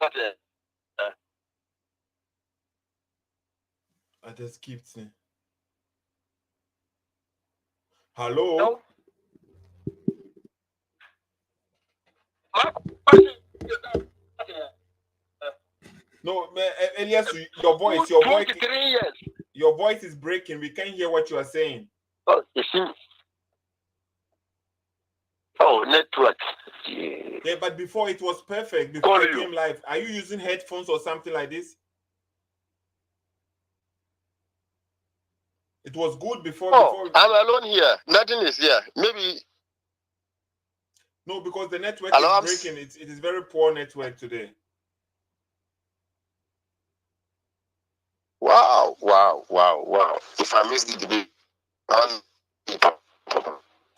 I just keep saying. Hello? No. No, Elliasu, your voice is breaking. We can't hear what you are saying. Oh, you see. Oh, network. Yeah, but before it was perfect. Before it came live. Are you using headphones or something like this? It was good before. Oh, I'm alone here. Nothing is here. Maybe. No, because the network is breaking. It is very poor network today. Wow. If I miss the debate,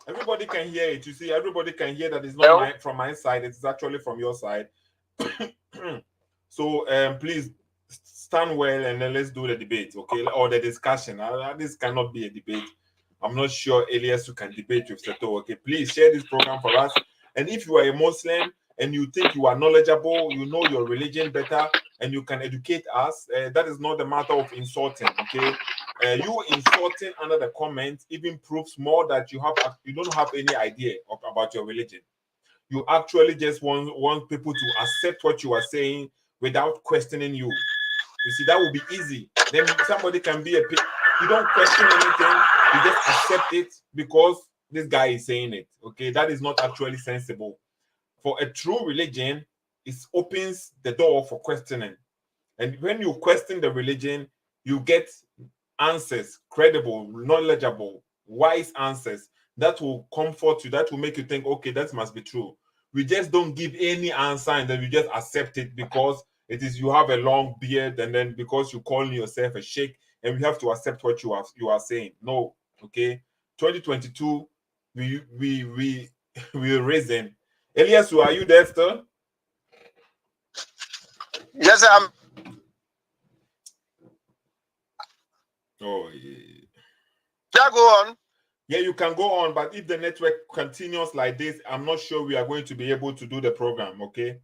everybody can hear it. You see, everybody can hear that it's not from my side. It's actually from your side. So please stand well and then let's do the debate, okay? Or the discussion. This cannot be a debate. I'm not sure Elliasu can debate with Seto. Okay, please share this program for us. And if you are a Muslim and you think you are knowledgeable, you know your religion better, and you can educate us, that is not a matter of insulting. Okay, you insulting under the comments even proves more that you don't have any idea about your religion. You actually just want people to accept what you are saying without questioning you. You see, that would be easy. Then somebody can be you don't question anything, you just accept it because this guy is saying it. Okay, that is not actually sensible. For a true religion, it opens the door for questioning. And when you question the religion, you get answers, credible, knowledgeable, wise answers that will comfort you, that will make you think, okay, that must be true. We just don't give any answer and then we just accept it because it is you have a long beard and then because you call yourself a sheikh and we have to accept what you are saying. No, okay. 2022, we risen. Elliasu, are you there still? Yes, I'm. Oh, yeah. Yeah, go on. Yeah, you can go on, but if the network continues like this, I'm not sure we are going to be able to do the program, okay?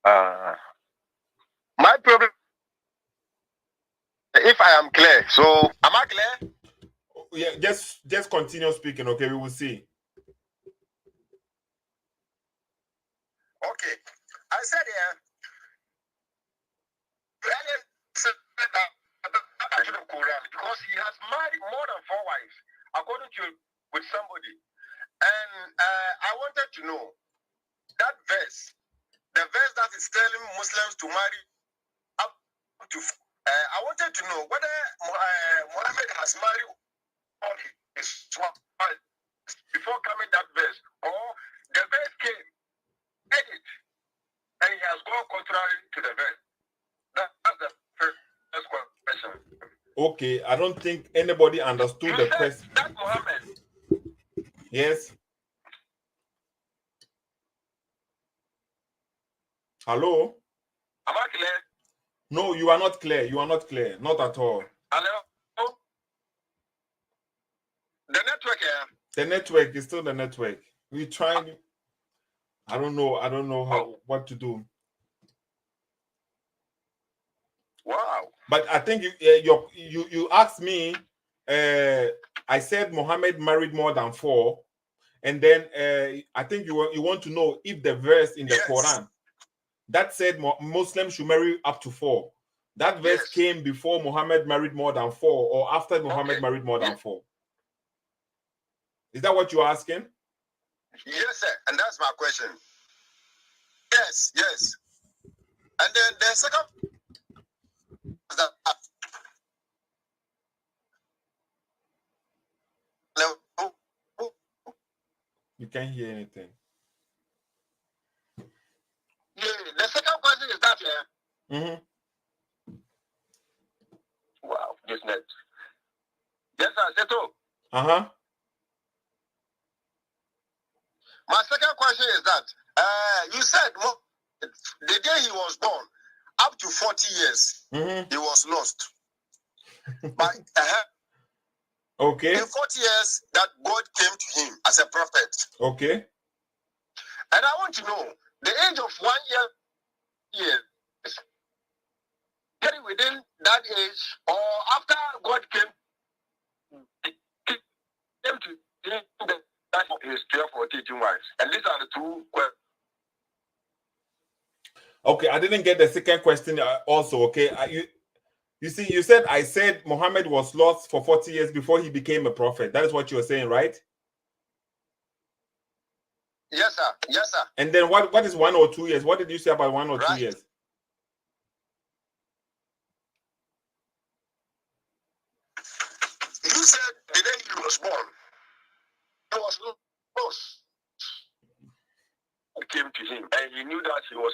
My problem, if I am clear, so am I clear? Yeah, just continue speaking, okay? We will see. Okay. I said the Quran because he has married more than 4 wives, according to with somebody. And I wanted to know that verse, the verse that is telling Muslims to marry up to. I wanted to know whether Muhammad has married all his wives before coming that verse, or the verse came, edit, and he has gone contrary to the verse. That's the first question. Okay, I don't think anybody understood the question. That Muhammad. Yes. Hello? Am I clear? No, you are not clear. You are not clear. Not at all. Hello? The network here. The network is still the network. We trying. I don't know what to do. Wow. But I think you asked me. I said Muhammad married more than 4, and then I think you want to know if the verse in the Quran that said Muslims should marry up to 4. That verse came before Muhammad married more than 4, or after Muhammad married more than 4. Is that what you're asking? Yes, sir. And that's my question. Yes. And then the second is that you can't hear anything. Yeah, the second question is that Wow, this net. Yes, sir. Uh-huh. My second question is that you said the day he was born, up to 40 years, he was lost. But okay. in 40 years, that God came to him as a prophet. Okay. want to know the age of 1 year. Very within that age, or after God came to him that his 12 or 13 wives. And these are the two questions. Okay, I didn't get the second question also, okay? You see, you said I said Muhammad was lost for 40 years before he became a prophet. That is what you're saying, right? Yes, sir. Yes, sir. And then what is 1 or 2 years? What did you say about 1 or 2 years? You said the day he was born, he was lost. It came to him, and he knew that he was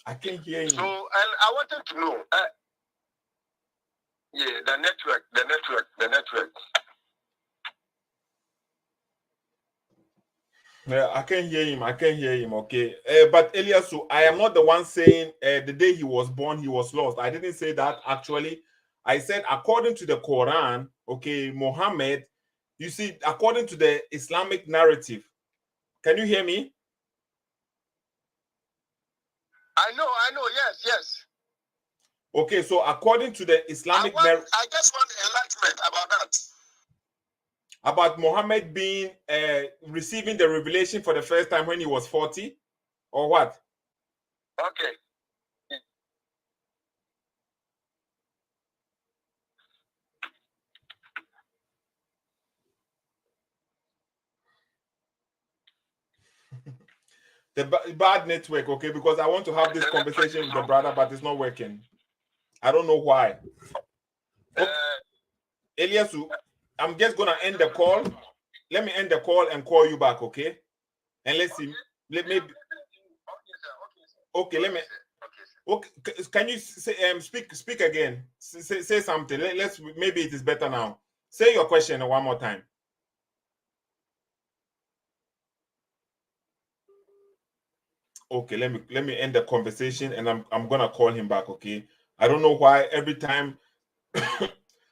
I can't hear you. So, and I wanted to know, the network. Yeah, I can't hear him. Okay. But Elliasu, I am not the one saying the day he was born, he was lost. I didn't say that actually. I said according to the Quran, okay, Muhammad, you see, according to the Islamic narrative. Can you hear me? I know. Yes. Okay, so according to the Islamic narrative, I just want enlightenment about that. About Muhammad being receiving the revelation for the first time when he was 40, or what? Okay. The bad network, okay, because I want to have this conversation with the brother, but it's not working. I don't know why. Okay. Elliasu, I'm just gonna end the call. Let me end the call and call you back, okay? And let's see. Okay, let me. Okay, can you say speak again? Say something. Let's maybe it is better now. Say your question one more time. Okay, let me end the conversation and I'm gonna call him back, okay? I don't know why every time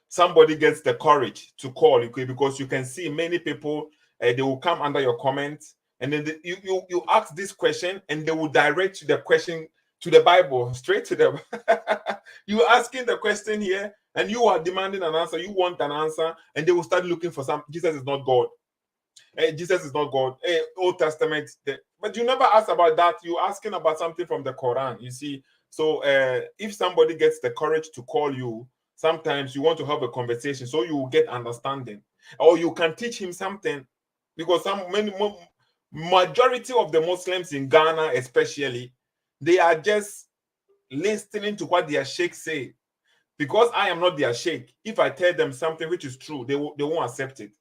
somebody gets the courage to call, okay, because you can see many people they will come under your comments and then you ask this question and they will direct the question to the Bible, straight to them. You asking the question here and you are demanding an answer, you want an answer, and they will start looking for some. Jesus is not God. Jesus is not God. Old Testament, but you never ask about that. You're asking about something from the Quran, you see. So if somebody gets the courage to call you, sometimes you want to have a conversation so you will get understanding, or you can teach him something, because majority of the Muslims in Ghana especially, they are just listening to what their sheikh say. Because I am not their sheikh, if I tell them something which is true, they won't accept it.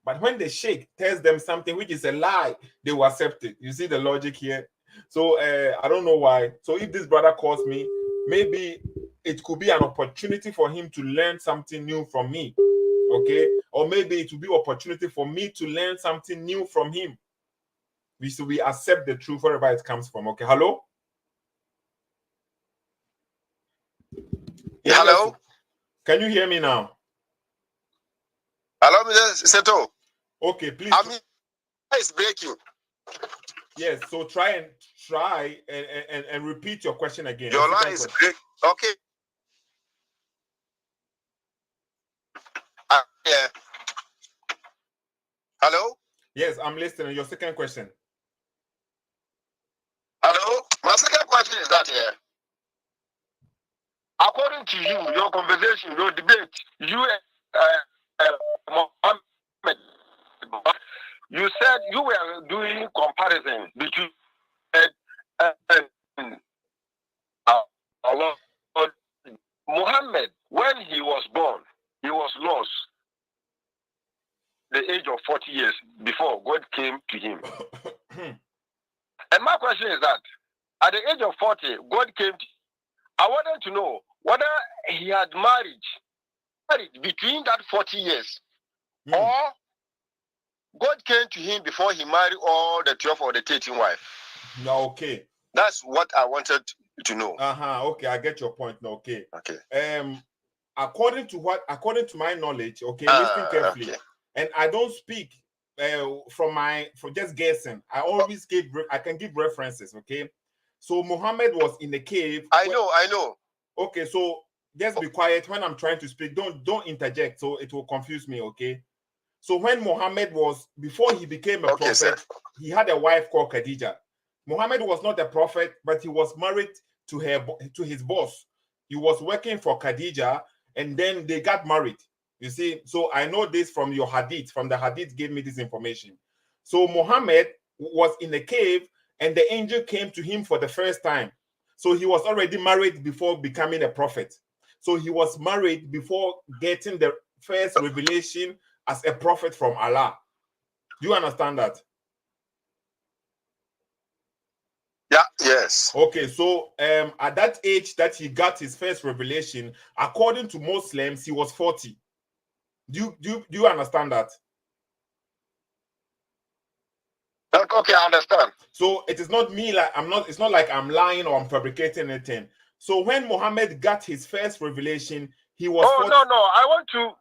But when the sheikh tells them something which is a lie, they will accept it. You see the logic here? So I don't know why. So if this brother calls me, maybe it could be an opportunity for him to learn something new from me. Okay? Or maybe it will be an opportunity for me to learn something new from him. We accept the truth wherever it comes from. Okay? Hello? Yeah, hello? Can you hear me now? Hello, Mr. Seto. Okay, please. It's breaking. Yes, so try and repeat your question again. Your line is breaking. Okay. Yeah. Hello? Yes, I'm listening. Your second question. Hello? My second question is that here. According to you, your conversation, your debate, you Mohammed, you said you were doing comparison between Muhammad. When he was born, he was lost the age of 40 years before God came to him. And my question is that at the age of 40, God came to, I wanted to know whether he had married between that 40 years or God came to him before he married all the 12 or the 13 wives. No, okay. That's what I wanted to know. Okay, I get your point now. Okay. Okay. According to my knowledge, okay, listen carefully. Okay. and I don't speak from just guessing. I always I can give references. Okay, so Muhammad was in the cave. I know. Okay, so just be quiet when I'm trying to speak. Don't interject, so it will confuse me. Okay. So when Muhammad before he became a prophet, sir. he had a wife called Khadija. Muhammad was not a prophet, but he was married to his boss. He was working for Khadija, and then they got married. You see, so I know this from your hadith. From the hadith gave me this information. So Muhammad was in a cave, and the angel came to him for the first time. So he was already married before becoming a prophet. So he was married before getting the first revelation as a prophet from Allah. Do you understand that? Yeah, yes. Okay, so at that age that he got his first revelation, according to Muslims, he was 40. Do you understand that? Okay, I understand. So it is not me, like it's not like I'm lying or I'm fabricating anything. So when Muhammad got his first revelation, he was 40. No, I want to.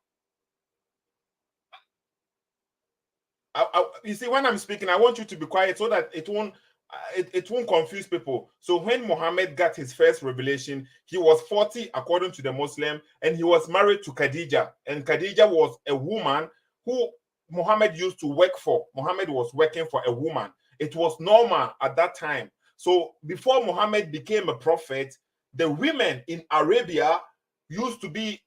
You see, when I'm speaking, I want you to be quiet so that it won't confuse people. So when Muhammad got his first revelation, he was 40 according to the Muslim, and he was married to Khadija. And Khadija was a woman who Muhammad used to work for. Muhammad was working for a woman. It was normal at that time. So before Muhammad became a prophet, the women in Arabia used to be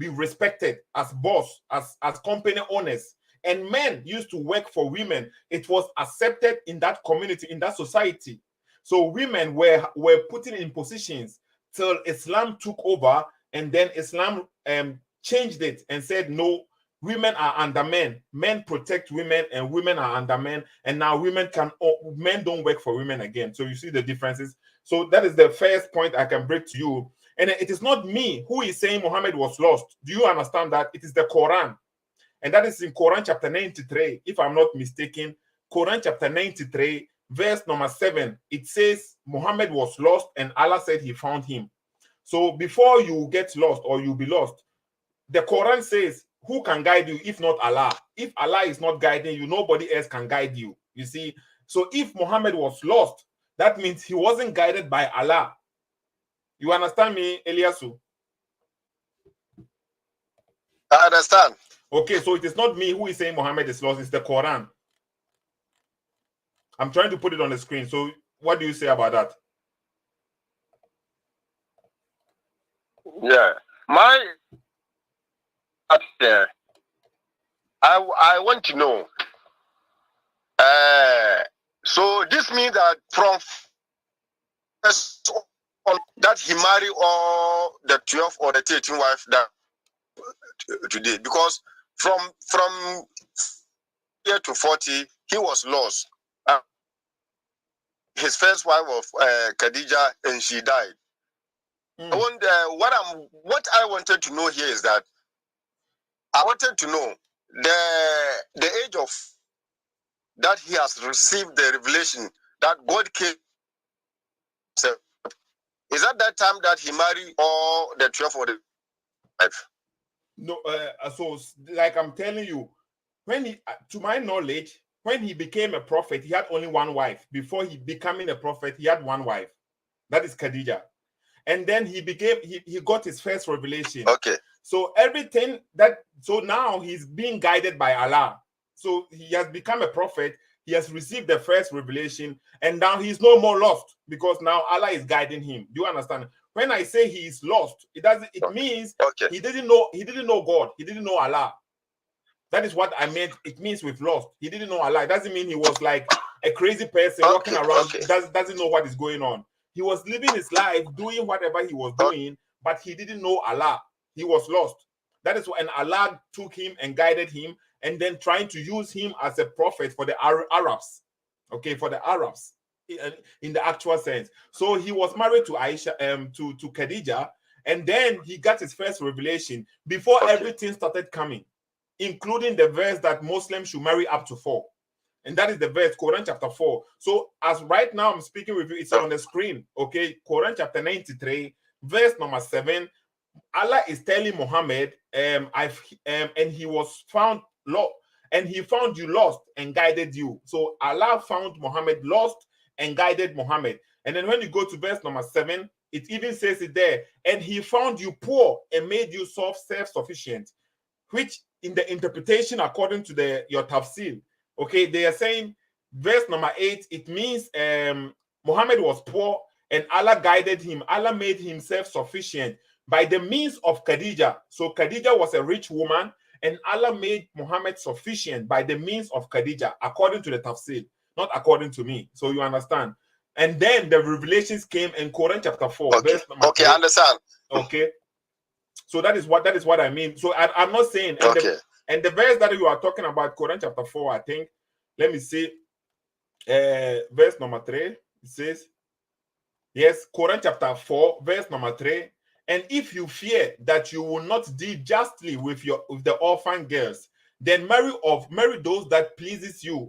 respected as boss, as company owners. And men used to work for women. It was accepted in that community, in that society. So women were put in positions till Islam took over, and then Islam changed it and said, no, women are under men. Men protect women, and women are under men. And now men don't work for women again. So you see the differences. So that is the first point I can break to you. And it is not me who is saying Muhammad was lost. Do you understand that? It is the Quran. And that is in Quran chapter 93, if I'm not mistaken. Quran chapter 93, verse number 7. It says Muhammad was lost and Allah said he found him. So before you get lost or you be lost, the Quran says, who can guide you if not Allah? If Allah is not guiding you, nobody else can guide you. You see? So if Muhammad was lost, that means he wasn't guided by Allah. You understand me, Elliasu? I understand. Okay, so it is not me who is saying Muhammad is lost, it's the Quran. I'm trying to put it on the screen. So what do you say about that? Yeah. I want to know. So this means that from that he married all the 12 or the 13 wives that today, because from year to 40 he was lost. His first wife was Khadija, and she died. I wonder, what I wanted to know here is that I wanted to know the age of that he has received the revelation that God came. Is that time that he married all the 12 or the 5? No, so like I'm telling you, when he, to my knowledge, when he became a prophet, he had only one wife. Before he becoming a prophet, he had one wife. That is Khadija. And then he got his first revelation. Okay. So so now he's being guided by Allah. So he has become a prophet. He has received the first revelation, and now he's no more lost because now Allah is guiding him. Do you understand? When I say he is lost, it means he didn't know God. He didn't know Allah. That is what I meant. It means with lost. He didn't know Allah. It doesn't mean he was like a crazy person walking around, doesn't know what is going on. He was living his life, doing whatever he was doing, but he didn't know Allah. He was lost. That is when Allah took him and guided him, and then trying to use him as a prophet for the Arabs. Okay, for the Arabs in the actual sense. So he was married to Aisha, to Khadija, and then he got his first revelation before everything started coming, including the verse that Muslims should marry up to 4. And that is the verse, Quran chapter 4. So as right now I'm speaking with you, it's on the screen. Okay, Quran chapter 93, verse number 7. Allah is telling Muhammad, and he was found lost, and he found you lost and guided you. So Allah found Muhammad lost and guided Muhammad. And then when you go to verse number 7, it even says it there, and he found you poor and made you self-sufficient, which in the interpretation according to your tafsir, okay, they are saying verse number 8, it means Muhammad was poor and Allah guided him. Allah made himself sufficient by the means of Khadija. So Khadija was a rich woman, and Allah made Muhammad sufficient by the means of Khadija, according to the tafsir, not according to me. So you understand. And then the revelations came in Quran chapter 4. Okay, verse number okay, I understand. Okay. So that is what I mean. So I'm not saying, and the verse that you are talking about, Quran chapter 4, I think, let me see, verse number 3, it says, yes, Quran chapter 4, verse number 3, and if you fear that you will not deal justly with the orphan girls, then marry those that please you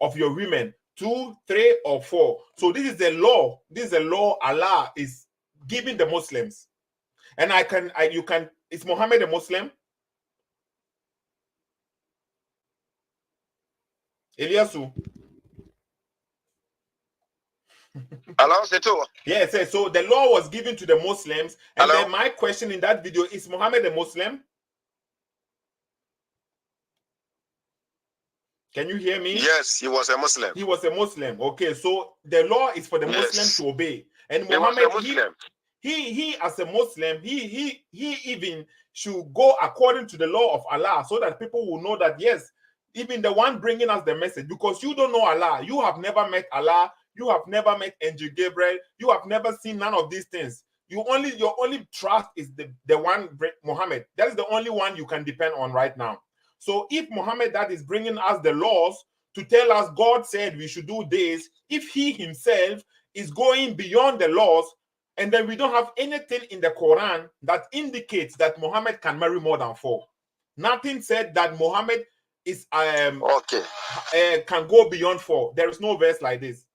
of your women, 2, 3, or 4. So this is the law. This is the law Allah is giving the Muslims. And is Muhammad a Muslim? Elliasu. Hello, Seto. Yes, so the law was given to the Muslims. And then my question in that video, is Muhammad a Muslim? Can you hear me? Yes, he was a Muslim. He was a Muslim. Okay, so the law is for the Muslims to obey. And Muhammad, he as a Muslim, he even should go according to the law of Allah, so that people will know that, yes, even the one bringing us the message, because you don't know Allah, you have never met Allah, you have never met Angel Gabriel, you have never seen none of these things. Your only trust is the one, Muhammad. That is the only one you can depend on right now. So if Muhammad that is bringing us the laws to tell us God said we should do this, if he himself is going beyond the laws, and then we don't have anything in the Quran that indicates that Muhammad can marry more than 4. Nothing said that Muhammad is can go beyond 4. There is no verse like this.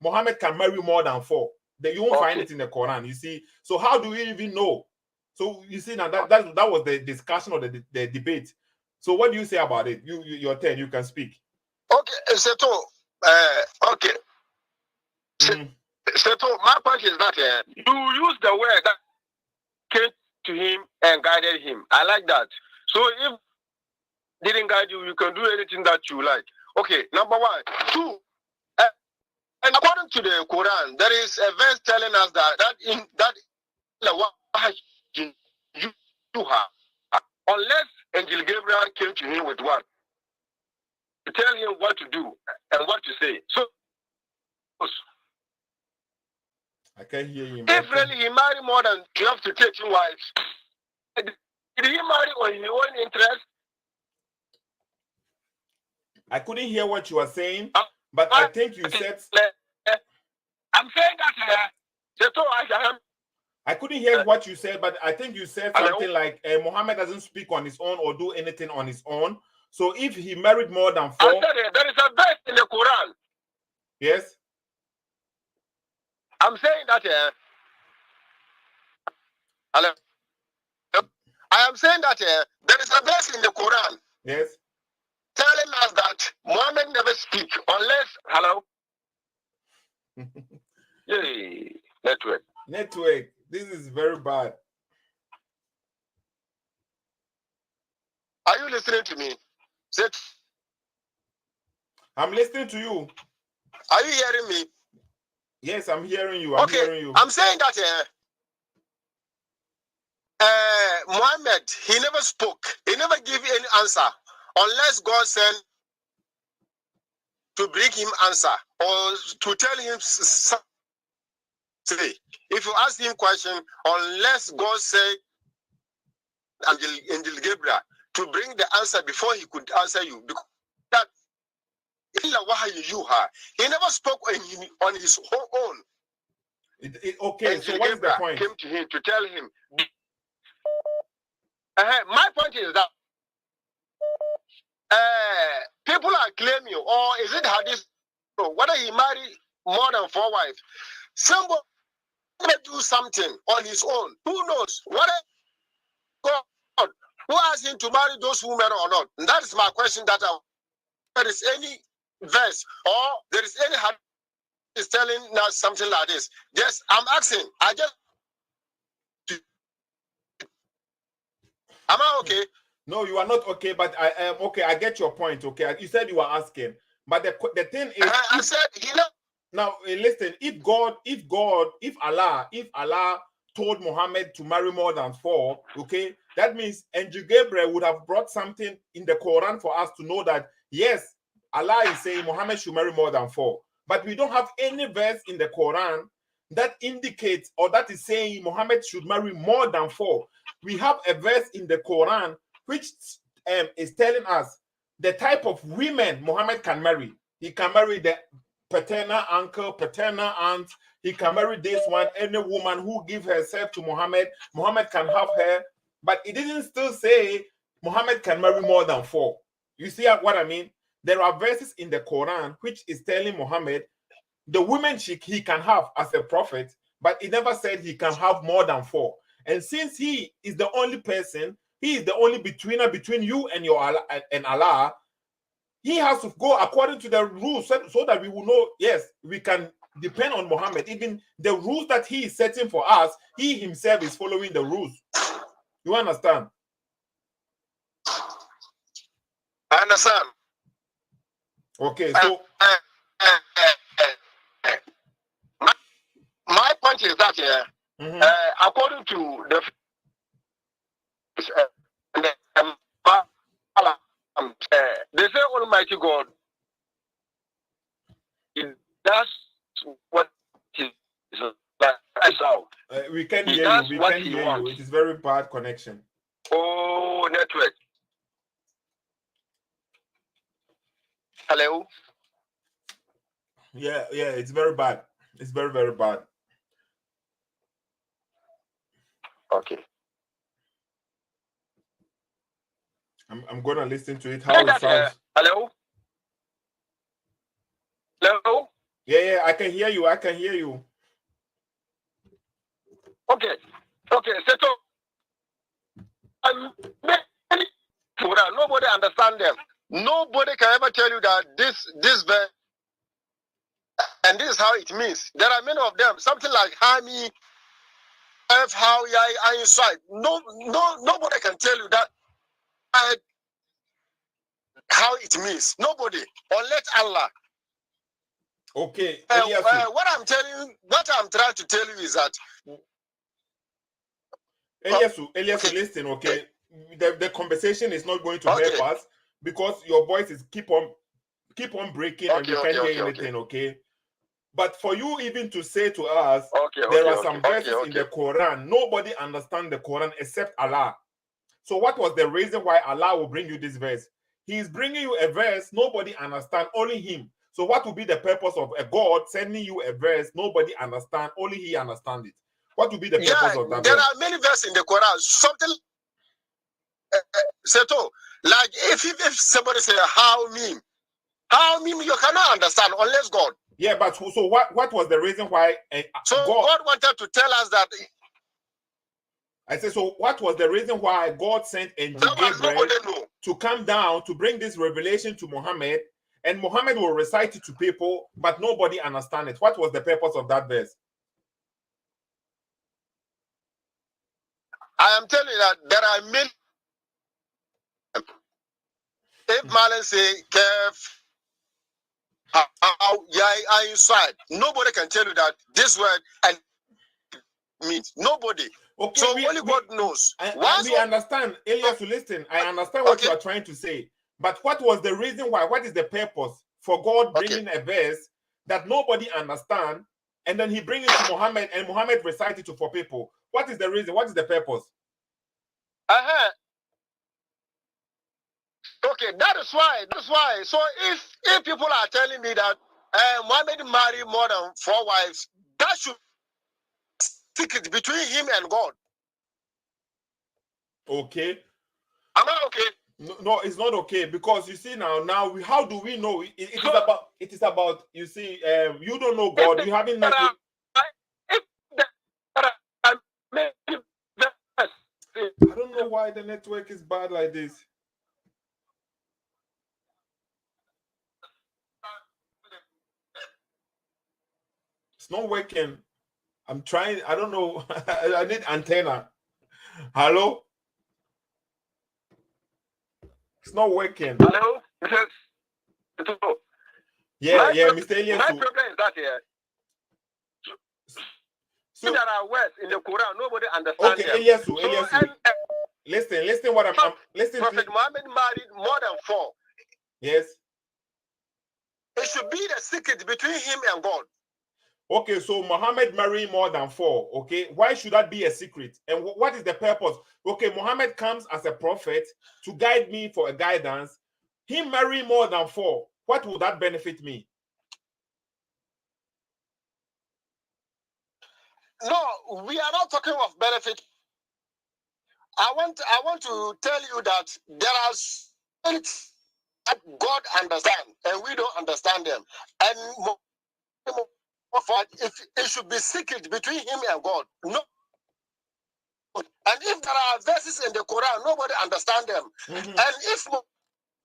Muhammad can marry more than 4. You won't find it in the Quran. You see. So how do we even know? So you see now that was the discussion or the debate. So what do you say about it? Your turn. You can speak. Okay, Seto. Okay. Seto, my point is that you use the word that came to him and guided him. I like that. So if didn't guide you, you can do anything that you like. Okay, number 1. 2. And according to the Quran, there is a verse telling us that unless Angel Gabriel came to him with what? To tell him what to do and what to say. So I can't hear you. If really he married more than 12 to 13 wives, did he marry on his own interest? I couldn't hear what you were saying, but I think you said. I'm saying that. I couldn't hear what you said, but I think you said something like Muhammad doesn't speak on his own or do anything on his own. So if he married more than 4, I said there is a verse in the Quran. Yes. I'm saying that. I am saying that there is a verse in the Quran. Yes. Telling us that Muhammad never speak unless. Hello. Yay. Network. This is very bad. Are you listening to me? I'm listening to you. Are you hearing me? Yes, I'm hearing you. I'm hearing you. I'm saying that Muhammad, he never spoke. He never gave any answer unless God sent to bring him answer or to tell him something. If you ask him question, unless God said Angel Gabriel to bring the answer before he could answer you, because that he never spoke on his own. Okay, Angel so what is the point? Came to him to tell him. My point is that people are claiming, or is it hadith, whether he married more than 4 wives? Somebody do something on his own, who knows? What God, who asked him to marry those women or not? And that is my question. That there is any verse or there is any hadith is telling us something like this. Yes, I'm asking. Am I okay? No, you are not okay, but I am okay. I get your point. Okay, you said you were asking, but the thing is, I said, now listen. If Allah told Muhammad to marry more than 4, okay, that means Angel Gabriel would have brought something in the Quran for us to know that yes, Allah is saying Muhammad should marry more than 4, but we don't have any verse in the Quran that indicates or that is saying Muhammad should marry more than 4. We have a verse in the Quran which is telling us the type of women Muhammad can marry. He can marry the paternal uncle, paternal aunt. He can marry this one, any woman who gives herself to Muhammad. Muhammad can have her, but it didn't still say Muhammad can marry more than 4. You see what I mean? There are verses in the Quran which is telling Muhammad the women he can have as a prophet, but it never said he can have more than 4. And since he is the only person, he is the only betweener between you and Allah, he has to go according to the rules so that we will know, yes, we can depend on Muhammad. Even the rules that he is setting for us, he himself is following the rules. You understand? I understand. Okay, so my point is that according to the they say Almighty God, it does what is like out. We can hear you. We can hear you. It is very bad connection. Oh, network. Hello. Yeah, it's very bad. It's very, very bad. Okay. I'm gonna listen to it. How it sounds. Hello. Hello. Yeah, I can hear you. I can hear you. Okay. So nobody understand them. Nobody can ever tell you that this verse and this is how it means. There are many of them. Something like Hami, F, how I inside. Nobody can tell you that how it means. Nobody, unless Allah. Okay. What I'm trying to tell you is that Elliasu, listen, okay. The conversation is not going to help us because your voice is keep on breaking and we can't hear anything, okay? But for you even to say to us, there are some verses in the Quran, nobody understands the Quran except Allah. So what was the reason why Allah will bring you this verse? He is bringing you a verse nobody understands, only him. So what will be the purpose of a God sending you a verse nobody understands, only he understands it? What will be the purpose of that there verse? Are many verses in the Quran, something Seto, like if somebody say how me you cannot understand unless God. Yeah, but so what was the reason why God wanted to tell us that? I said, so what was the reason why God sent Angel Gabriel to come down to bring this revelation to Muhammad, and Muhammad will recite it to people, but nobody understand it? What was the purpose of that verse? I am telling you that there are many. If Marlon say, Kev, I inside, nobody can tell you that this word and means nobody. Okay, so only God knows. We understand. Elliasu, listen, I understand what you are trying to say. But what was the reason why? What is the purpose for God bringing a verse that nobody understands, and then he brings it to Muhammad, and Muhammad recites it for people? What is the reason? What is the purpose? Okay, that is why. So if people are telling me that Muhammad married more than 4 wives, that should be secret between him and God. Okay. Am I okay? No, it's not okay, because you see now how do we know? It is about you see, you don't know God. You haven't met. I don't know why the network is bad like this. It's not working. I'm trying. I don't know. I need antenna. Hello? It's not working. Hello? Yeah, Mr. Elliasu. My problem is that so there are words in the Quran, nobody understands them. Elliasu. Listen what I'm listening. Prophet Muhammad married more than 4. Yes. It should be the secret between him and God. Okay, so Muhammad married more than 4. Okay, why should that be a secret? And what is the purpose? Okay, Muhammad comes as a prophet to guide me for a guidance. He married more than 4. What would that benefit me? No, we are not talking of benefit. I want to tell you that there are things that God understands and we don't understand them. And if it should be secret between him and God. No. And if there are verses in the Quran, nobody understands them. And if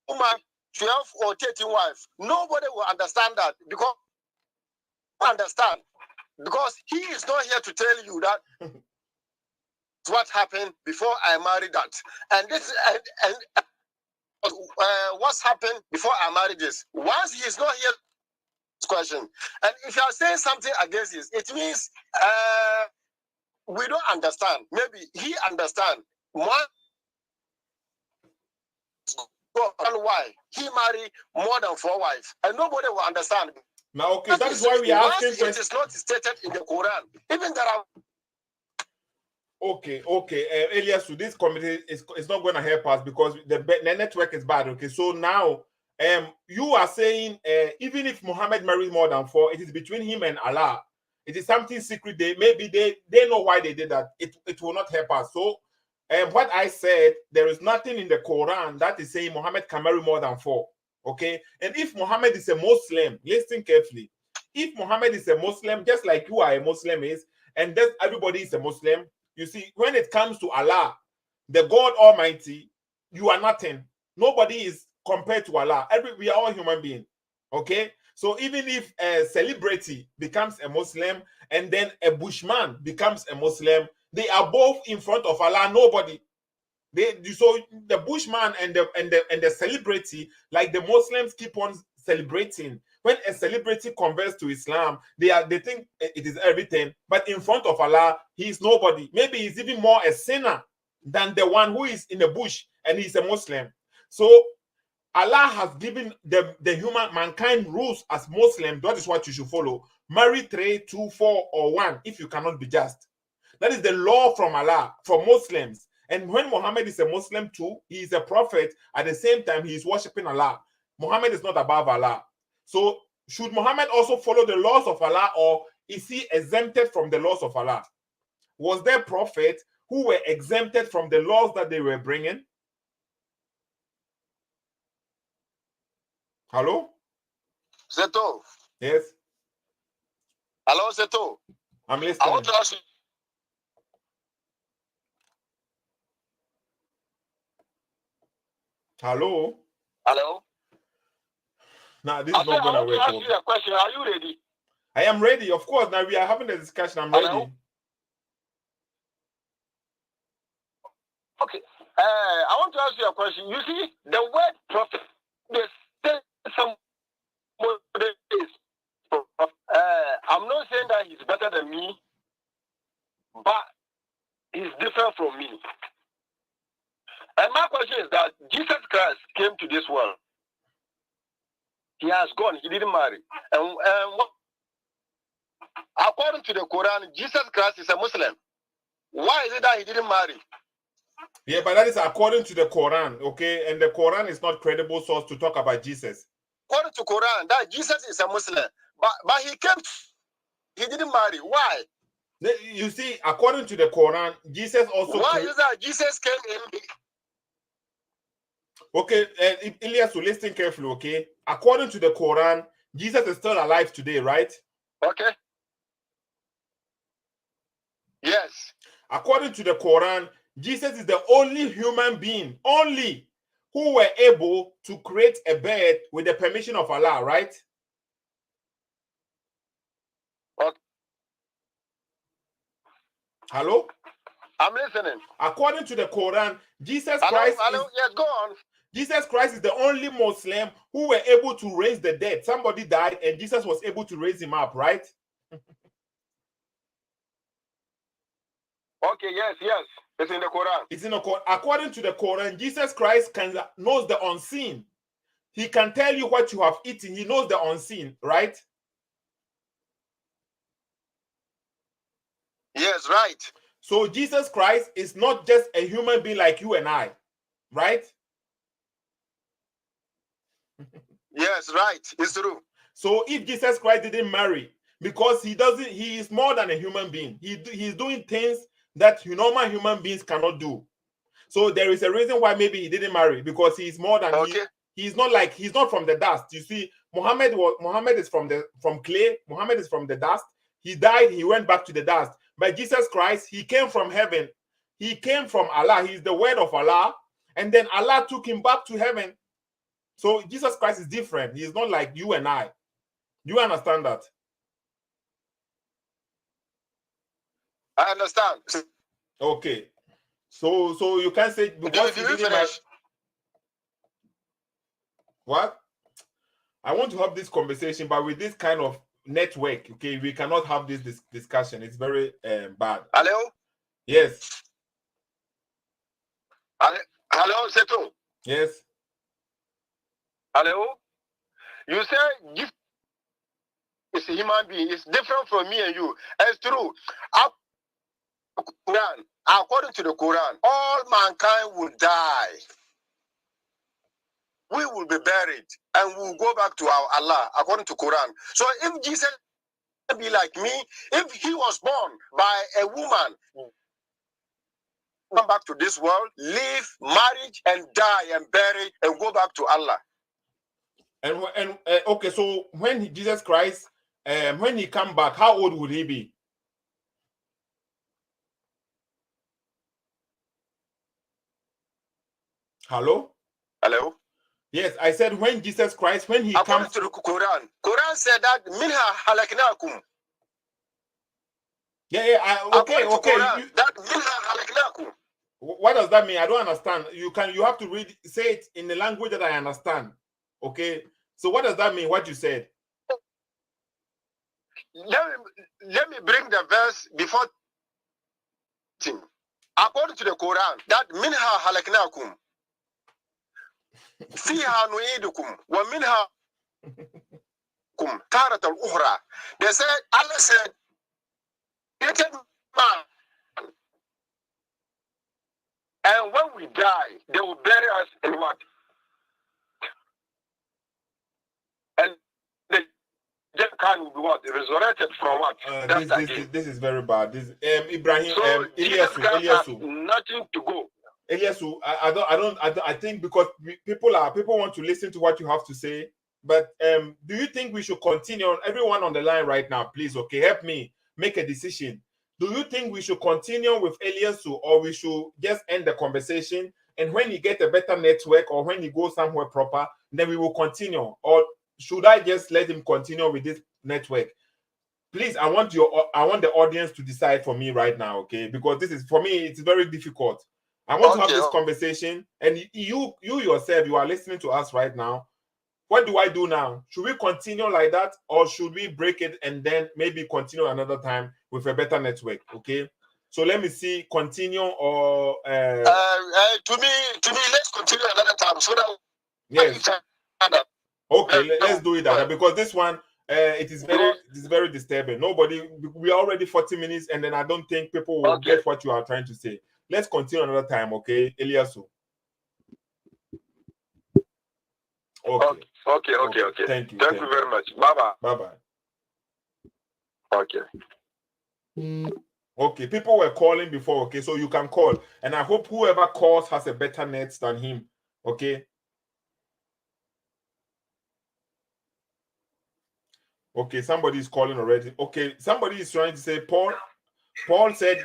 woman 12 or 13 wives, nobody will understand that because he is not here to tell you that what happened before I married that, and this and what's happened before I married this. Once he is not here, this question, and if you are saying something against this, it means we don't understand. Maybe he understand. One, why he married more than 4 wives, and nobody will understand. Now, okay, that is why we are asking questions. It is not stated in the Quran. Even there are. Okay, Elliasu, this committee is not going to help us because the network is bad. Okay, so now, you are saying even if Muhammad married more than 4, it is between him and Allah. It is something secret. They know why they did that. It will not help us. So, what I said, there is nothing in the Quran that is saying Muhammad can marry more than 4. Okay, and if Muhammad is a Muslim, listen carefully. If Muhammad is a Muslim, just like you are a Muslim and everybody is a Muslim, you see, when it comes to Allah, the God Almighty, you are nothing. Nobody is compared to Allah. We are all human beings. Okay, so even if a celebrity becomes a Muslim and then a bushman becomes a Muslim, they are both in front of Allah. Nobody. So the bushman and the celebrity, like the Muslims keep on celebrating. When a celebrity converts to Islam, they think it is everything, but in front of Allah, he is nobody. Maybe he's even more a sinner than the one who is in the bush and he's a Muslim. So Allah has given the mankind rules as Muslim. That is what you should follow. Marry 3, 2, 4, or 1 if you cannot be just. That is the law from Allah for Muslims. And when Muhammad is a Muslim too, he is a prophet. At the same time, he is worshiping Allah. Muhammad is not above Allah. So should Muhammad also follow the laws of Allah, or is he exempted from the laws of Allah? Was there prophets who were exempted from the laws that they were bringing? Hello? Zeto. Yes. Hello, Zeto. I'm listening. I want to ask you. Hello? Hello? Now, this is not going to work. I want to ask you a question. Are you ready? I am ready. Of course. Now we are having a discussion. I'm ready. Hello? Okay. I want to ask you a question. You see, the word prophet, they say somebody is. I'm not saying that he's better than me, but he's different from me. And my question is that Jesus Christ came to this world. He has gone. He didn't marry. And according to the Quran, Jesus Christ is a Muslim. Why is it that he didn't marry? Yeah, but that is according to the Quran, okay? And the Quran is not credible source to talk about Jesus. According to Quran, that Jesus is a Muslim. But he came, he didn't marry. Why? You see, according to the Quran, Jesus also... Why is that Jesus came in... Okay, Elliasu, listen carefully, okay? According to the Quran, Jesus is still alive today, right? Okay. Yes. According to the Quran, Jesus is the only human being, who were able to create a bed with the permission of Allah, right? Okay. Hello? I'm listening. According to the Quran, Jesus Christ yes, go on. Jesus Christ is the only Muslim who were able to raise the dead. Somebody died and Jesus was able to raise him up, right? Okay, yes. It's in the Quran. It's in the Quran. According to the Quran, Jesus Christ knows the unseen. He can tell you what you have eaten. He knows the unseen, right? Yes, right. So Jesus Christ is not just a human being like you and I, right? Yes, right. It's true. So if Jesus Christ didn't marry, because he is more than a human being. He's doing things that normal human beings cannot do. So there is a reason why maybe he didn't marry, because he's more than he's not from the dust. You see, Muhammad is from clay. Muhammad is from the dust. He died, he went back to the dust. But Jesus Christ, he came from heaven. He came from Allah. He's the word of Allah. And then Allah took him back to heaven. So Jesus Christ is different. He's not like you and I. You understand that? I understand. Okay. So you can say because he didn't marry. What? I want to have this conversation, but with this kind of network, okay, we cannot have this discussion. It's very bad. Hello? Yes. Hello, Seto? Yes. Hello? You say gift is a human being. It's different from me and you. It's true. According to the Quran, all mankind will die. We will be buried and we'll go back to our Allah, according to Quran. So if Jesus be like me, if he was born by a woman, come back to this world, live, marriage, and die and bury and go back to Allah. And okay, so when Jesus Christ, when he come back, how old would he be? Hello? Hello? Yes, I said when Jesus Christ, when he comes to the Quran. Quran said that minha halaknakum. Okay. Quran, that minha halaknakum. What does that mean? I don't understand. You have to say it in the language that I understand. Okay. So what does that mean? What you said? Let me bring the verse before. According to the Quran, that minha halaknakum. فيها نعيدكم ومنها تارة الأخرى. They said, Allah said, created man, and when we die, they will bury us in what? And the dead kind will be what? Resurrected from what? This is very bad. This Ibrahim, so Elliasu, nothing to go. Elliasu, I think because people want to listen to what you have to say. But do you think we should continue? Everyone on the line right now, please, okay, help me make a decision. Do you think we should continue with Elliasu, or we should just end the conversation, and when you get a better network or when you go somewhere proper, then we will continue? Or should I just let him continue with this network? Please, I want the audience to decide for me right now, okay? Because this is, for me, it's very difficult. I want to have this conversation, and you yourself, you are listening to us right now. What do I do now? Should we continue like that, or should we break it and then maybe continue another time with a better network? Okay. So let me see, continue or to me, let's continue another time so that yes. Okay, let's do it that because this one it is very disturbing. We are already 40 minutes, and then I don't think people will get what you are trying to say. Let's continue another time, okay, Elliasu? Okay. Thank you very much. Bye-bye. Okay. Okay, people were calling before, okay, so you can call. And I hope whoever calls has a better net than him, okay? Okay, somebody is calling already. Okay, somebody is trying to say, Paul said,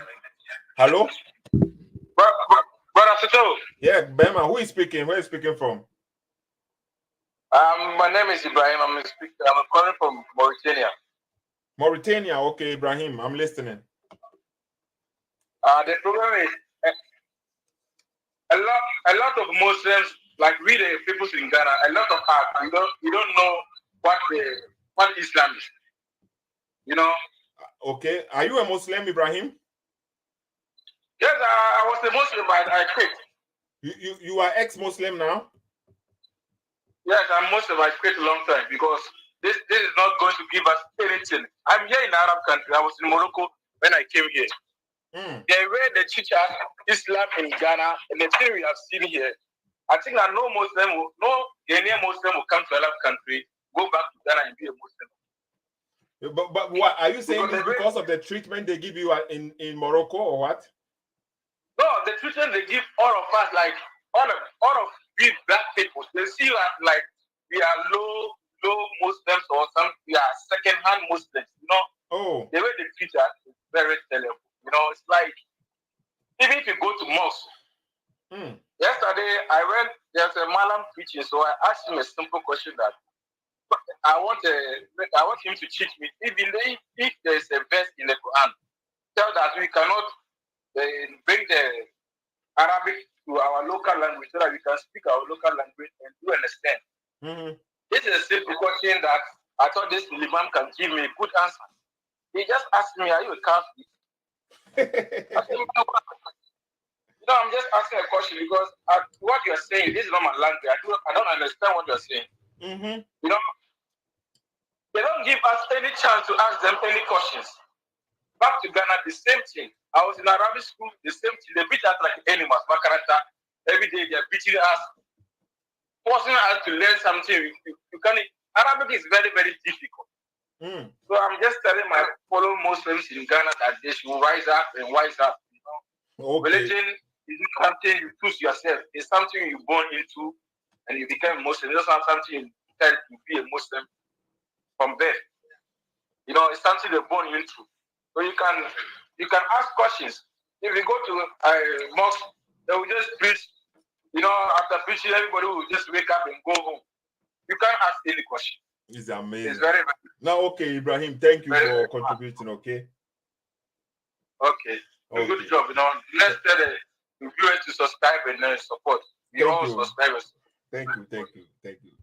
Hello? Brother Sito. Yeah, Bema, who is speaking? Where are you speaking from? My name is Ibrahim. I'm calling from Mauritania. Mauritania, okay, Ibrahim, I'm listening. The problem is a lot of Muslims, like we the people in Ghana, a lot of us, you don't know what Islam is. You know? Okay, are you a Muslim, Ibrahim? Yes, I was a Muslim, but I quit. You are ex-Muslim now? Yes, I'm Muslim. I quit a long time because this is not going to give us anything. I'm here in Arab country. I was in Morocco when I came here. The way they teach us Islam in Ghana and the thing we have seen here, I think that no Ghanaian Muslim will come to Arab country, go back to Ghana and be a Muslim. But what are you saying? This because of the treatment they give you in Morocco or what? No, the treatment they give all of us, like all of we black people, they see us like we are low Muslims or we are second-hand Muslims. You know, the way they treat us is very terrible. You know, it's like even if you go to mosque. Yesterday there's a Malam preaching, so I asked him a simple question that I want him to teach me. Even if there's a verse in the Quran, tell that we cannot bring the Arabic to our local language so that we can speak our local language and do understand. This is a simple question that I thought this Imam can give me a good answer. He just asked me, "Are you a Catholic?" I said, I'm just asking a question because what you're saying, this is not my language. I don't understand what you're saying. You know, they don't give us any chance to ask them any questions. Back to Ghana, the same thing. I was in Arabic school, the same thing. They beat us like animals. Every day they're beating us, forcing us to learn something. You can't. Arabic is very, very difficult. So I'm just telling my fellow Muslims in Ghana that they should rise up and wise up. You know? Religion isn't something you choose yourself. It's something you're born into and you become Muslim. It's not something you tell to be a Muslim from birth. You know, it's something they're born into. So you can ask questions. If you go to a mosque, they will just preach. You know, after preaching, everybody will just wake up and go home. You can't ask any question. It's amazing. It's very, very now, okay, Ibrahim, thank you for contributing. Okay. Good job. You know, let's tell the viewers to subscribe and support. Subscribers. Thank you.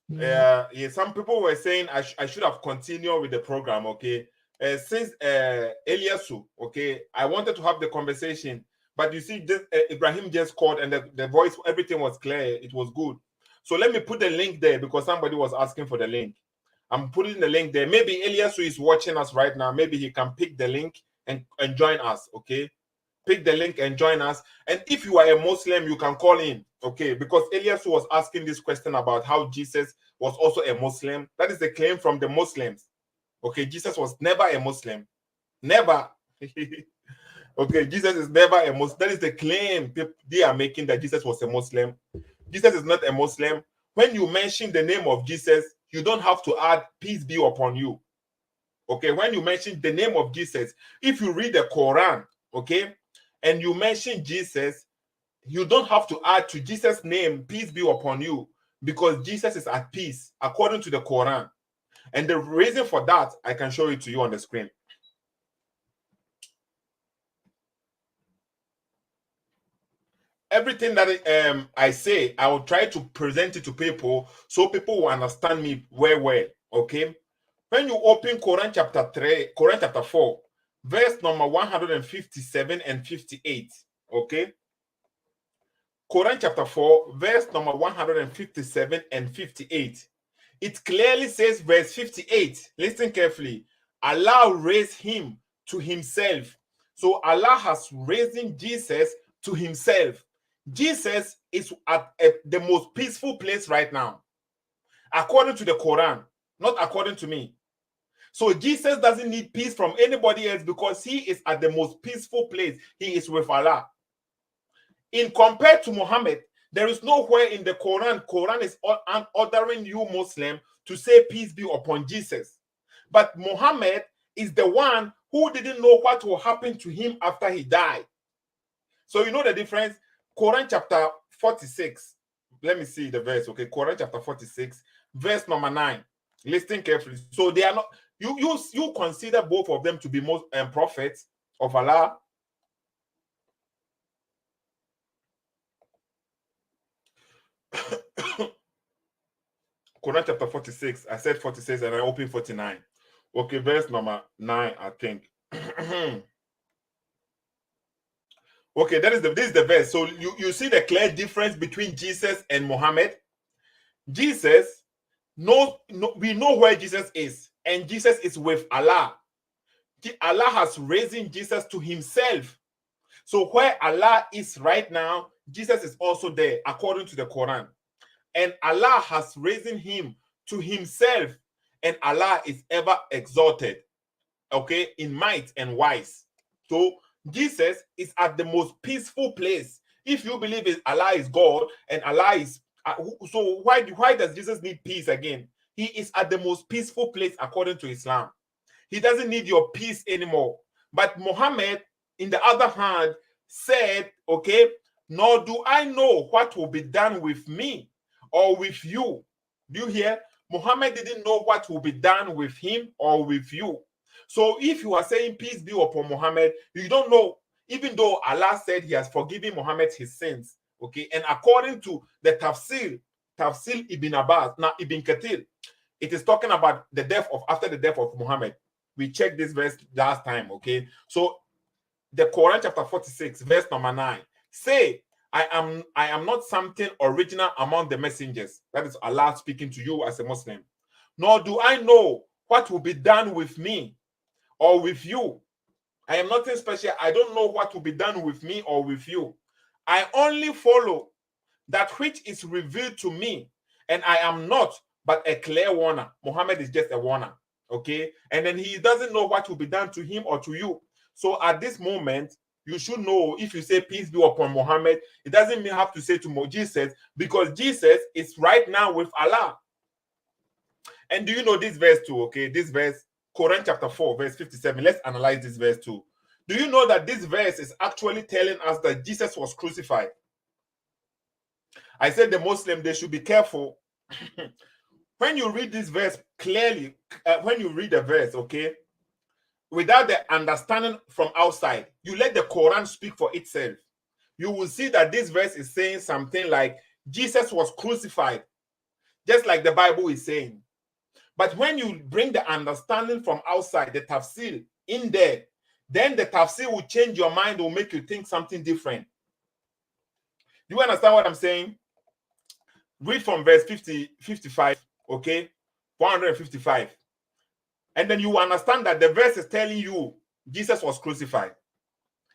Yeah, some people were saying I should have continued with the program. Okay. Since Elliasu, okay, I wanted to have the conversation, but you see, Ibrahim just called and the voice, everything was clear. It was good. So let me put the link there because somebody was asking for the link. I'm putting the link there. Maybe Elliasu is watching us right now. Maybe he can pick the link and join us, okay? Pick the link and join us. And if you are a Muslim, you can call in, okay? Because Elliasu was asking this question about how Jesus was also a Muslim. That is the claim from the Muslims. Okay, Jesus was never a Muslim. Never. Okay, Jesus is never a Muslim. That is the claim they are making, that Jesus was a Muslim. Jesus is not a Muslim. When you mention the name of Jesus, you don't have to add peace be upon you. Okay, when you mention the name of Jesus, if you read the Quran, okay, and you mention Jesus, you don't have to add to Jesus' name peace be upon you, because Jesus is at peace according to the Quran. And the reason for that, I can show it to you on the screen. Everything that I say, I will try to present it to people so people will understand me very well, okay? When you open Quran chapter 4, verse number 157 and 58, okay? Quran chapter 4, verse number 157 and 58. It clearly says, verse 58, listen carefully, Allah raised him to himself. So Allah has raised Jesus to himself. Jesus is at the most peaceful place right now, according to the Quran, not according to me. So Jesus doesn't need peace from anybody else because he is at the most peaceful place. He is with Allah. In compared to Muhammad, there is nowhere in the Quran is ordering you Muslim to say peace be upon Jesus. But Muhammad is the one who didn't know what will happen to him after he died. So you know the difference? Quran chapter 46. Let me see the verse. Okay, Quran chapter 46, verse number 9. Listen carefully. So they are not, you consider both of them to be most prophets of Allah. Quran chapter 46. I said 46 and I opened 49. Okay, verse number 9, I think. Okay, this is the verse. So you see the clear difference between Jesus and Muhammad. Jesus, we know where Jesus is, and Jesus is with Allah. Allah has raised Jesus to himself. So where Allah is right now, Jesus is also there, according to the Quran. And Allah has raised him to himself, and Allah is ever exalted, okay, in might and wise. So Jesus is at the most peaceful place. If you believe Allah is God and Allah is, so why does Jesus need peace again? He is at the most peaceful place according to Islam. He doesn't need your peace anymore. But Muhammad, in the other hand, said, okay, nor do I know what will be done with me or with you. Do you hear? Muhammad didn't know what will be done with him or with you. So if you are saying peace be upon Muhammad, you don't know, even though Allah said he has forgiven Muhammad his sins, okay? And according to the Tafsir Ibn Abbas, now Ibn Kathir, it is talking about the death of, after the death of Muhammad. We checked this verse last time, okay? So the Quran chapter 46, verse number 9, say, I am not something original among the messengers. That is Allah speaking to you as a Muslim. Nor do I know what will be done with me or with you. I am nothing special. I don't know what will be done with me or with you. I only follow that which is revealed to me, and I am not but a clear warner. Muhammad is just a warner, okay? And then he doesn't know what will be done to him or to you. So at this moment, you should know, if you say peace be upon Muhammad, it doesn't mean have to say to Jesus, because Jesus is right now with Allah. And do you know this verse too, okay? This verse, Quran chapter 4, verse 57. Let's analyze this verse too. Do you know that this verse is actually telling us that Jesus was crucified? I said the Muslim, they should be careful. When you read this verse clearly, when you read the verse, okay, without the understanding from outside, you let the Quran speak for itself. You will see that this verse is saying something like Jesus was crucified, just like the Bible is saying. But when you bring the understanding from outside, the tafsir in there, then the tafsir will change your mind, will make you think something different. Do you understand what I'm saying? Read from verse 55, okay? 155. And then you understand that the verse is telling you Jesus was crucified.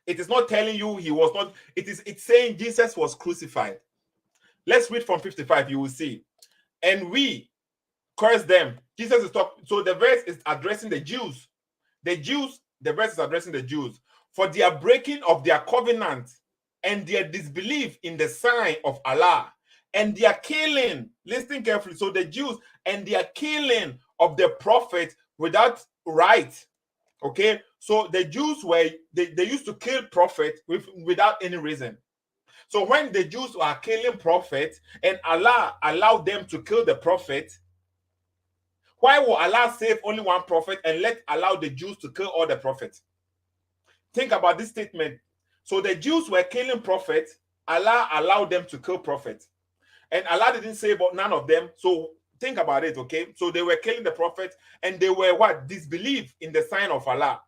It is not telling you he was not. It's saying Jesus was crucified. Let's read from 55, you will see. And we curse them. Jesus is talking. So the verse is addressing the Jews. The verse is addressing the Jews for their breaking of their covenant and their disbelief in the sign of Allah and their killing. Listen carefully. So the Jews and their killing of the prophet without right. Okay. So the Jews they used to kill prophets without any reason. So when the Jews were killing prophets and Allah allowed them to kill the prophet, why will Allah save only one prophet and allow the Jews to kill all the prophets? Think about this statement. So the Jews were killing prophets, Allah allowed them to kill prophets. And Allah didn't save none of them. So think about it, okay? So they were killing the prophets and they were what? Disbelief in the sign of Allah.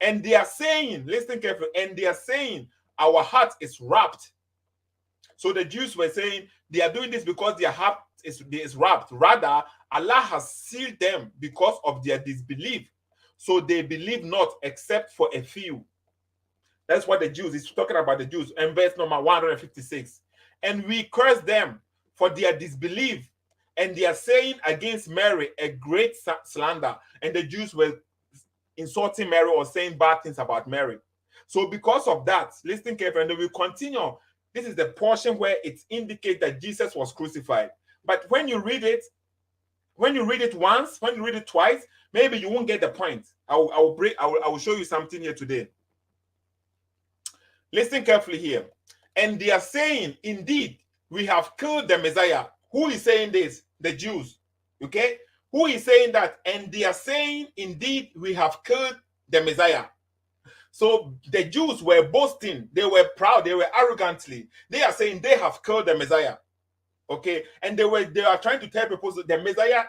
And they are saying, listen carefully, and they are saying, our heart is wrapped. So the Jews were saying they are doing this because their heart is wrapped. Rather, Allah has sealed them because of their disbelief. So they believe not except for a few. That's what the Jews is talking about, the Jews. And verse number 156. And we curse them for their disbelief and they are saying against Mary a great slander. And the Jews were insulting Mary or saying bad things about Mary. So because of that, listen carefully, and then we continue. This is the portion where it indicates that Jesus was crucified. But when you read it, when you read it once, when you read it twice, maybe you won't get the point. I will show you something here today. Listen carefully here. And they are saying, indeed, we have killed the Messiah. Who is saying this? The Jews. Okay? Who is saying that? And they are saying, indeed, we have killed the Messiah. So the Jews were boasting. They were proud. They were arrogantly. They are saying they have killed the Messiah. Okay? And they are trying to tell people that the Messiah,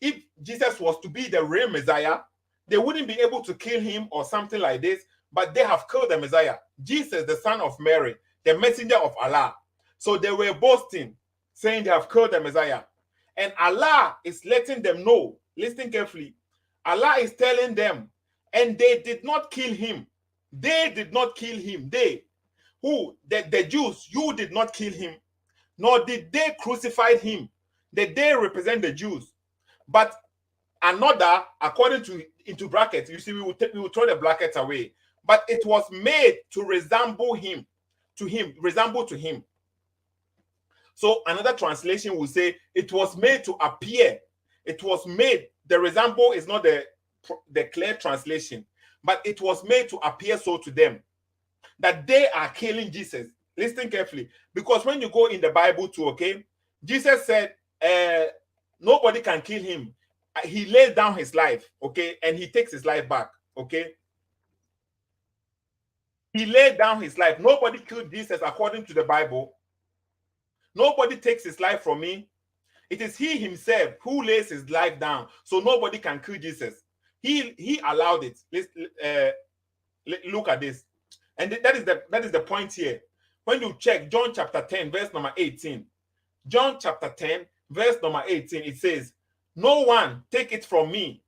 if Jesus was to be the real Messiah, they wouldn't be able to kill him or something like this, but they have killed the Messiah. Jesus, the son of Mary, the messenger of Allah. So they were boasting, saying they have killed the Messiah. And Allah is letting them know, listen carefully, Allah is telling them, and they did not kill him. They did not kill him. They, who? The Jews, you did not kill him, nor did they crucify him. They represent the Jews. But another, according to, into brackets, you see, we will throw the brackets away. But it was made to resemble him, resemble to him. So another translation will say it was made to appear. It was made, the resemble is not the clear translation, but it was made to appear so to them that they are killing Jesus. Listen carefully, because when you go in the Bible too, okay, Jesus said, nobody can kill him. He lays down his life, okay, and he takes his life back, okay. He laid down his life. Nobody killed Jesus according to the Bible. Nobody takes his life from me. It is he himself who lays his life down. So nobody can kill Jesus. He allowed it. Let's look at this. And that is the point here. When you check John chapter 10, verse number 18. John chapter 10, verse number 18, it says, no one take it from me,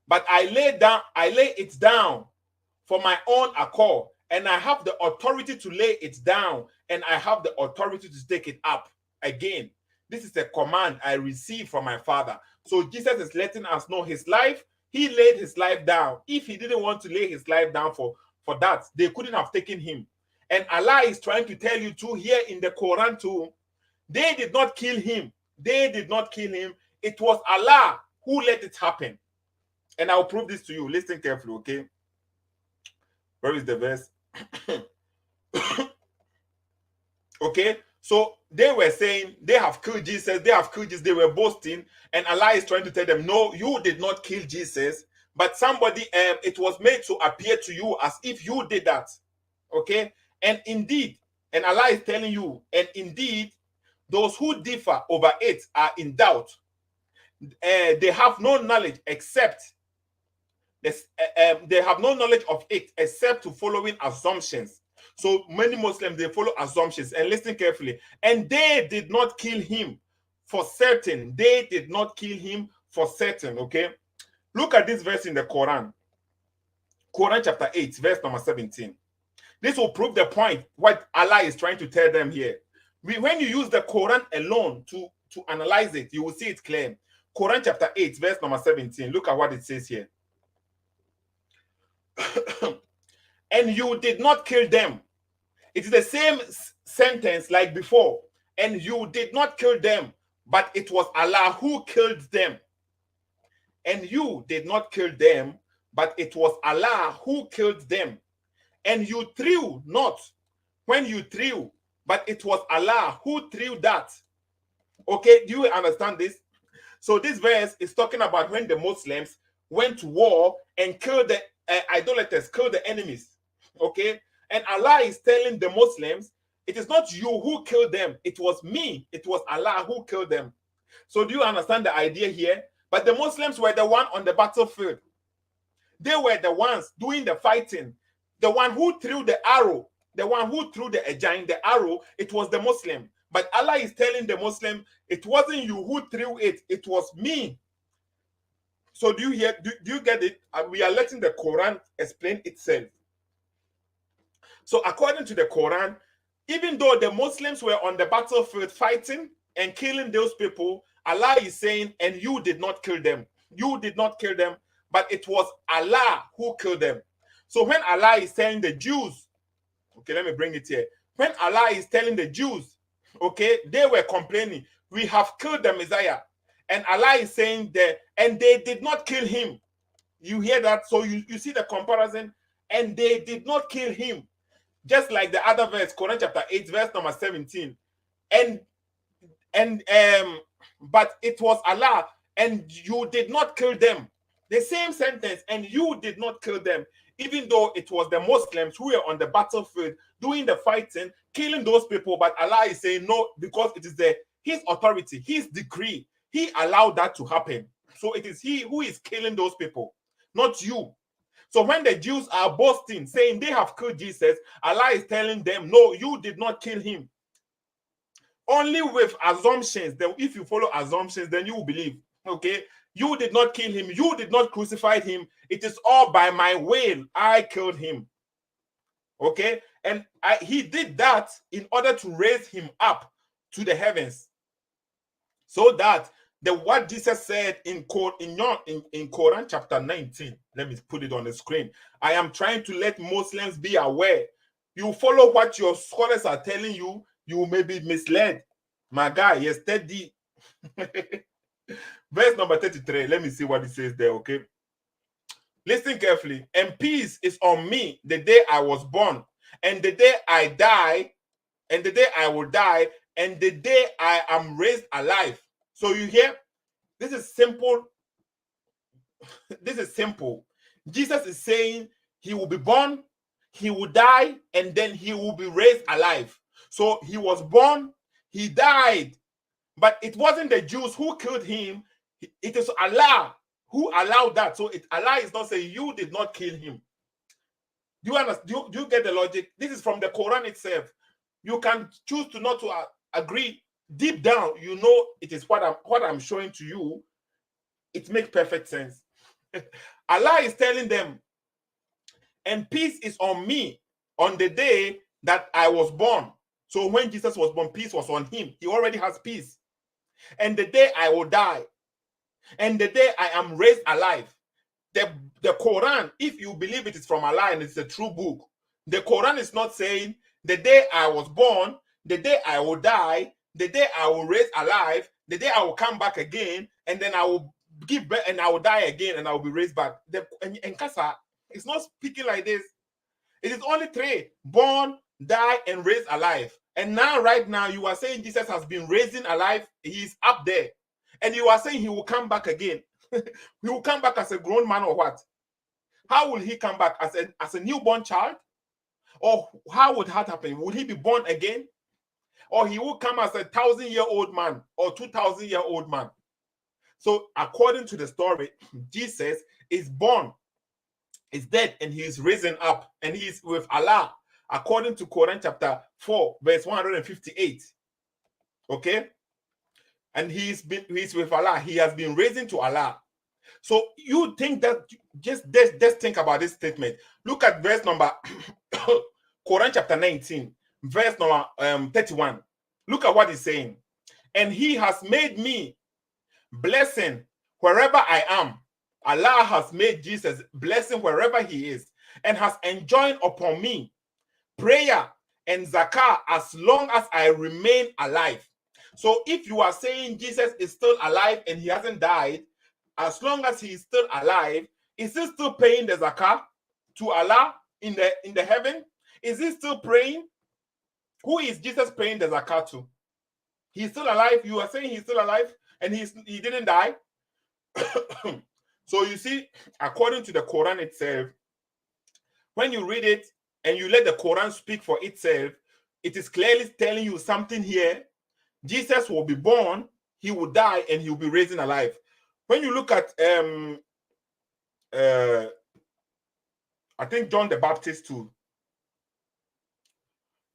but I lay it down for my own accord. And I have the authority to lay it down, and I have the authority to take it up again. This is a command I received from my Father. So Jesus is letting us know his life. He laid his life down. If he didn't want to lay his life down for that, they couldn't have taken him. And Allah is trying to tell you too here in the Quran too, they did not kill him. They did not kill him. It was Allah who let it happen. And I'll prove this to you. Listen carefully, okay? Where is the verse? Okay, so they were saying they have killed Jesus, they were boasting, and Allah is trying to tell them, no, you did not kill Jesus, but somebody, it was made to appear to you as if you did that. Okay, and indeed, and Allah is telling you, and indeed, those who differ over it are in doubt. They have no knowledge except this, they have no knowledge of it except to following assumptions. So many Muslims, they follow assumptions. And listen carefully. And they did not kill him for certain. They did not kill him for certain. Okay. Look at this verse in the Quran. Quran chapter 8, verse number 17. This will prove the point, what Allah is trying to tell them here. When you use the Quran alone to analyze it, you will see it clear. Quran chapter 8, verse number 17. Look at what it says here. And you did not kill them. It's the same sentence like before. And you did not kill them, but it was Allah who killed them. And you did not kill them, but it was Allah who killed them. And you threw not when you threw, but it was Allah who threw that. Okay, do you understand this? So this verse is talking about when the Muslims went to war and killed the idolaters, killed the enemies. Okay, and Allah is telling the Muslims, it is not you who killed them, it was me, it was Allah who killed them. So do you understand the idea here? But the Muslims were the one on the battlefield. They were the ones doing the fighting. The one who threw the arrow, the one who threw the arrow, it was the Muslim. But Allah is telling the Muslim, it wasn't you who threw it, it was me. So do you hear? Do you get it? We are letting the Quran explain itself. So according to the Quran, even though the Muslims were on the battlefield fighting and killing those people, Allah is saying, and you did not kill them. You did not kill them, but it was Allah who killed them. So when Allah is telling the Jews, okay, let me bring it here. When Allah is telling the Jews, okay, they were complaining, we have killed the Messiah. And Allah is saying there, and they did not kill him. You hear that? So you see the comparison, and they did not kill him. Just like the other verse, Quran chapter 8, verse number 17. But it was Allah, and you did not kill them. The same sentence, and you did not kill them, even though it was the Muslims who were on the battlefield doing the fighting, killing those people. But Allah is saying no, because it is his authority, his decree. He allowed that to happen. So it is he who is killing those people, not you. So when the Jews are boasting, saying they have killed Jesus, Allah is telling them, no, you did not kill him. Only with assumptions. Then if you follow assumptions, then you will believe. Okay? You did not kill him. You did not crucify him. It is all by my will. I killed him. Okay? And he did that in order to raise him up to the heavens. So that what Jesus said in Quran chapter 19, let me put it on the screen. I am trying to let Muslims be aware. You follow what your scholars are telling you, you may be misled. My guy, yes, steady. Verse number 33. Let me see what it says there, okay? Listen carefully. And peace is on me the day I was born, and the day I die, and the day I will die, and the day I am raised alive. So you hear? This is simple. This is simple. Jesus is saying he will be born, he will die, and then he will be raised alive. So he was born, he died, but it wasn't the Jews who killed him. It is Allah who allowed that. So Allah is not saying you did not kill him. Do you understand? Do you get the logic? This is from the Quran itself. You can choose to not to agree. Deep down, you know it is what I'm showing to you. It makes perfect sense. Allah is telling them, and peace is on me on the day that I was born. So when Jesus was born, peace was on him. He already has peace. And the day I will die, and the day I am raised alive. The Quran, if you believe it is from Allah and it's a true book, the Quran is not saying the day I was born, the day I will die, the day I will raise alive, the day I will come back again, and then I will give birth and I will die again and I will be raised back. And Kasa, it's not speaking like this. It is only three: born, die, and raised alive. And now, right now, you are saying Jesus has been raising alive. He's up there. And you are saying he will come back again. He will come back as a grown man or what? How will he come back? As a newborn child? Or how would that happen? Will he be born again? Or he will come as a 1,000-year-old man or 2,000-year-old man? So according to the story, Jesus is born, is dead, and he is risen up, and he is with Allah, according to Quran chapter 4, verse 158. Okay? And he's with Allah. He has been risen to Allah. So you think that, just think about this statement. Look at verse number Quran chapter 19, verse number 31. Look at what he's saying. And he has made me blessing wherever I am. Allah has made Jesus blessing wherever he is, and has enjoined upon me prayer and zakah as long as I remain alive. So if you are saying Jesus is still alive and he hasn't died, as long as he is still alive, is he still paying the zakah to Allah in the heaven? Is he still praying? Who is Jesus paying the zakah to? He's still alive. You are saying he's still alive and he didn't die. So you see, according to the Quran itself, when you read it and you let the Quran speak for itself, it is clearly telling you something here. Jesus will be born, he will die, and he will be raised alive. When you look at I think John the Baptist too.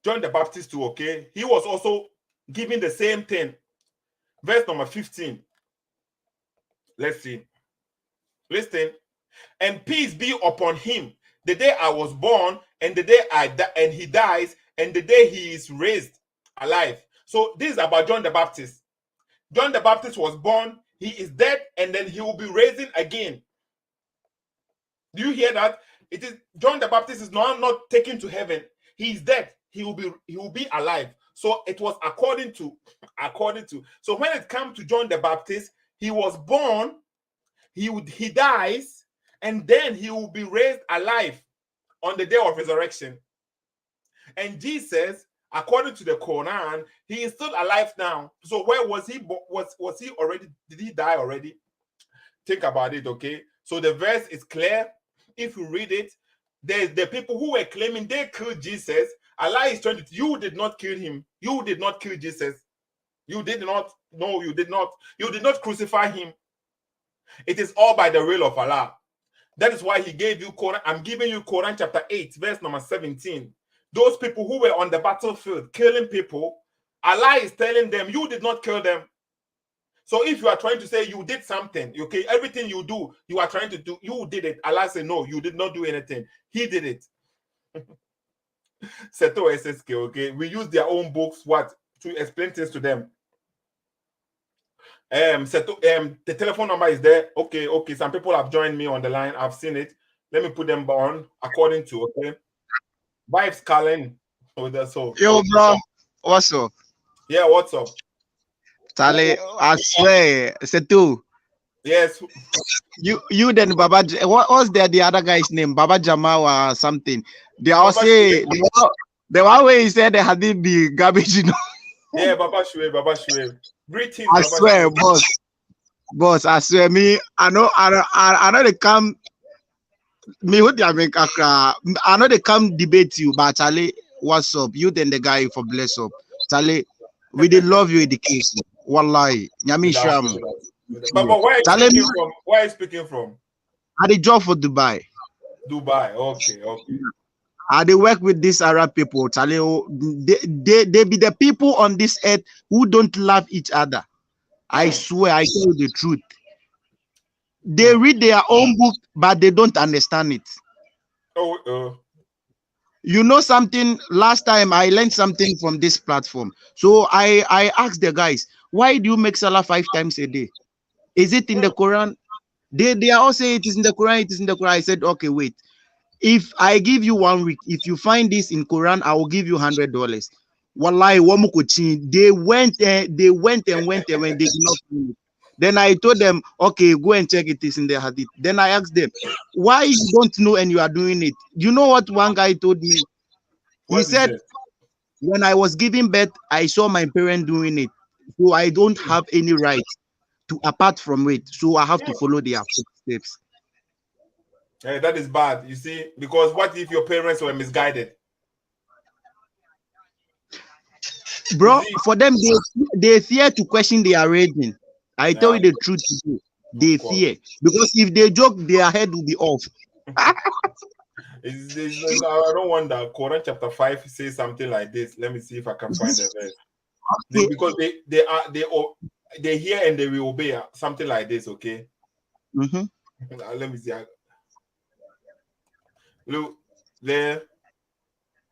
John the Baptist too, okay? He was also given the same thing. Verse number 15. Let's see. Listen. And peace be upon him the day I was born, and the day and he dies, and the day he is raised alive. So this is about John the Baptist. John the Baptist was born, he is dead, and then he will be raising again. Do you hear that? It is John the Baptist is not taken to heaven. He is dead. He will be alive. So it was according to. So when it comes to John the Baptist, he was born, he dies, and then he will be raised alive on the day of resurrection. And Jesus, according to the Quran, he is still alive now. So where was he? Was he already? Did he die already? Think about it, okay? So the verse is clear. If you read it, there's the people who were claiming they killed Jesus. Allah is trying to, you did not kill him. You did not kill Jesus. You did not. No, you did not. You did not crucify him. It is all by the will of Allah. That is why he gave you Quran. I'm giving you Quran chapter 8, verse number 17. Those people who were on the battlefield killing people, Allah is telling them, you did not kill them. So if you are trying to say you did something, okay, everything you do, you are trying to do, you did it. Allah said, no, you did not do anything. He did it. Seto SSK, okay? We use their own books, to explain things to them. The telephone number is there. Okay. Some people have joined me on the line. I've seen it. Let me put them on according to, okay? Vibes Calling. Yo, bro. What's up? Yeah, what's up? Tale, I swear, Setu. Yes. You then Baba. What was the other guy's name? Baba Jamal or something. They all say the one way he said they had to be garbage, you know. Yeah, Baba Shwe. Greetings. I Baba swear, Shwe. boss. I swear, me. I know they come. Me who they make Accra. I know they come debate you, but Charlie, what's up? You then the guy for bless up, Charlie. We did love you education. Wallahi, Nyami Sham. But where are you speaking from? Where are you speaking from? I did job for Dubai. Dubai. Okay. I they work with these Arab people. Charlie, they be the people on this earth who don't love each other. I swear, I tell you the truth. They read their own book, but they don't understand it. You know something? Last time I learned something from this platform. So I asked the guys, why do you make salah 5 times a day? Is it in the Quran? They all say it is in the Quran. It is in the Quran. I said, okay, wait. If I give you 1 week, if you find this in Quran, I will give you $100. Wallahi, they went and went, they did not find it. Then I told them, okay, go and check it is in the hadith. Then I asked them, why you don't know and you are doing it? You know what one guy told me? He said, when I was giving birth, I saw my parent doing it. So I don't have any right to apart from it. So I have to follow their footsteps. Hey, that is bad, you see, because what if your parents were misguided? Bro, for them, they fear to question their raising. I tell you the truth, they fear. Because if they joke, their head will be off. I don't wonder. Quran chapter 5 says something like this. Let me see if I can find the verse. Because they hear and they will obey. Something like this, okay? Let me see. Look there.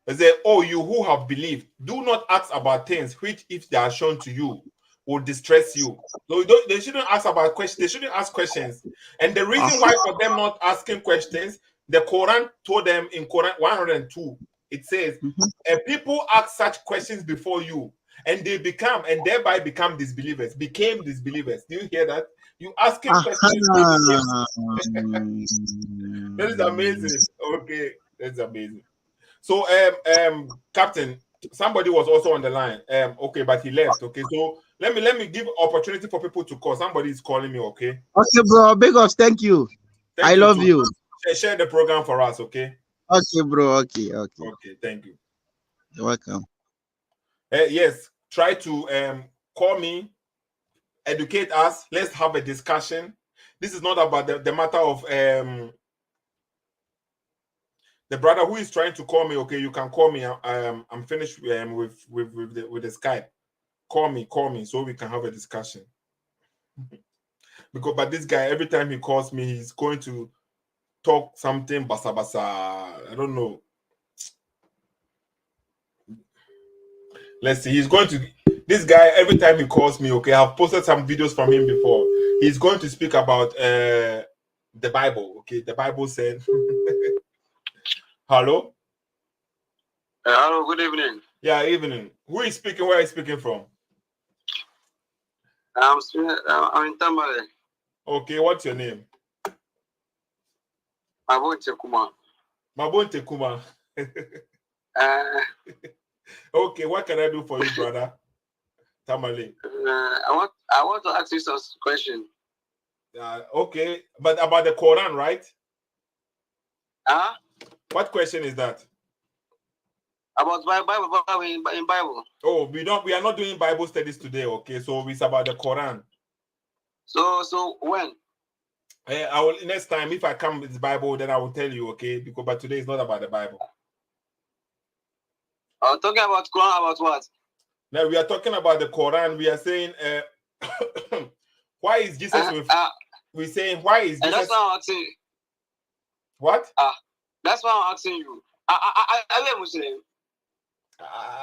They say, oh, you who have believed, do not ask about things which, if they are shown to you, will distress you. So they shouldn't ask about questions. They shouldn't ask questions. And the reason why for them not asking questions, the Quran told them in Quran 102, it says, and people ask such questions before you, and they thereby became disbelievers. Do you hear that? You asking questions. That is amazing. Okay, that's amazing. So, Captain, somebody was also on the line. Okay, but he left. Okay, so let me give opportunity for people to call. Somebody is calling me. Okay. Okay, bro. Big ups. Thank you. I love you. Share the program for us. Okay. Okay, bro. Okay. Thank you. You're welcome. Yes. Try to call me, educate us. Let's have a discussion. This is not about the matter of the brother who is trying to call me. Okay, you can call me. I'm finished with the Skype. Call me so we can have a discussion. But this guy, every time he calls me, he's going to talk something basa. I don't know. Let's see. This guy, every time he calls me, okay, I've posted some videos from him before. He's going to speak about the Bible. Okay, the Bible said. Hello. Hello. Good evening. Yeah, evening. Who is speaking? Where are you speaking from? I'm in Tamale. Okay, what's your name? Mabonte Kuma. Mabonte Kuma. Okay, what can I do for you, brother? Tamale. I want to ask you some question. Okay, but about the Quran, right? Huh? What question is that? About Bible in Bible. Oh, we are not doing Bible studies today, okay? So it's about the Quran. So when? I will next time if I come with the Bible, then I will tell you, okay? But today is not about the Bible. Talking about Quran, about what? Now we are talking about the Quran. We are saying, why is Jesus with? We're saying why is Jesus? That's why I'm asking. What? That's why I'm asking you. Are you a Muslim?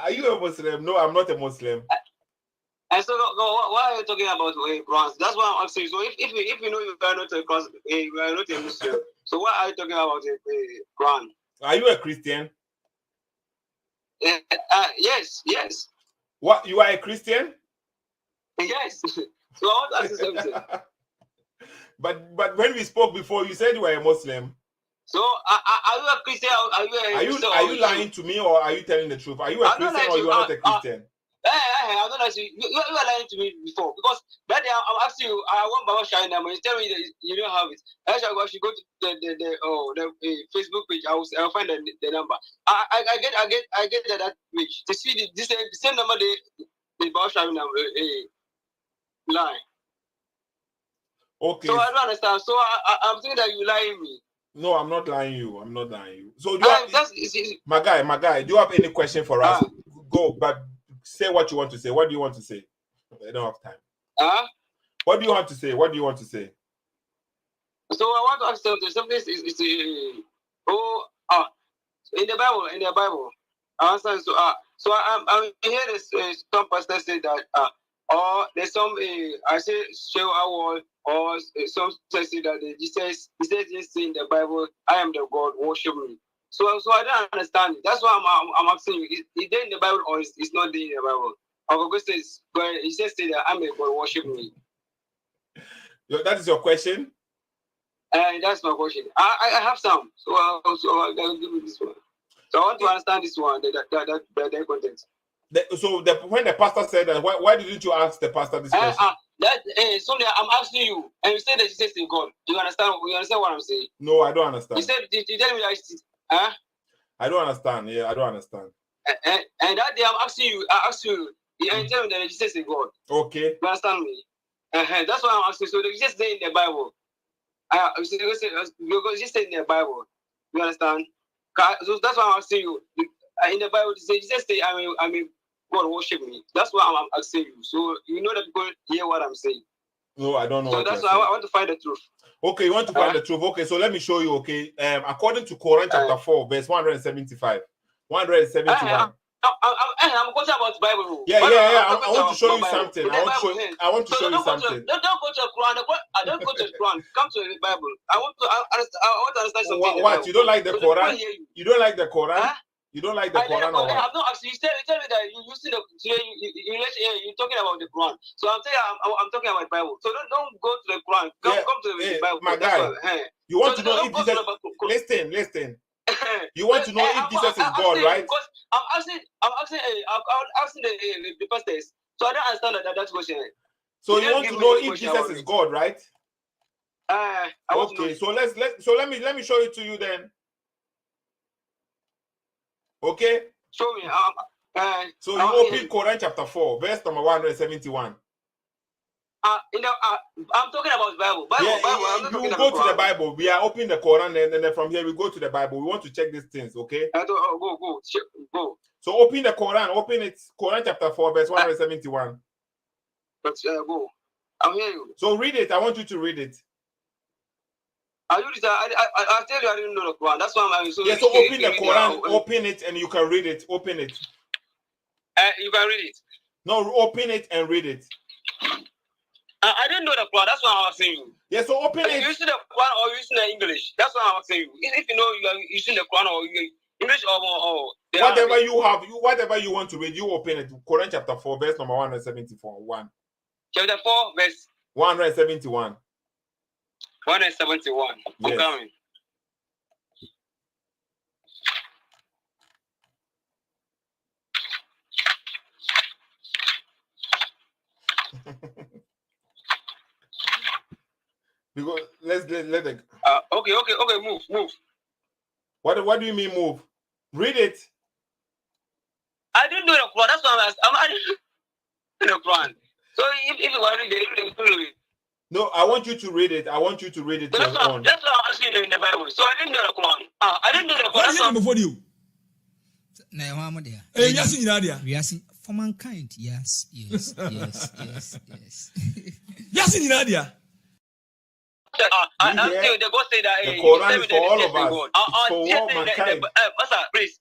Are you a Muslim? No, I'm not a Muslim. And so, why are you talking about Quran? That's why I'm asking. So, if you know you are not a Muslim, so why are you talking about Quran? Are you a Christian? Yes. What? You are a Christian? Yes. So I want to ask you something. But when we spoke before, you said you were a Muslim. So are you a Christian? Are you lying to me, or are you telling the truth? Are you a Christian or you are not a Christian? I'm not lying to you. You were lying to me before, because that day I'm asking you. I want Baba Shine, and you tell me that you don't have it. I should go to the Facebook page. I'll find the number. I get that page to see the same number the Baba Shine line. Okay. So I don't understand. So I'm thinking that you lying me. No, I'm not lying you. I'm not lying you. So do you my guy, do you have any question for us? Go, but say what you want to say. What do you want to say? I don't have time. What do you want to say? What do you want to say? So I want to ask something. Something is in the Bible. I understand. So I'm hear this some pastor say that or there's some I say show our or some say that Jesus say in the Bible, I am the God, worship me. So I don't understand. That's why I'm asking you. Is there in the Bible or it's not there in the Bible? Our God says, but he says say that I'm a God, worship me. That is your question? That's my question. I have some, so I'll give you this one. So I want to understand this one, the context. When the pastor said that, why didn't you ask the pastor this question? Sonia, I'm asking you, and you said that Jesus is God. Do you understand? You understand what I'm saying? No, I don't understand. You said, you tell me that. I don't understand. Yeah, I don't understand. And that day I asked you, and tell me that Jesus is God. Okay. You understand me? That's why I'm asking. So they just say in the Bible. Because just say in the Bible. You understand? So that's why I'm asking you. In the Bible, Jesus say, I mean, God worship me. That's why I'm asking you. So you know that people hear what I'm saying. No, I don't know. So that's why I want to find the truth. Okay, you want to find the truth. Okay, so let me show you. Okay, according to Quran chapter 4, verse 175, 171. I'm talking about the Bible. Yeah. I want to show you something. I want to show you something. Don't go to the Quran. I don't go to the Quran. Come to the Bible. I want to understand something. What? You don't like the Quran? You don't like the Quran? You don't like the Quran or what? I'm not actually. You tell me that you see you're talking about the Quran. So I'm saying I'm talking about the Bible. So don't go to the Quran. Come to the Bible. My guy, you want to know if Jesus? Listen. You want to know if Jesus is God, right? Because I'm asking the pastors. So I don't understand that question. So you want to know if Jesus is God, right? Okay, so let me show it to you then. Okay? Show me. So you open Quran chapter 4, verse number 171. I'm talking about Bible. You go to the Bible. We are opening the Quran, and then from here we go to the Bible. We want to check these things, okay? Go. So open the Quran. Open it. Quran chapter 4, verse 171. Go. I'm hearing you. So read it. I want you to read it. I tell you I didn't know the Quran. That's why I'm so. Yeah, so open the Quran. Open it, and you can read it. Open it. You can read it. No, open it and read it. I didn't know the Quran. That's why I'm asking you. Yeah, so open it. You using the Quran or you using the English? That's why I'm asking you. If you know you are using the Quran or English or whatever you have, whatever you want to read, you open it. Quran chapter 4, verse number 174. 1. Chapter 4, verse 171. 171. I'm Yes. coming. Because let the Okay, move. what do you mean move? Read it. I didn't know the Quran. That's why I didn't know the Quran. So if you want to read it, No, I want you to read it. I want you to read it that's your own. what I'm asking in the Bible. So I didn't know the Quran. I didn't know the Quran. What are you before you? Yes, in India. We are seeing for mankind. Yes. Yes, in India. I'm saying the God say that the Quran is for all of us. It's for all mankind. Please,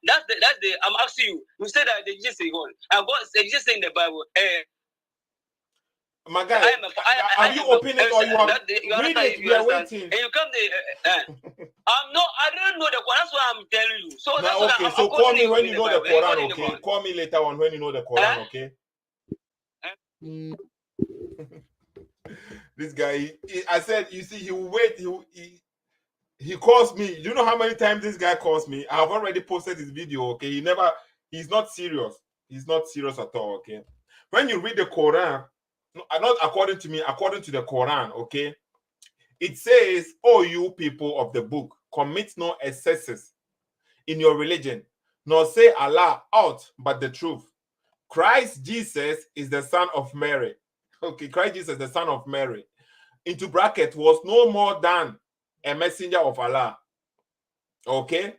that's the. I'm asking you. You said that they just say God. And God said just in the Bible. My guy, have you opened it or you have read it? We are waiting. And you come there. I don't know the Quran. That's what I'm telling you. So that's okay. what So call me when you know the Quran, okay? Call me later on when you know the Quran, okay? This guy, I said, you see, he will wait. He calls me. You know how many times this guy calls me? I have already posted his video, okay? He's not serious. He's not serious at all, okay? When you read the Quran, not according to me, according to the Quran, okay? It says, "Oh, you people of the book, commit no excesses in your religion, nor say Allah out but the truth. Christ Jesus is the son of Mary." Okay, Christ Jesus, the son of Mary, into bracket, was no more than a messenger of Allah. Okay?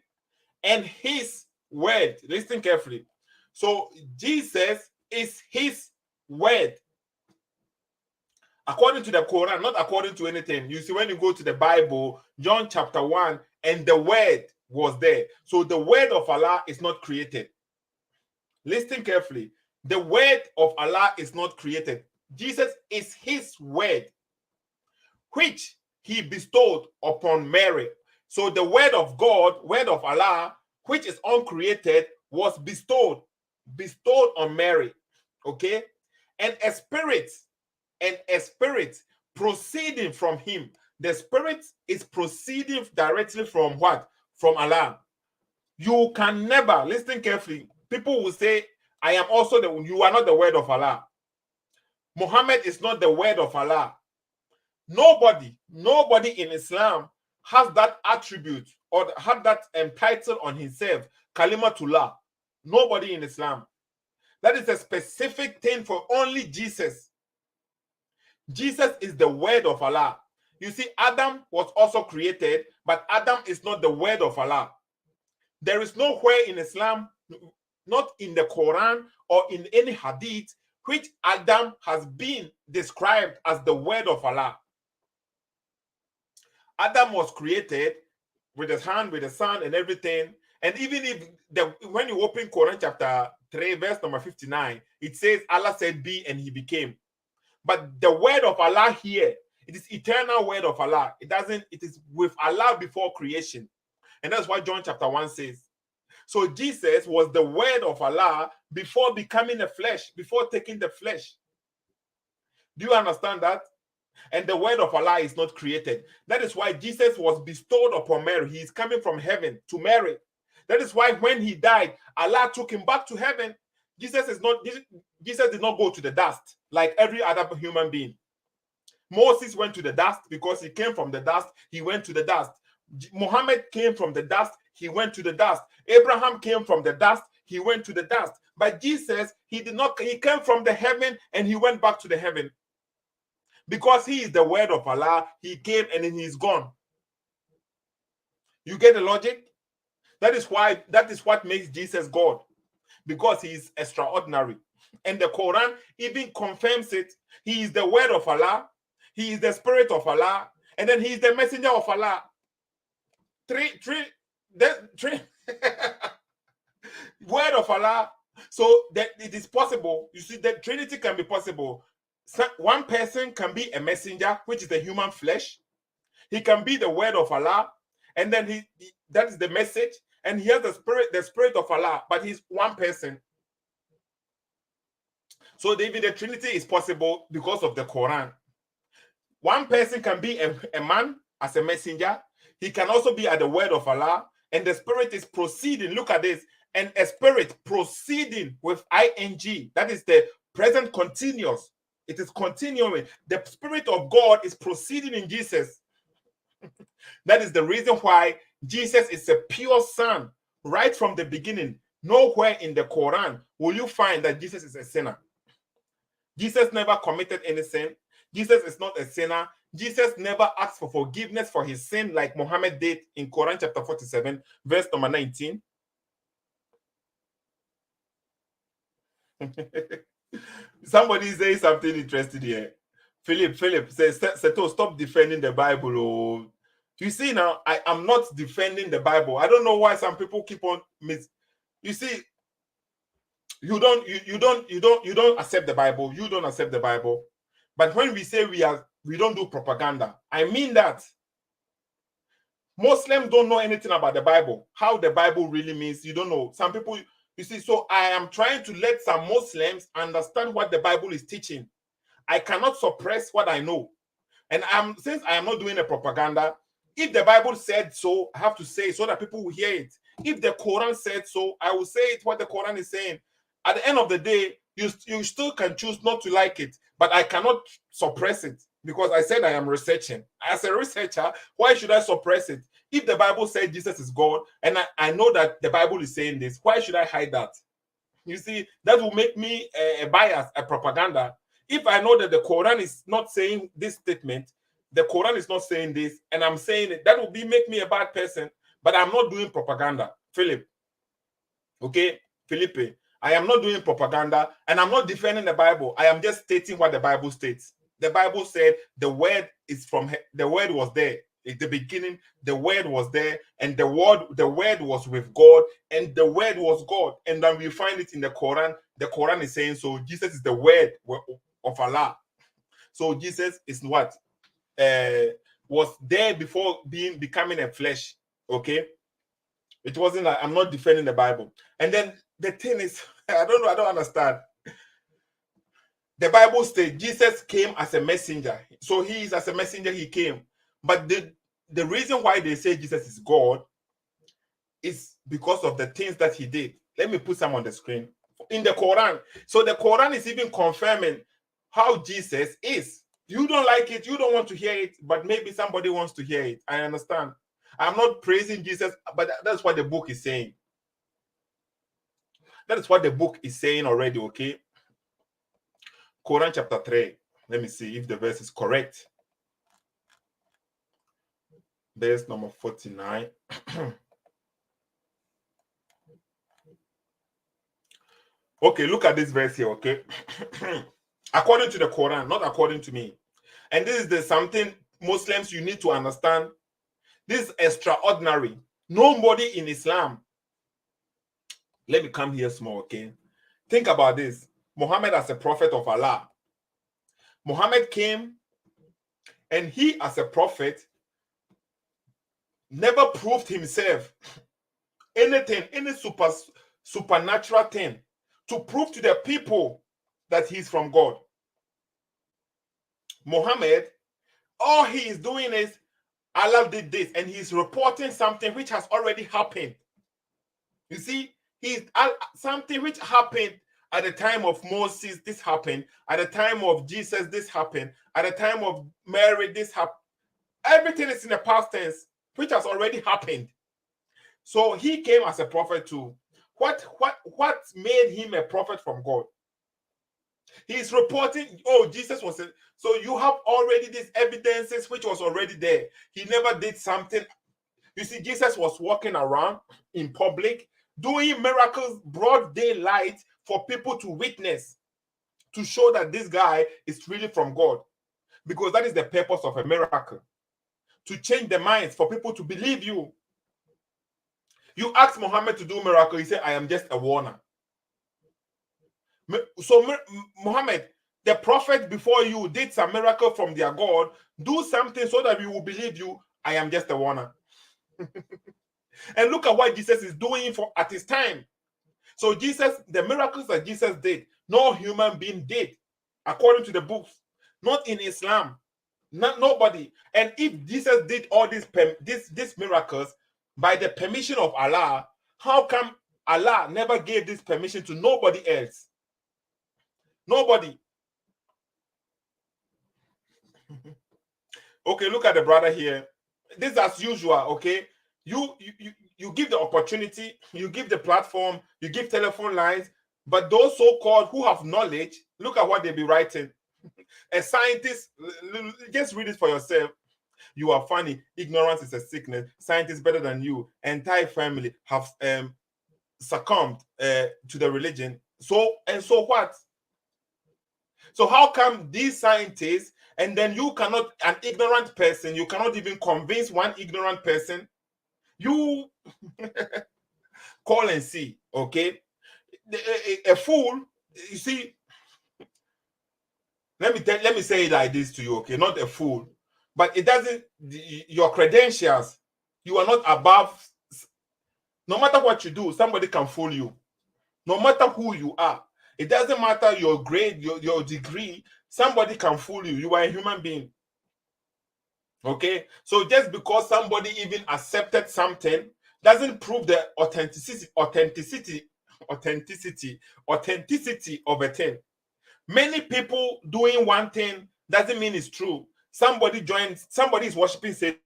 And his word, listen carefully. So Jesus is his word. According to the Quran, not according to anything. You see, when you go to the Bible, John chapter 1, and the word was there. So the word of Allah is not created. Listen carefully. The word of Allah is not created. Jesus is his word, which he bestowed upon Mary. So the word of God, word of Allah, which is uncreated, was bestowed on Mary. Okay? And a spirit proceeding from him. The spirit is proceeding directly from what? From Allah. You can never, listen carefully, people will say, I am also you are not the word of Allah. Muhammad is not the word of Allah. Nobody in Islam has that attribute or have that title on himself, Kalimatullah. Nobody in Islam. That is a specific thing for only Jesus. Jesus is the word of Allah. You see, Adam was also created, but Adam is not the word of Allah. There is nowhere in Islam, not in the Quran or in any hadith, which Adam has been described as the word of Allah. Adam was created with his hand, with the sun and everything. And even if when you open Quran chapter 3, verse number 59, it says Allah said be and he became. But the word of Allah here, it is eternal word of Allah. It is with Allah before creation. And that's what John chapter 1 says. So Jesus was the word of Allah before becoming a flesh, before taking the flesh. Do you understand that? And the word of Allah is not created. That is why Jesus was bestowed upon Mary. He is coming from heaven to Mary. That is why when he died, Allah took him back to heaven. Jesus did not go to the dust like every other human being. Moses went to the dust because he came from the dust. He went to the dust. Muhammad came from the dust. He went to the dust. Abraham came from the dust. He went to the dust. But Jesus, he came from the heaven and he went back to the heaven. Because he is the word of Allah, he came and then he's gone. You get the logic? That is what makes Jesus God. Because he is extraordinary. And the Quran even confirms it. He is the word of Allah. He is the spirit of Allah. And then he is the messenger of Allah. Three word of Allah. So that it is possible. You see, the Trinity can be possible. So one person can be a messenger, which is the human flesh. He can be the word of Allah. And then that is the message. And he has the spirit of Allah, but he's one person. So even the Trinity is possible because of the Quran. One person can be a man as a messenger. He can also be at the word of Allah, and the spirit is proceeding. Look at this. And a spirit proceeding with ing. That is the present continuous. It is continuing. The spirit of God is proceeding in Jesus. That is the reason why Jesus is a pure son right from the beginning. Nowhere in the Quran will you find that Jesus is a sinner. Jesus never committed any sin. Jesus is not a sinner. Jesus never asked for forgiveness for his sin like Muhammad did in Quran chapter 47, verse number 19. Somebody say something interesting here. Philip says, Seto, stop defending the Bible. Oh. You see now, I am not defending the Bible. I don't know why some people keep on You see, you don't accept the Bible. You don't accept the Bible. But when we say we don't do propaganda, I mean that. Muslims don't know anything about the Bible. How the Bible really means, you don't know. Some people, you see, so I am trying to let some Muslims understand what the Bible is teaching. I cannot suppress what I know. And since I am not doing a propaganda, if the Bible said so, I have to say it so that people will hear it. If the Quran said so, I will say it what the Quran is saying. At the end of the day, you still can choose not to like it, but I cannot suppress it because I said I am researching. As a researcher, why should I suppress it? If the Bible said Jesus is God, and I know that the Bible is saying this, why should I hide that? You see, that will make me a bias, a propaganda. If I know that the Quran is not saying this statement, the Quran is not saying this, and I'm saying it, that will make me a bad person, but I'm not doing propaganda. Philip, okay? Felipe, I am not doing propaganda, and I'm not defending the Bible. I am just stating what the Bible states. The Bible said the word was there. At the beginning, the word was there, and the word was with God, and the word was God. And then we find it in the Quran. The Quran is saying, so Jesus is the word of Allah. So Jesus is what? Was there before becoming a flesh. Okay? It wasn't like I'm not defending the Bible. And then the thing is, I don't know, I don't understand. The Bible states Jesus came as a messenger. So he is as a messenger, he came. But the reason why they say Jesus is God is because of the things that he did. Let me put some on the screen. In the Quran. So the Quran is even confirming how Jesus is. You don't like it, you don't want to hear it, but maybe somebody wants to hear it. I understand. I'm not praising Jesus, but that's what the book is saying. That is what the book is saying already, okay? Quran chapter 3. Let me see if the verse is correct. Verse number 49. Okay, look at this verse here, okay? According to the Quran, not according to me. And this is something Muslims you need to understand. This is extraordinary. Nobody in Islam. Let me come here small, okay? Think about this. Muhammad as a prophet of Allah. Muhammad came, and he as a prophet never proved himself anything, any supernatural thing to prove to the people that he's from God. Muhammad, all he is doing is Allah did this, and he's reporting something which has already happened. You see, he's something which happened at the time of Moses, this happened. At the time of Jesus, this happened. At the time of Mary, this happened. Everything is in the past tense, which has already happened. So he came as a prophet too. What made him a prophet from God? He's reporting, oh, Jesus was a, so you have already these evidences which was already there. He never did something. You see, Jesus was walking around in public, doing miracles, broad daylight for people to witness, to show that this guy is really from God. Because that is the purpose of a miracle. To change the minds, for people to believe you. You ask Muhammad to do a miracle, he said, I am just a warner. So Muhammad, the prophet before you did some miracle from their God, do something so that we will believe you, I am just a warner. And look at what Jesus is doing at his time. So Jesus, the miracles that Jesus did, No human being did, according to the books. Not in Islam. Nobody. And if Jesus did all these miracles by the permission of Allah, how come Allah never gave this permission to nobody else? Nobody. Okay, look at the brother here. This is as usual, okay? You give the opportunity, you give the platform, you give telephone lines, but those so-called who have knowledge, look at what they be writing. A scientist, just read it for yourself. You are funny. Ignorance is a sickness. Scientists better than you. Entire family have succumbed to the religion. So what? So how come these scientists, and then you cannot, an ignorant person, you cannot even convince one ignorant person? You call and see, okay? A fool, you see, let me say it like this to you, okay? Not a fool, but it doesn't, your credentials, you are not above. No matter what you do, somebody can fool you. No matter who you are, it doesn't matter your grade, your degree, somebody can fool you. You are a human being. Okay? So just because somebody even accepted something doesn't prove the authenticity of a thing. Many people doing one thing doesn't mean it's true. Somebody is worshiping Satan.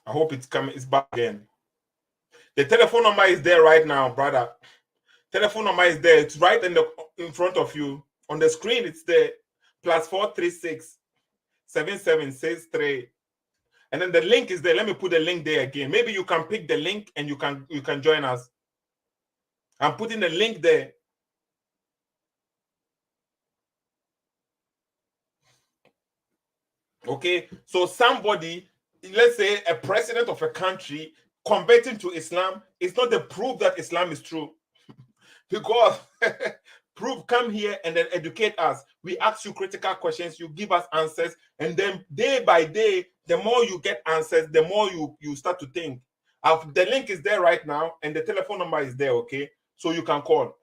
I hope it's back again. The telephone number is there right now, brother. Telephone number is there. It's right in front of you. On the screen, it's there. +436 7763. And then the link is there. Let me put the link there again. Maybe you can pick the link and you can join us. I'm putting the link there. Okay, so somebody, let's say a president of a country converting to Islam, is not the proof that Islam is true. Because proof, come here and then educate us. We ask you critical questions, you give us answers, and then day by day, the more you get answers, the more you start to think. The link is there right now, and the telephone number is there, okay? So you can call.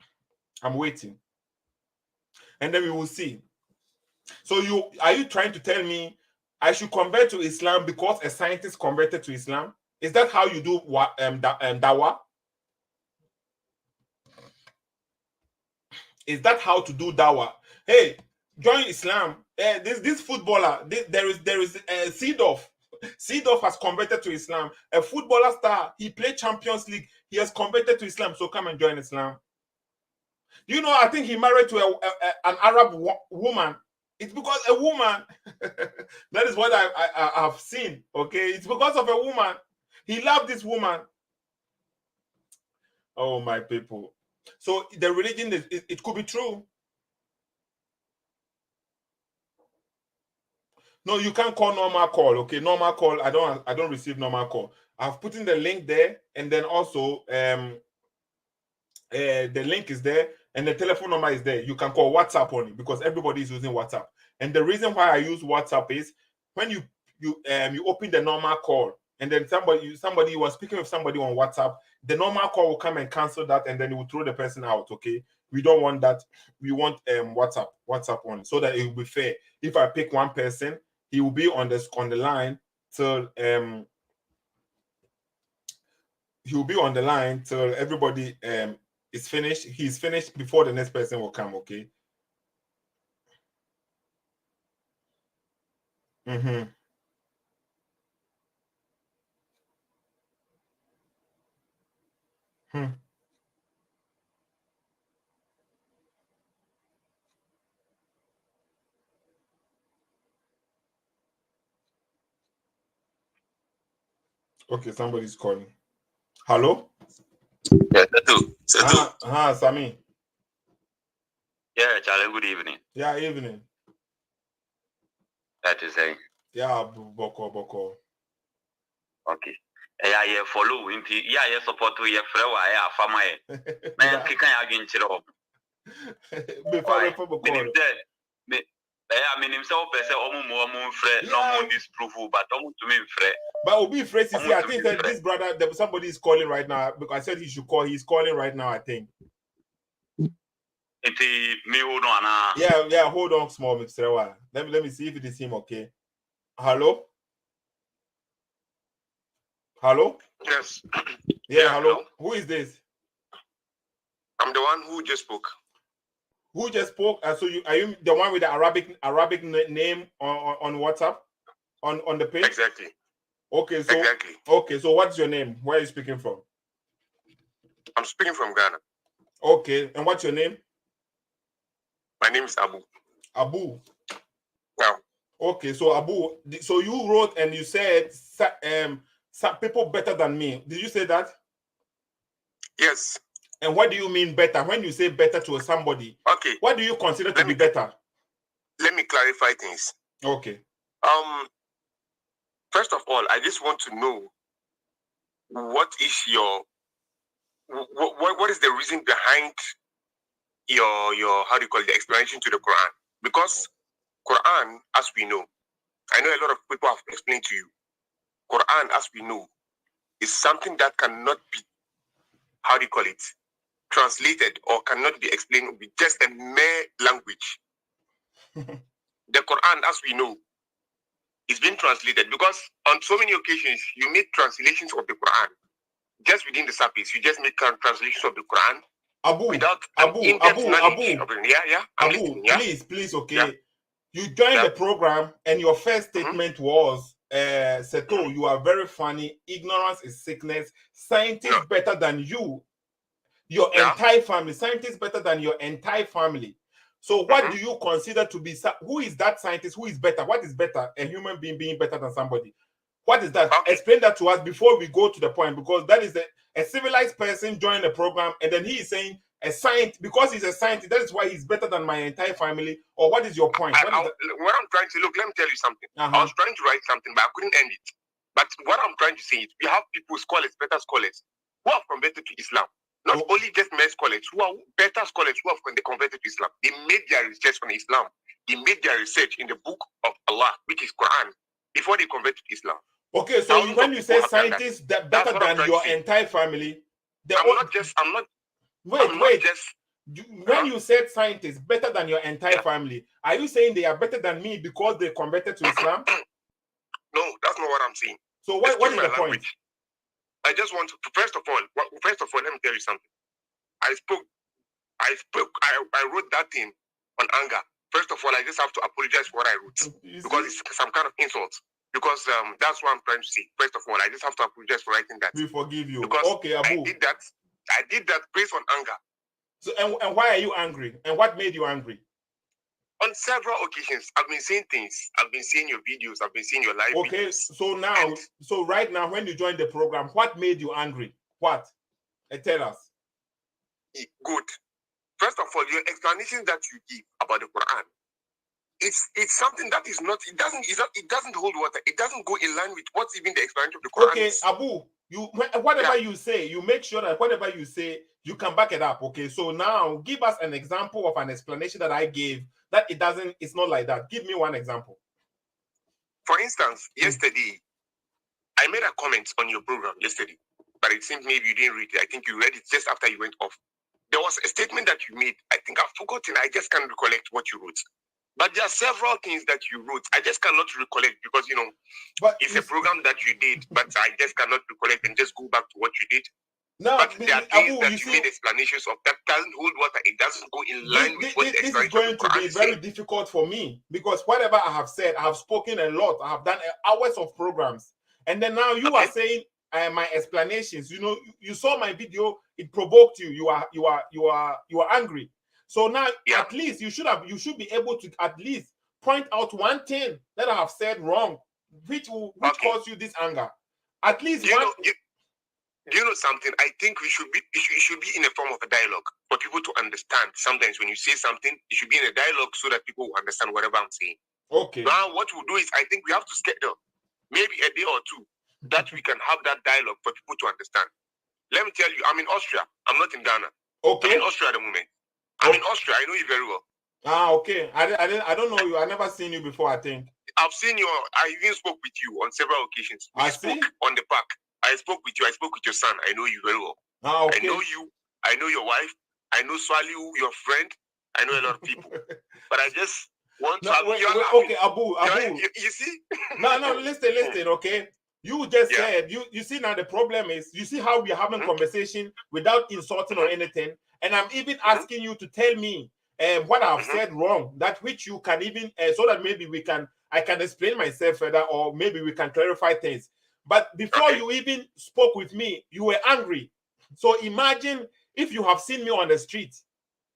I'm waiting. And then we will see. So are you trying to tell me I should convert to Islam because a scientist converted to Islam? Is that how you do dawah? Is that how to do dawah? Hey, join Islam. This footballer, there is Seedorf. Seedorf has converted to Islam. A footballer star. He played Champions League. He has converted to Islam. So come and join Islam. You know, I think he married to an Arab woman. It's because a woman. That is what I have seen. Okay, it's because of a woman. He loved this woman. Oh, my people. So the religion, it could be true. No, you can't call normal call. Okay, normal call. I don't receive normal call. I've put in the link there, and then also the link is there, and the telephone number is there. You can call WhatsApp only because everybody is using WhatsApp. And the reason why I use WhatsApp is when you open the normal call, and then somebody was speaking with somebody on WhatsApp, the normal call will come and cancel that, and then it will throw the person out. Okay, we don't want that. We want WhatsApp on, so that it will be fair. If I pick one person, he will be on the line till he will be on the line till everybody is finished. He's finished before the next person will come. Okay. Mm-hmm. Okay, somebody's calling. Hello? Yeah, Setu. Sami. Yeah, Charlie, good evening. Yeah, evening. That is saying. Yeah, Boko. Okay. Yeah, follow into yeah, support to your friend, yeah, family. Man, kick I against it all. I mean, himself, I say, almost friend, no more disprove, but almost to me, friend. But will be afraid to see. I think that this brother, somebody is calling right now because I said he should call. He's calling right now, I think. Me hold on. Yeah, hold on, small Mr. Let me see if it is him, okay? Hello? Hello? Yes. Yeah, hello. Who is this? I'm the one who just spoke. Who just spoke? So are you the one with the Arabic name on WhatsApp? On the page? Exactly. Okay, so exactly. Okay, so what's your name? Where are you speaking from? I'm speaking from Ghana. Okay, and what's your name? My name is Abu. Abu. Yeah. Okay, so Abu, so you wrote and you said some people better than me. Did you say that? Yes. And what do you mean better? When you say better to somebody, okay, what do you consider to be better? Let me clarify things. Okay. First of all, I just want to know what is what is the reason behind your how do you call it, the explanation to the Quran? Because Quran, as we know, I know a lot of people have explained to you, Quran, as we know, is something that cannot be, how do you call it, translated or cannot be explained with just a mere language. The Quran, as we know, is being translated because on so many occasions you make translations of the Quran just within the surface. You just make translations of the Quran without in-depth knowledge of it. Yeah. Please, okay. Yeah. You joined the program and your first statement was, Seto, you are very funny. Ignorance is sickness. Scientists better than you. Your entire family. Scientists better than your entire family. So what do you consider to be, who is that scientist? Who is better? What is better? A human being better than somebody? What is that? Okay. Explain that to us before we go to the point, because that is a civilized person joining the program, and then he is saying a scientist, because he's a scientist, that is why he's better than my entire family. Or what is your point? What I'm trying to, look, let me tell you something. I was trying to write something, but I couldn't end it. But what I'm trying to say is we have people, scholars, better scholars, who have converted to Islam. Not only just mere scholars, who are better scholars who have converted to Islam. They made their research on Islam. They made their research in the book of Allah, which is Quran, before they converted to Islam. Okay, so when you say scientists that better than your entire family, when you said scientists better than your entire family, are you saying they are better than me because they converted to Islam? No, that's not what I'm saying. So what is the point? I just want to, first of all, let me tell you something. I wrote that thing on anger. First of all, I just have to apologize for what I wrote because it's some kind of insult. Because that's what I'm trying to say. First of all, I just have to apologize for writing that. We forgive you. Because okay, Abu. I did that based on anger. So and why are you angry? And what made you angry? On several occasions, I've been saying things. I've been seeing your videos. I've been seeing your live videos. Okay, so right now, when you joined the program, what made you angry? What? Tell us. Good. First of all, your explanations that you give about the Quran, it's something that is not. It doesn't hold water. It doesn't go in line with what's even the explanation of the Quran. Okay, Abu, whatever you say, you make sure that whatever you say, you can back it up. Okay, so now give us an example of an explanation that I gave that it's not like that. Give me one example. For instance, yesterday, I made a comment on your program yesterday, but it seems maybe you didn't read it. I think you read it just after you went off. There was a statement that you made. I think I've forgotten. I just can't recollect what you wrote. But there are several things that you wrote. I just cannot recollect because, it's a program that you did, but I just cannot recollect and just go back to what you did. No, but there are things that you made explanations of that doesn't hold water. It doesn't go in line with what the this is going to be very difficult for me because whatever I have said, I have spoken a lot. I have done hours of programs. And then now you are saying my explanations. You saw my video, it provoked you. You are angry. So now at least you should be able to at least point out one thing that I have said wrong, which caused you this anger. At least one. Do you know something? I think it should be in a form of a dialogue for people to understand. Sometimes when you say something, it should be in a dialogue so that people will understand whatever I'm saying. Okay. Now what we'll do is I think we have to schedule maybe a day or two that we can have that dialogue for people to understand. Let me tell you, I'm in Austria. I'm not in Ghana. Okay. I'm in Austria at the moment. I'm in Austria. I know you very well. Ah, okay. I don't know you. I never seen you before, I think. I've seen you. I even spoke with you on several occasions. We spoke on the park. I spoke with you. I spoke with your son. I know you very well. Ah, okay. I know you. I know your wife. I know Swaliu, your friend. I know a lot of people. But I just want to have okay, Abu. You see? No, listen, okay? You just said, you see now the problem is, you see how we're having conversation without insulting or anything. And I'm even asking you to tell me what I've said wrong, that which you can even, so that maybe I can explain myself further, or maybe we can clarify things. But before you even spoke with me, you were angry. So imagine if you have seen me on the street.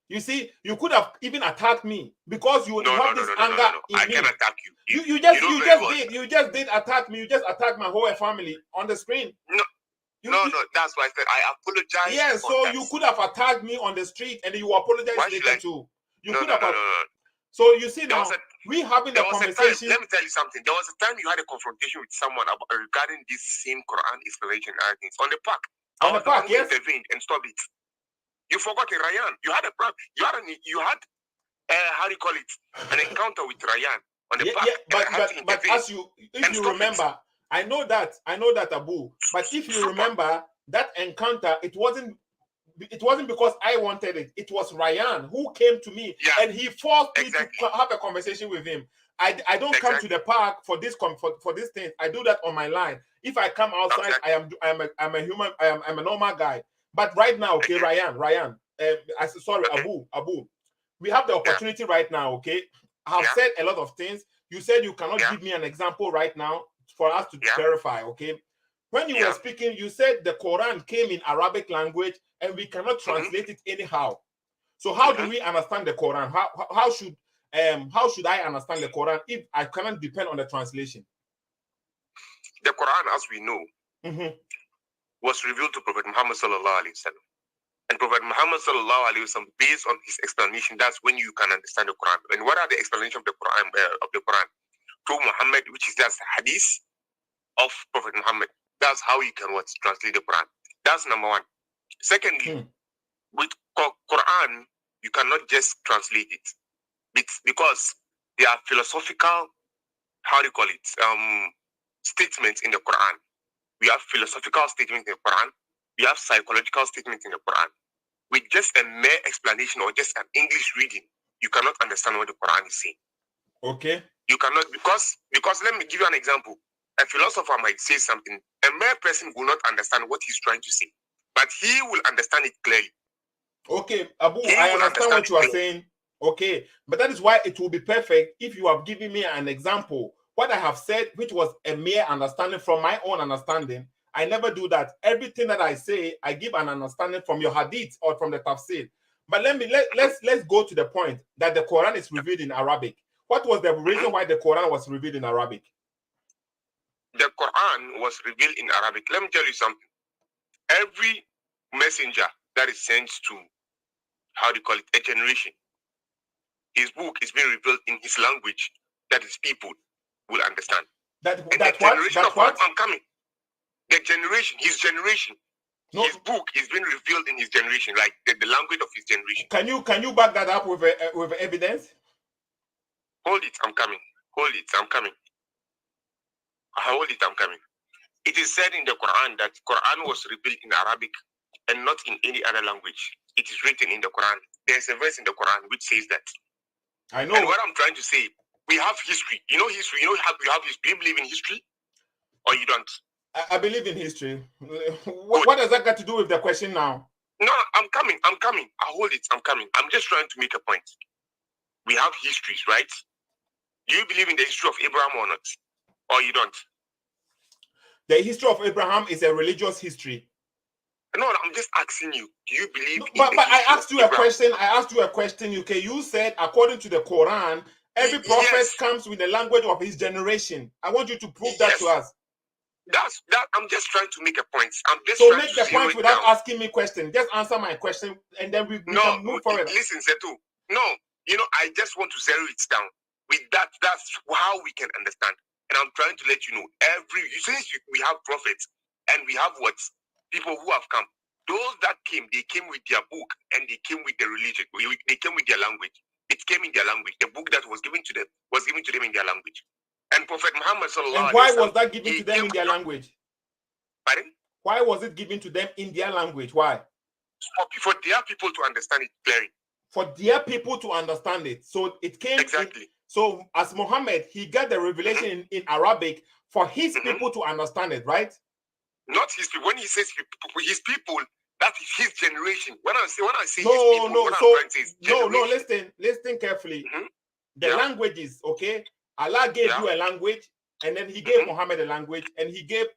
You see, you could have even attacked me because you have this anger in me. I can attack you. You just did attack me. You just attacked my whole family on the screen. No, that's why I said I apologize. Yes, so you could have attacked me on the street and you apologize later too. You could have. So you see now, we having a conversation. Let me tell you something. There was a time you had a confrontation with someone regarding this same Quran explanation and things on the park. On the park, yes. Intervened and stopped it. You forgot Ryan. You had a problem. You had how do you call it? An encounter with Ryan on the park. But if you remember, I know that Abu. But if you remember that encounter, it wasn't because I wanted it. It was Ryan who came to me and he forced me to have a conversation with him. I don't come to the park for this thing. I do that on my line. If I come outside, I'm a human. I'm a normal guy. But right now, okay, Ryan. Abu. We have the opportunity right now, okay? I have said a lot of things. You said you cannot give me an example right now for us to clarify, okay? When you were speaking, you said the Quran came in Arabic language and we cannot translate it anyhow. So how do we understand the Quran? How should I understand the Quran if I cannot depend on the translation? The Quran, as we know, was revealed to Prophet Muhammad sallallahu alaihi wasallam. And Prophet Muhammad sallallahu alaihi wasallam, based on his explanation, that's when you can understand the Quran. And what are the explanations of the Quran? Through Muhammad, which is just hadith of Prophet Muhammad. That's how you can translate the Quran. That's number one. Secondly, with Quran, you cannot just translate it. Because there are philosophical, how do you call it, statements in the Quran. We have philosophical statements in the Quran. We have psychological statements in the Quran. With just a mere explanation or just an English reading, you cannot understand what the Quran is saying. Okay. You cannot, because let me give you an example. A philosopher might say something. A mere person will not understand what he's trying to say, but he will understand it clearly. Okay, Abu, I understand what you are saying. Okay, but that is why it will be perfect if you have given me an example. What I have said, which was a mere understanding from my own understanding, I never do that. Everything that I say, I give an understanding from your hadith or from the tafsir. But let's go to the point that the Quran is revealed in Arabic. What was the reason why the Quran was revealed in Arabic? The Quran was revealed in Arabic. Let me tell you something. Every messenger that is sent to, how do you call it, a generation, his book is being revealed in his language that his people will understand. I'm coming. The generation, his generation, his book is being revealed in his generation, like the language of his generation. Can you back that up with evidence? Hold it, I'm coming. Hold it, I'm coming. Hold it, I'm coming. It is said in the Quran that Quran was revealed in Arabic and not in any other language. It is written in the Quran. There's a verse in the Quran which says that. I know. And what I'm trying to say, we have history. You know history. You have history. Do you believe in history, or you don't? I believe in history. What does that got to do with the question now? No, I'm coming. I hold it. I'm coming. I'm just trying to make a point. We have histories, right? Do you believe in the history of Abraham or not? Or you don't? The history of Abraham is a religious history. No, I'm just asking you. Do you believe in but I asked you a question. Okay, you said according to the Quran, every prophet comes with the language of his generation. I want you to prove that to us. That's I'm just trying to make a point. I'm just so make the point without asking me question. Just answer my question, and then we can move forward. Listen, Setu. No, I just want to zero it down. With that, that's how we can understand. And I'm trying to let you know, since we have prophets and we have people who have come, those that came, they came with their book and they came with their religion. They came with their language. It came in their language. The book that was given to them was given to them in their language. And Prophet Muhammad sallallahu alaihi wasallam. And why was that given to them in their language? Pardon? Why was it given to them in their language? Why? For their people to understand it clearly. For their people to understand it. So it came exactly. So as Muhammad, he got the revelation in Arabic for his people to understand it, right? Not his people. When he says his people, that is his generation. When I say his people, listen carefully. The languages, okay? Allah gave you a language, and then he gave Muhammad a language, and he gave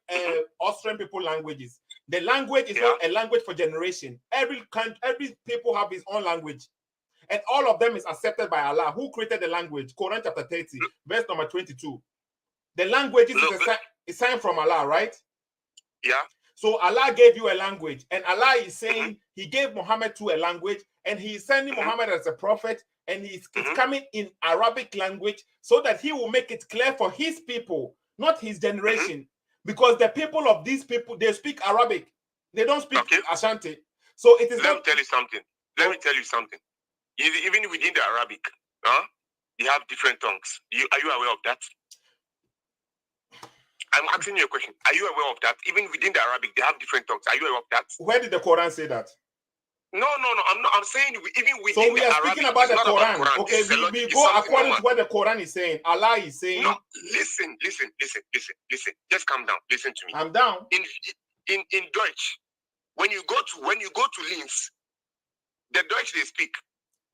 Austrian people languages. The language is not a language for generation. Every people have his own language. And all of them is accepted by Allah, who created the language. Quran chapter 30, verse number 22. The language is a sign from Allah, right? Yeah. So Allah gave you a language, and Allah is saying he gave Muhammad to a language, and he is sending Muhammad as a prophet, and it's coming in Arabic language so that he will make it clear for his people, not his generation. Because the people of these people, they speak Arabic. They don't speak Ashanti. So it is Let me tell you something. Even within the Arabic, they have different tongues. Are you aware of that? I'm asking you a question. Are you aware of that? Even within the Arabic, they have different tongues. Are you aware of that? Where did the Quran say that? No. I'm not. I'm saying even within so we the are Arabic, speaking about the Quran. About Quran. Okay, we go according to what the Quran is saying. Allah is saying. No, listen. Just calm down. Listen to me. I'm down. In Deutsch, when you go to Linz, the Deutsch they speak,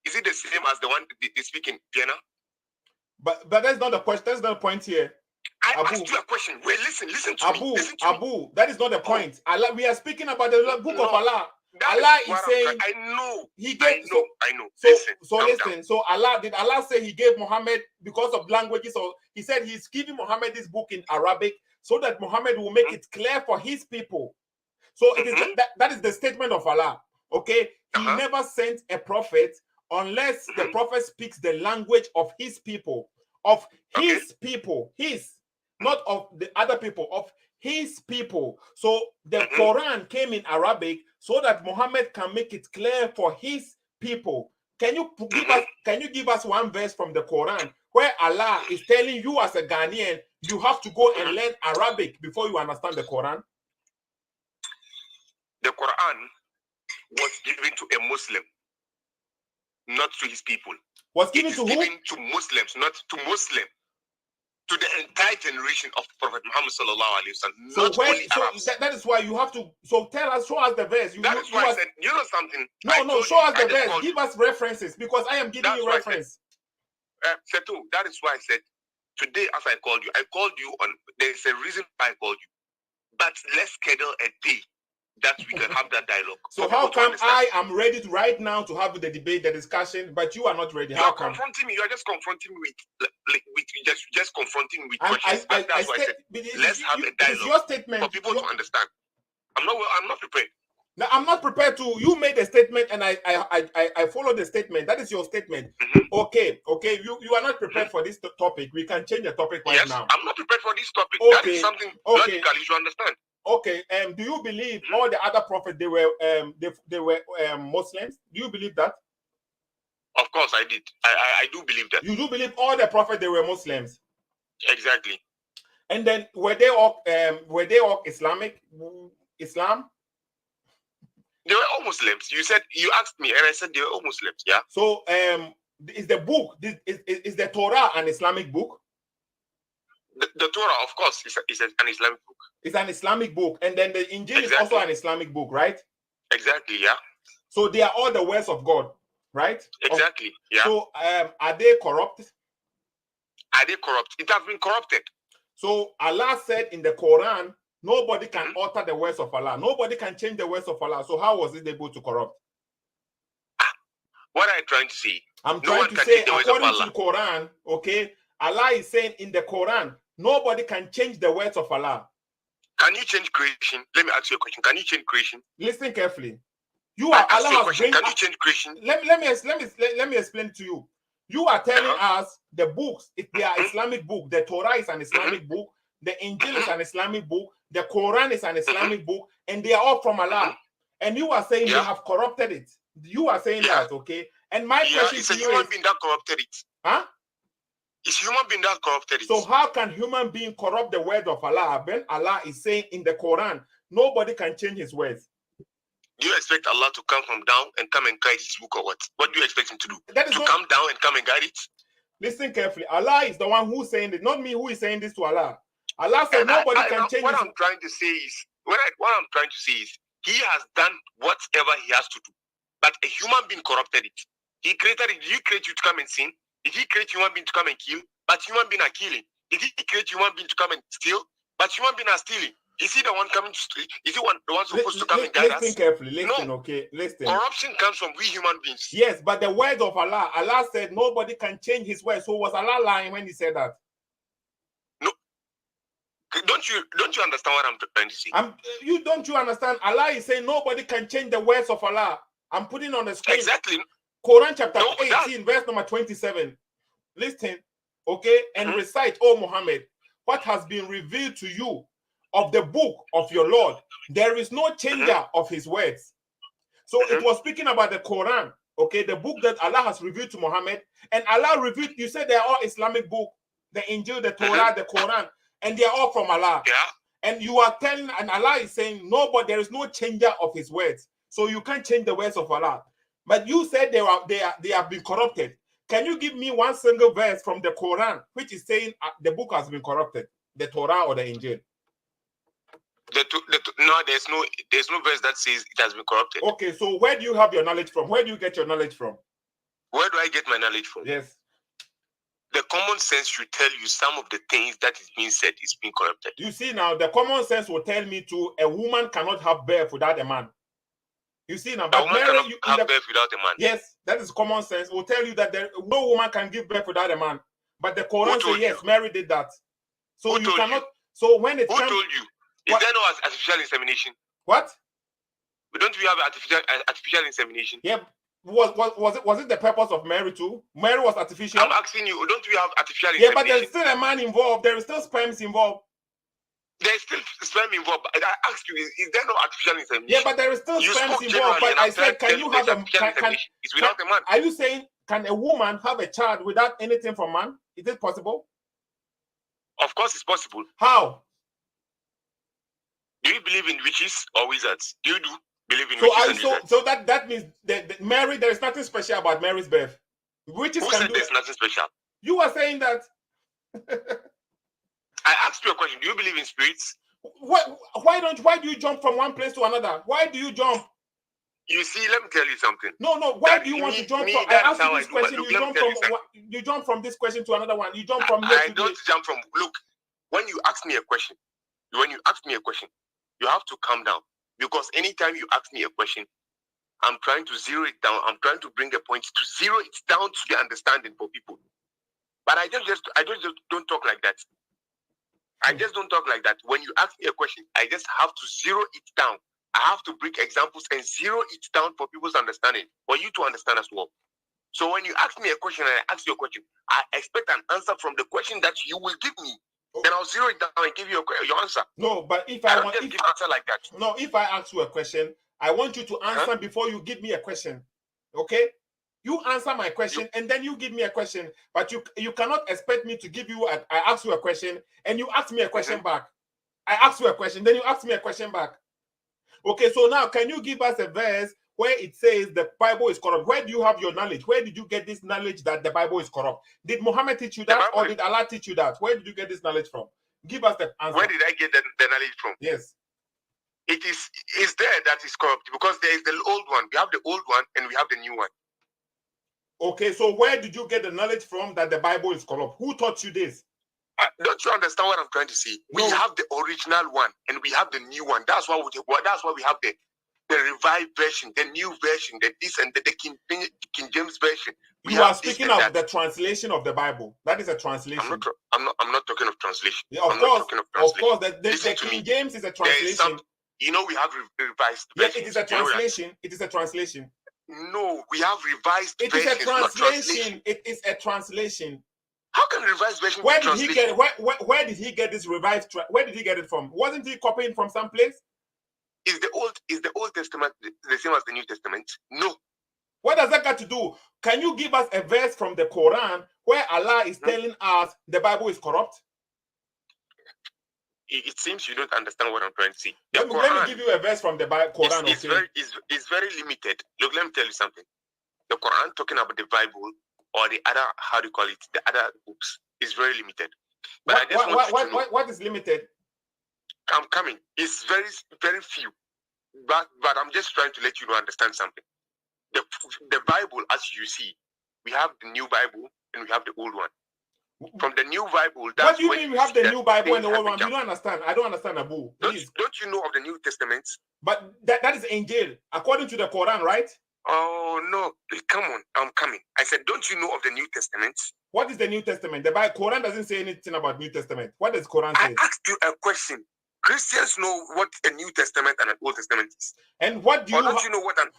is it the same as the one they speak in Vienna? But that's not the question. That's not the point here. I asked you a question. Wait, listen to me. Abu, that is not the point. Allah, we are speaking about the book of Allah. Allah is saying, I know. He gave. I know. So listen. So did Allah say He gave Muhammad because of languages? Or He said He's giving Muhammad this book in Arabic so that Muhammad will make it clear for his people. So it is that is the statement of Allah. Okay, He never sent a prophet unless the prophet speaks the language of his people, not of the other people, of his people. So the Quran came in Arabic so that Muhammad can make it clear for his people. Can you give us one verse from the Quran where Allah is telling you as a Ghanaian you have to go and learn Arabic before you understand the Quran? The Quran was given to a Muslim, not to his people. Was given to who? Given to Muslims, not to Muslim. To the entire generation of Prophet Muhammad sallallahu alaihi wasallam. That is why you have to. So show us the verse. That's why I said, you know something? Show us the verse. Give us references because I am giving you reference. Setu, that is why I said today, as I called you on. There is a reason why I called you, but let's schedule a day that we can have that dialogue. So how come I am ready right now to have the debate, the discussion, but you are not ready? How come? You are just confronting me with just confronting me with questions. That's why I said let's have a dialogue. It's your statement for people to understand. I'm not prepared. No, I'm not prepared to. You made a statement and I followed the statement. That is your statement. Okay. You are not prepared for this topic. We can change the topic right now. I'm not prepared for this topic. Okay. That is something logical you should understand. Okay. Do you believe all the other prophets they were Muslims? Do you believe that? Of course, I did. I do believe that. You do believe all the prophets they were Muslims? Exactly. And then were they all Islamic? Islam? They were all Muslims. You asked me, and I said they were all Muslims. Yeah. So is the book is the Torah an Islamic book? The Torah, of course, is an Islamic book. It's an Islamic book, and then the Injil is also an Islamic book, right? Exactly. Yeah. So they are all the words of God, right? Exactly. Yeah. So are they corrupt? Are they corrupt? It has been corrupted. So Allah said in the Quran, nobody can alter the words of Allah. Nobody can change the words of Allah. So how was it able to corrupt? What are you trying to say? I'm trying to say, according to the Quran, okay, Allah is saying in the Quran, nobody can change the words of Allah. Can you change creation? Let me ask you a question. Can you change creation? Listen carefully. Allah has can you change creation? Let me explain to you. You are telling us the books, if they are Islamic book, the Torah is an Islamic book, the Injil is an Islamic book, the Quran is an Islamic book, and they are all from Allah. And you are saying they have corrupted it. You are saying that, okay? And my question is to a you human is, being that corrupted it. huh? It's human being that corrupted it. So how can human being corrupt the word of Allah when Allah is saying in the Quran, nobody can change his words? Do you expect Allah to come from down and come and guide his book or what? What do you expect him to do? That is to come down and come and guide it? Listen carefully. Allah is the one who's saying it, not me who is saying this to Allah. Allah said nobody can change what I'm trying to say is, what I'm trying to say is, he has done whatever he has to do. But a human being corrupted it. He created it. Did he create you to come and sin? Did he create human being to come and kill? But human being are killing. Did he create human being to come and steal? But human being are stealing. Is he the one coming to steal? Is he the one supposed to come and guide us? Listen carefully. Listen, no. Okay? Listen. Corruption comes from we human beings. Yes, but the word of Allah, Allah said nobody can change his word. So was Allah lying when he said that? No. Don't you understand what I'm trying to say? Don't you understand? Allah is saying nobody can change the words of Allah. I'm putting on the screen. Exactly. Quran chapter 18, verse number 27. Listen, okay, and recite, O Muhammad, what has been revealed to you of the book of your Lord. There is no changer of his words. So it was speaking about the Quran, okay, the book that Allah has revealed to Muhammad, and Allah revealed, you said they are all Islamic book, the Injil, the Torah, the Quran, and they are all from Allah. Yeah. And you are telling, and Allah is saying, there is no changer of his words. So you can't change the words of Allah. But you said they have been corrupted. Can you give me one single verse from the Quran which is saying the book has been corrupted, the Torah or the Injil? No, there's no verse that says it has been corrupted. Okay, so where do you have your knowledge from? Where do you get your knowledge from? Where do I get my knowledge from? Yes. The common sense should tell you some of the things that is being said is being corrupted. You see now, the common sense will tell me a woman cannot have birth without a man. You see now, but a woman cannot have birth without a man. Yes, that is common sense. Will tell you that no woman can give birth without a man. But the Quran says yes, Mary did that. So you cannot. So when it comes, who told you? Is there no artificial insemination? What? Don't we have artificial insemination? Yeah. Was it the purpose of Mary too? Mary was artificial. I'm asking you, don't we have artificial insemination? Yeah, but there's still a man involved. There is still sperms involved. There's still sperm involved. I asked you, is there no artificial insemination? Yeah, but there is still sperms involved. But I said, can you have it's without a man. Are you saying can a woman have a child without anything from man? Is it possible? Of course, it's possible. How? Do you believe in witches or wizards? Do you believe in witches and wizards? So that means that Mary, there is nothing special about Mary's birth. Witches Who said there's nothing special? You are saying that. I asked you a question. Do you believe in spirits? Why do you jump from one place to another? Why do you jump? You see, let me tell you something. No. Why do you want to jump from? I asked you this question. You jump from this question to another one. You jump from here I don't jump from. Look, when you ask me a question, you have to calm down, because anytime you ask me a question, I'm trying to zero it down. I'm trying to bring a point to zero it down to the understanding for people. But I just don't talk like that. I just don't talk like that. When you ask me a question, I just have to zero it down. I have to bring examples and zero it down for people's understanding, for you to understand as well. So when you ask me a question and I ask you a question, I expect an answer from the question that you will give me. Then I'll zero it down and give you your answer. No, but if I don't just give answer like that. No, if I ask you a question, I want you to answer before you give me a question. Okay? You answer my question and then you give me a question. But you cannot expect me to give you I ask you a question and you ask me a question back. I ask you a question, then you ask me a question back. Okay, so now can you give us a verse where it says the Bible is corrupt? Where do you have your knowledge? Where did you get this knowledge that the Bible is corrupt? Did Muhammad teach you that, or did Allah teach you that? Where did you get this knowledge from? Give us the answer. Where did I get the knowledge from? Yes. It's there that is corrupt, because there is the old one. We have the old one and we have the new one. Okay, so where did you get the knowledge from that the Bible is corrupt? Who taught you this? Don't you understand what I'm trying to say? We have the original one and we have the new one. That's why we have the revived version, the new version, the this and the King James version. You are speaking of the translation of the Bible. That is a translation. I'm not talking of translation. Yeah, of course, the King James is a translation. We have revised. Yes, it is a translation. It is a translation. No, we have revised It versions. is a translation. It is a translation. How can revised version? Where did he get it? Where did he get this revised? Where did he get it from? Wasn't he copying from some place? Is the Old Testament the same as the New Testament? No. What does that got to do? Can you give us a verse from the Quran where Allah is telling us the Bible is corrupt? It seems you don't understand what I'm trying to say. Let me give you a verse from the Quran. It's very limited. Look, let me tell you something. The Quran talking about the Bible or the other, how do you call it, the other books is very limited. But what is limited? I'm coming. It's very, very few. But I'm just trying to let you understand something. The Bible, as you see, we have the new Bible and we have the old one. From the new Bible, that's what do you mean we have the new Bible and the old one? You don't understand. I don't understand, Abu. Don't you know of the New Testament? But that is Injil, according to the Quran, right? Oh no! Come on, I'm coming. I said, don't you know of the New Testament? What is the New Testament? The Quran doesn't say anything about New Testament. What does Quran say? I asked you a question. Christians know what a New Testament and an Old Testament is. And what do you? Don't you know what an?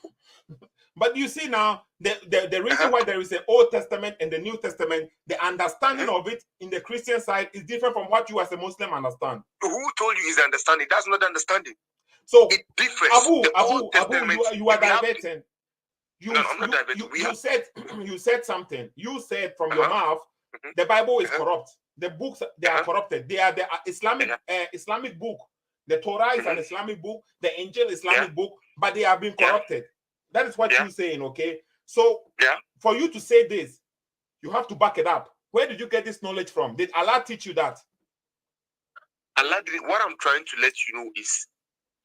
But you see now, the reason why there is an Old Testament and the New Testament, the understanding of it in the Christian side is different from what you as a Muslim understand. Who told you is the understanding? That's not the understanding. So it differs. Abu, you are diverting. I'm not diverting. You said something. You said from your mouth, the Bible is corrupt. The books, they are corrupted. They are the Islamic book. The Torah is an Islamic book. The Injil Islamic book, but they have been corrupted. That is what you're saying, okay? So, for you to say this, you have to back it up. Where did you get this knowledge from? Did Allah teach you that? Allah did. What I'm trying to let you know is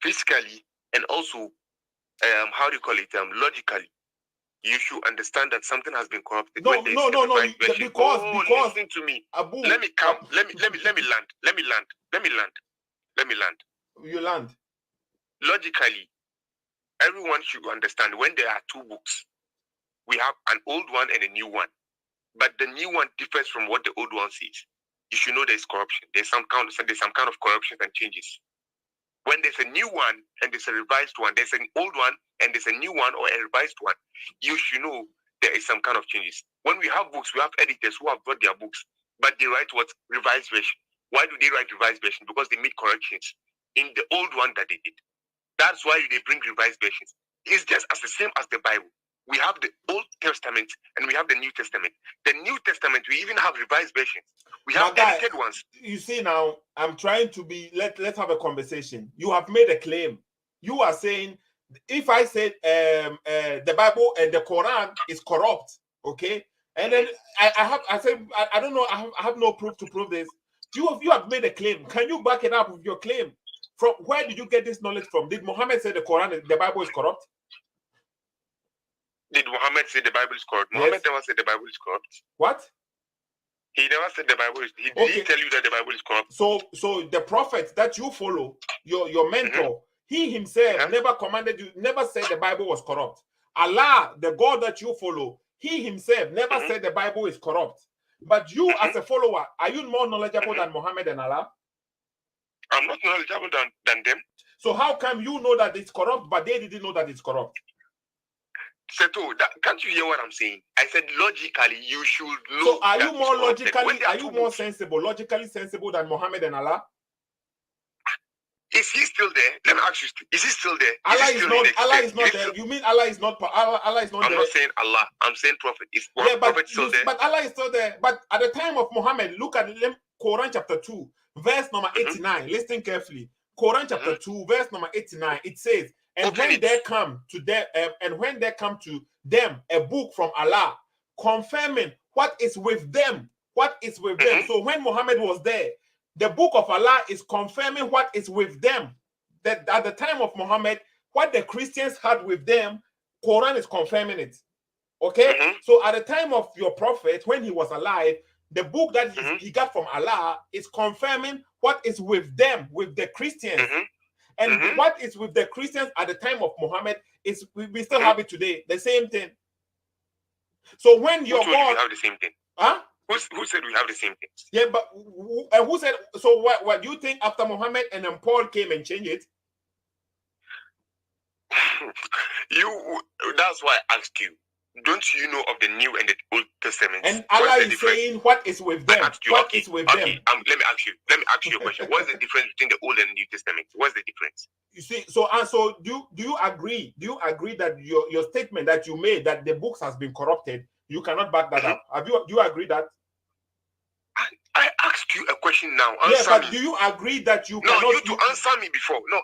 physically and also, how do you call it? Logically, you should understand that something has been corrupted. No. Because listen to me. Abu, let me come. Let me land. You land. Logically, everyone should understand when there are two books, we have an old one and a new one. But the new one differs from what the old one says. You should know there's corruption. There's some kind of corruption and changes. When there's a new one and there's a revised one, there's an old one and there's a new one or a revised one, you should know there is some kind of changes. When we have books, we have editors who have brought their books, but they write what? Revised version. Why do they write revised version? Because they made corrections in the old one that they did. That's why they bring revised versions. It's just as the same as the Bible. We have the Old Testament and we have the New Testament. The New Testament, we even have revised versions. We have edited ones. You see now, I'm trying to be, let's have a conversation. You have made a claim. You are saying, if I said the Bible and the Quran is corrupt, okay? And then I said, I don't know, I have no proof to prove this. You have made a claim. Can you back it up with your claim? From where did you get this knowledge from? Did Muhammad say the Quran, the Bible is corrupt? Did Muhammad say the Bible is corrupt? Muhammad never said the Bible is corrupt. What? He never said the Bible is. He didn't tell you that the Bible is corrupt. So the prophet that you follow, your mentor, he himself never commanded you, never said the Bible was corrupt. Allah, the God that you follow, he himself never said the Bible is corrupt. But you as a follower, are you more knowledgeable than Muhammad and Allah? I'm not knowledgeable than them. So how come you know that it's corrupt, but they didn't know that it's corrupt? Seto, can't you hear what I'm saying? I said logically you should know. So are you more logically sensible than Muhammad and Allah? Is he still there? Let me ask you, is he still there? Allah is not there. You mean Allah is not there? I'm not saying Allah. I'm saying Prophet. Is Prophet still there? But Allah is still there. But at the time of Muhammad, look at Quran chapter 2, verse number 89. Listen carefully. Quran chapter 2, verse number 89. It says, and when there come to them a book from Allah, confirming what is with them. So when Muhammad was there, the book of Allah is confirming what is with them. That at the time of Muhammad, what the Christians had with them, Quran is confirming it. Okay? So at the time of your prophet, when he was alive, the book that he got from Allah is confirming what is with them, with the Christians. And what is with the Christians at the time of Muhammad is we still have it today. The same thing. So when your God, we have the same thing. Huh? Who said we have the same thing? Yeah, but who said? So what do you think after Muhammad and then Paul came and changed it? That's why I asked you. Don't you know of the New and the Old Testament? And Allah is saying, what is with them? What is with them? Let me ask you a question. What's the difference between the Old and New Testament? What's the difference? You see, so do you agree? Do you agree that your statement that you made that the books has been corrupted, you cannot back that up? Do you agree that? I asked you a question now. Answer me. Do you agree that you cannot? No, you answer me before. No.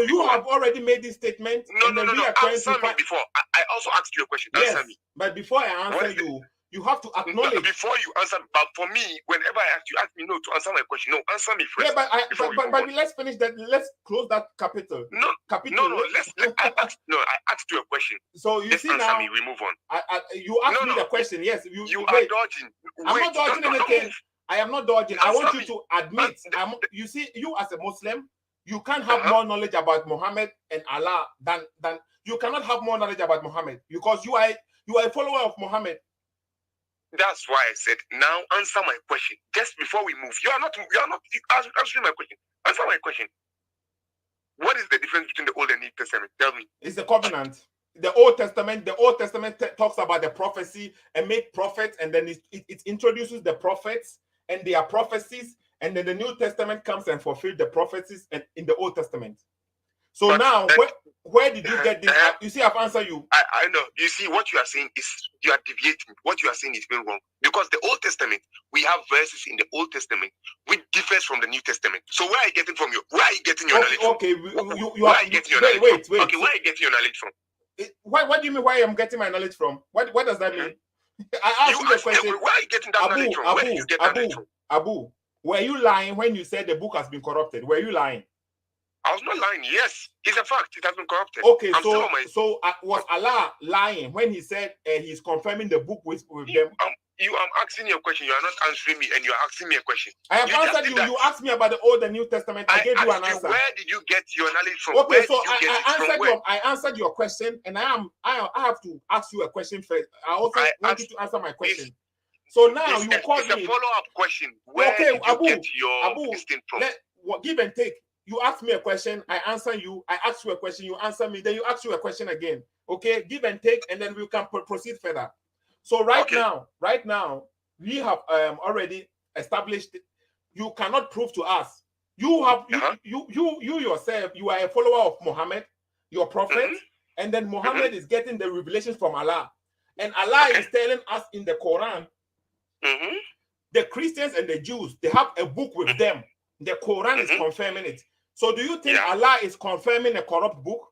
You have already made this statement. No. Answer me before. I also asked you a question. Yes, answer me. But before I answer you, you have to acknowledge. No, before you answer, but for me, whenever I ask me no to answer my question. No, answer me first. Yeah, but let's finish that. Let's close that capital. No. I asked you a question. So you see now. Me, we move on. You asked me the question. Yes, you are dodging. I'm not dodging anything. I am not dodging. I want you to admit. You see, you as a Muslim, you can't have more knowledge about Muhammad and Allah than you cannot have more knowledge about Muhammad because you are a follower of Muhammad. That's why I said now answer my question. Just before we move, you are not answering my question. Answer my question. What is the difference between the Old and New Testament? Tell me. It's the covenant. The Old Testament talks about the prophecy and make prophets, and then it introduces the prophets and their prophecies, and then the New Testament comes and fulfills the prophecies and in the Old Testament. So but now, where did you get this? You see, I've answered you. I know. You see, what you are saying is you are deviating. What you are saying is very wrong. Because the Old Testament, we have verses in the Old Testament which differs from the New Testament. So where are you getting from where are you getting your knowledge from? Okay, where are you getting your knowledge from? Okay, where are you getting your knowledge from? What do you mean? Why I'm getting my knowledge from? What does that mean? I asked you the question. Where are you getting that knowledge from? Where did you get that knowledge from? Abu, were you lying when you said the book has been corrupted? Were you lying? I was not lying. Yes, it's a fact. It has been corrupted. Okay, so was Allah lying when he said he's confirming the book with them? I'm asking you a question. You are not answering me, and you are asking me a question. I have answered you. You asked me about the Old and New Testament. I gave you an answer. Where did you get your knowledge from? Okay, so I answered your question, and I have to ask you a question first. I also want you to answer my question. So now you called me. It's a follow-up question. Where did you get your distinct from? Give and take. You ask me a question, I answer you. I ask you a question, you answer me. Then you ask you a question again. Okay, give and take, and then we can proceed further. So right now, we have already established. You cannot prove to us. You have you yourself. You are a follower of Muhammad, your prophet, and then Muhammad is getting the revelations from Allah, and Allah is telling us in the Quran. The Christians and the Jews, they have a book with them. The Quran is confirming it. So do you think Allah is confirming a corrupt book?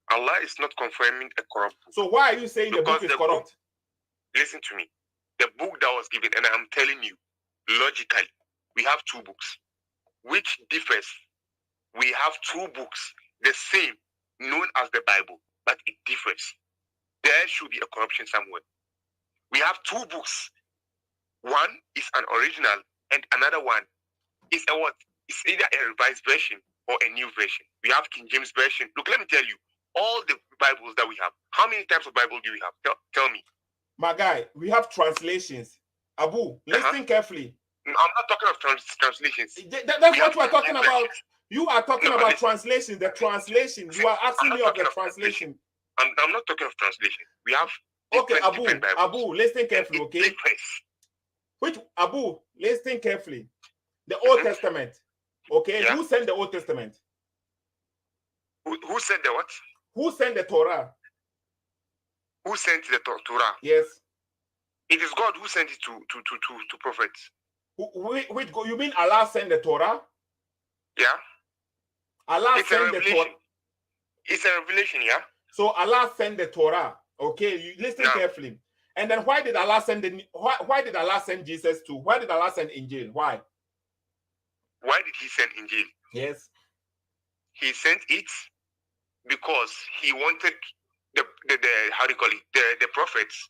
Allah is not confirming a corrupt book. So why are you saying the book is corrupt? Listen to me. The book that was given, and I'm telling you, logically, we have two books, which differs. We have two books, the same, known as the Bible, but it differs. There should be a corruption somewhere. We have two books. One is an original, and another one is a what? It's either a revised version or a new version. We have King James version. Look, let me tell you, all the Bibles that we have, how many types of Bible do we have? Tell me. My guy, we have translations. Abu, listen carefully. I'm not talking of translations. That's what we're talking about. You are talking about translation. The translation. You are asking me of the translation. I'm not talking of translation. We have Abu, listen carefully, okay? Abu, listen carefully. The Old Testament. Okay, who sent the Old Testament? Who sent the what? Who sent the Torah? Who sent the Torah? Yes. It is God who sent it to prophets. You mean Allah sent the Torah? Yeah. Allah sent the Torah. It's a revelation, yeah. So Allah sent the Torah. Okay, you listen carefully. And then why did Allah send why did Allah send Jesus to? Why did Allah send Injil? Why? Why did he send Injil? Yes. He sent it because he wanted the how do you call it? The prophets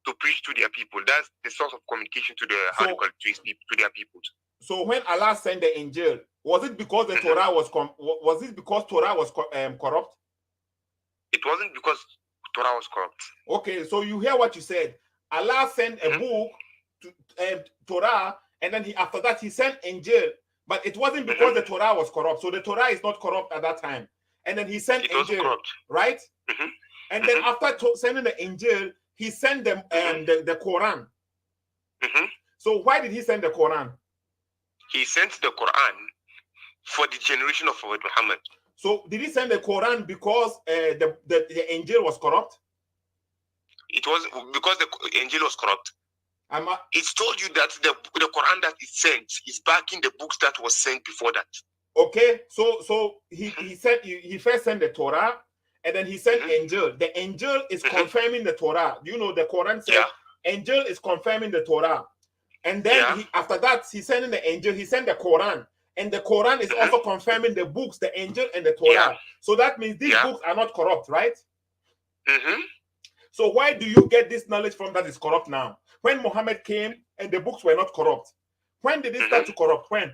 to preach to their people. That's the source of communication to their people. So when Allah sent the Injil, was it because the Torah was Torah was corrupt? It wasn't because Torah was corrupt. Okay, so you hear what you said. Allah sent a book to Torah, and then after that he sent Injil. But it wasn't because the Torah was corrupt. So the Torah is not corrupt at that time. and then he sent It was angel, corrupt. right? And then after sending the angel, he sent them the Quran. So why did he send the Quran? He sent the Quran for the generation of Prophet Muhammad. So did he send the Quran because the angel was corrupt? It was because the angel was corrupt. It's told you that the Quran that is sent is backing the books that was sent before that. Okay, so he said he first sent the Torah, and then he sent angel. The angel is confirming the Torah. You know, the Quran says angel is confirming the Torah, and then after that he sent the angel. He sent the Quran, and the Quran is also confirming the books, the angel and the Torah. So that means these books are not corrupt, right? So why do you get this knowledge from that is corrupt now? When Muhammad came and the books were not corrupt, when did it start to corrupt? When?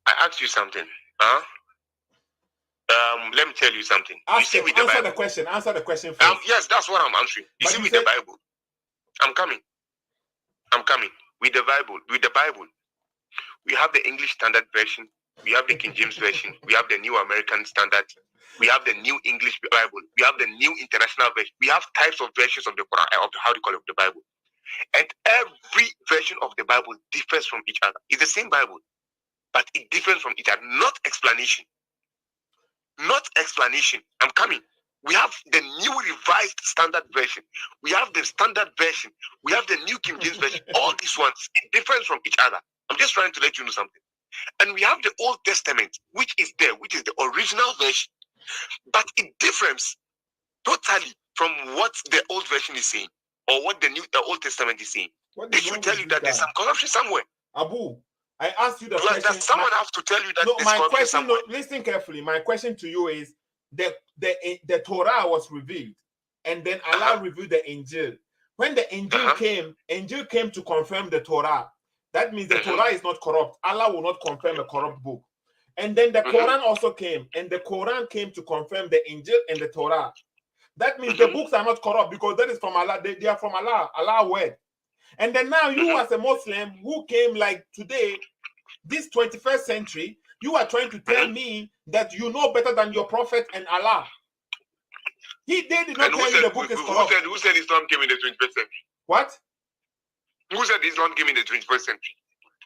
I asked you something. Let me tell you something. Answer the question. Answer the question first. Yes, that's what I'm answering. You see, with the Bible, I'm coming. With the Bible, we have the English Standard Version, we have the King James Version, we have the New American Standard, we have the New English Bible, we have the New International Version. We have types of versions of the Quran, of the Bible, and every version of the Bible differs from each other. It's the same Bible, but it differs from each other. Not explanation. I'm coming. We have the New Revised Standard Version. We have the Standard Version. We have the New King James Version. All these ones, it differs from each other. I'm just trying to let you know something. And we have the Old Testament, which is the original version. But it differs totally from what the old version is saying, or what the Old Testament is saying. They should tell you that there's some corruption somewhere. Abu, I asked you the question. Does someone have to tell you that there's corruption somewhere? Listen carefully. My question to you is, the Torah was revealed, and then Allah revealed the angel. When the angel came to confirm the Torah. That means the Torah is not corrupt. Allah will not confirm a corrupt book. And then the Quran also came, and the Quran came to confirm the angel and the Torah. That means the books are not corrupt because that is from Allah. They are from Allah, Allah's word. And then now you as a Muslim who came like today, this 21st century, you are trying to tell me that you know better than your prophet and Allah. They did not tell you the book is corrupt. Who said Islam came in the 21st century? What? Who said Islam came in the 21st century?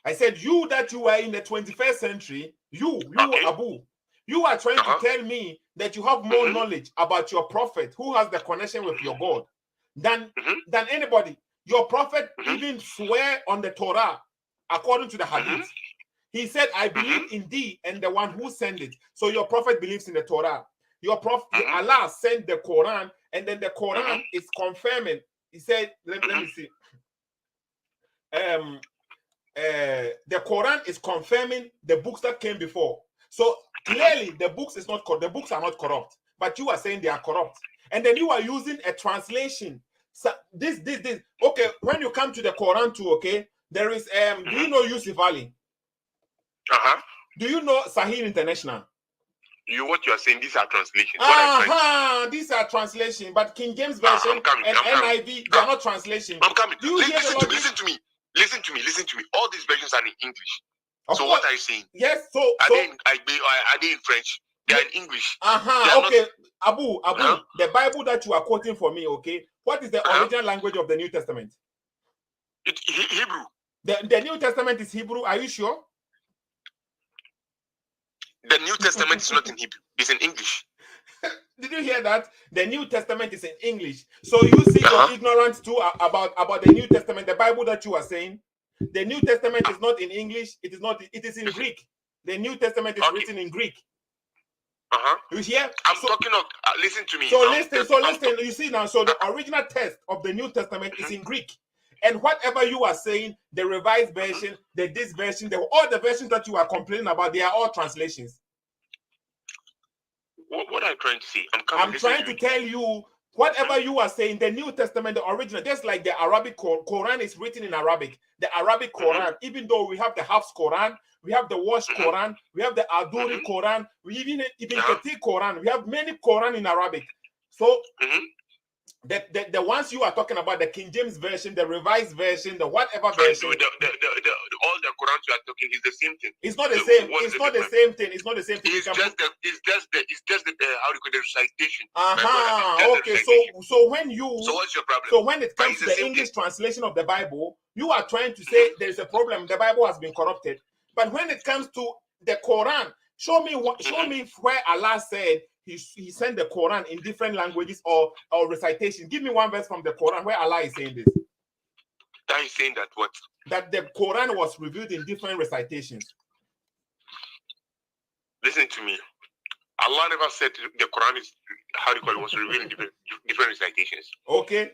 I said you that you are in the 21st century, you Abu, you are trying to tell me that you have more knowledge about your prophet who has the connection with your God than anybody. Your prophet even swear on the Torah according to the Hadith. He said, I believe in thee and the one who sent it. So your prophet believes in the Torah. Your prophet, Allah sent the Quran, and then the Quran is confirming. He said, let me see. The Quran is confirming the books that came before. So clearly the books are not corrupt, but you are saying they are corrupt. And then you are using a translation. So this. Okay, when you come to the Quran too, okay, there is do you know Yusuf Ali? Do you know Sahih International? What you are saying, these are translations. These are translations, but King James Version and NIV, they are not translations. I'm coming. Do you listen to me. All these versions are in English. So what are you saying? Yes. Are they in French? They are in English. Okay. Abu, the Bible that you are quoting for me, okay? What is the original language of the New Testament? It's Hebrew. The New Testament is Hebrew. Are you sure? The New Testament is not in Hebrew. It's in English. Did you hear that? The New Testament is in English. So you see your ignorance too about the New Testament, the Bible that you are saying. The New Testament is not in English. It is in Greek. The New Testament is written in Greek. You hear? I'm talking of. Listen to me. So listen. You see now. So the original text of the New Testament is in Greek, and whatever you are saying, the Revised Version, this version, all the versions that you are complaining about, they are all translations. What are you trying to say? I'm trying to tell you whatever you are saying. The New Testament, the original, just like the Arabic Quran is written in Arabic. The Arabic Quran, even though we have the Hafs Quran, we have the Wash Quran, we have the Aduri Quran, we even Ibn Kathir Quran. We have many Quran in Arabic. So The ones you are talking about, the King James version, the Revised version, the whatever Fine, version. all the Quran you are talking is the same thing. It's not the same. It's not the same thing. It's not the same thing. It's just the how do you call the recitation. Okay. So when you. So what's your problem? So when it comes to the English translation of the Bible, you are trying to say there is a problem. The Bible has been corrupted. But when it comes to the Quran, show me where Allah said he sent the Quran in different languages or recitation. Give me one verse from the Quran where Allah is saying this. That is saying that what? That the Quran was revealed in different recitations. Listen to me. Allah never said the Quran is was revealed in different recitations. Okay.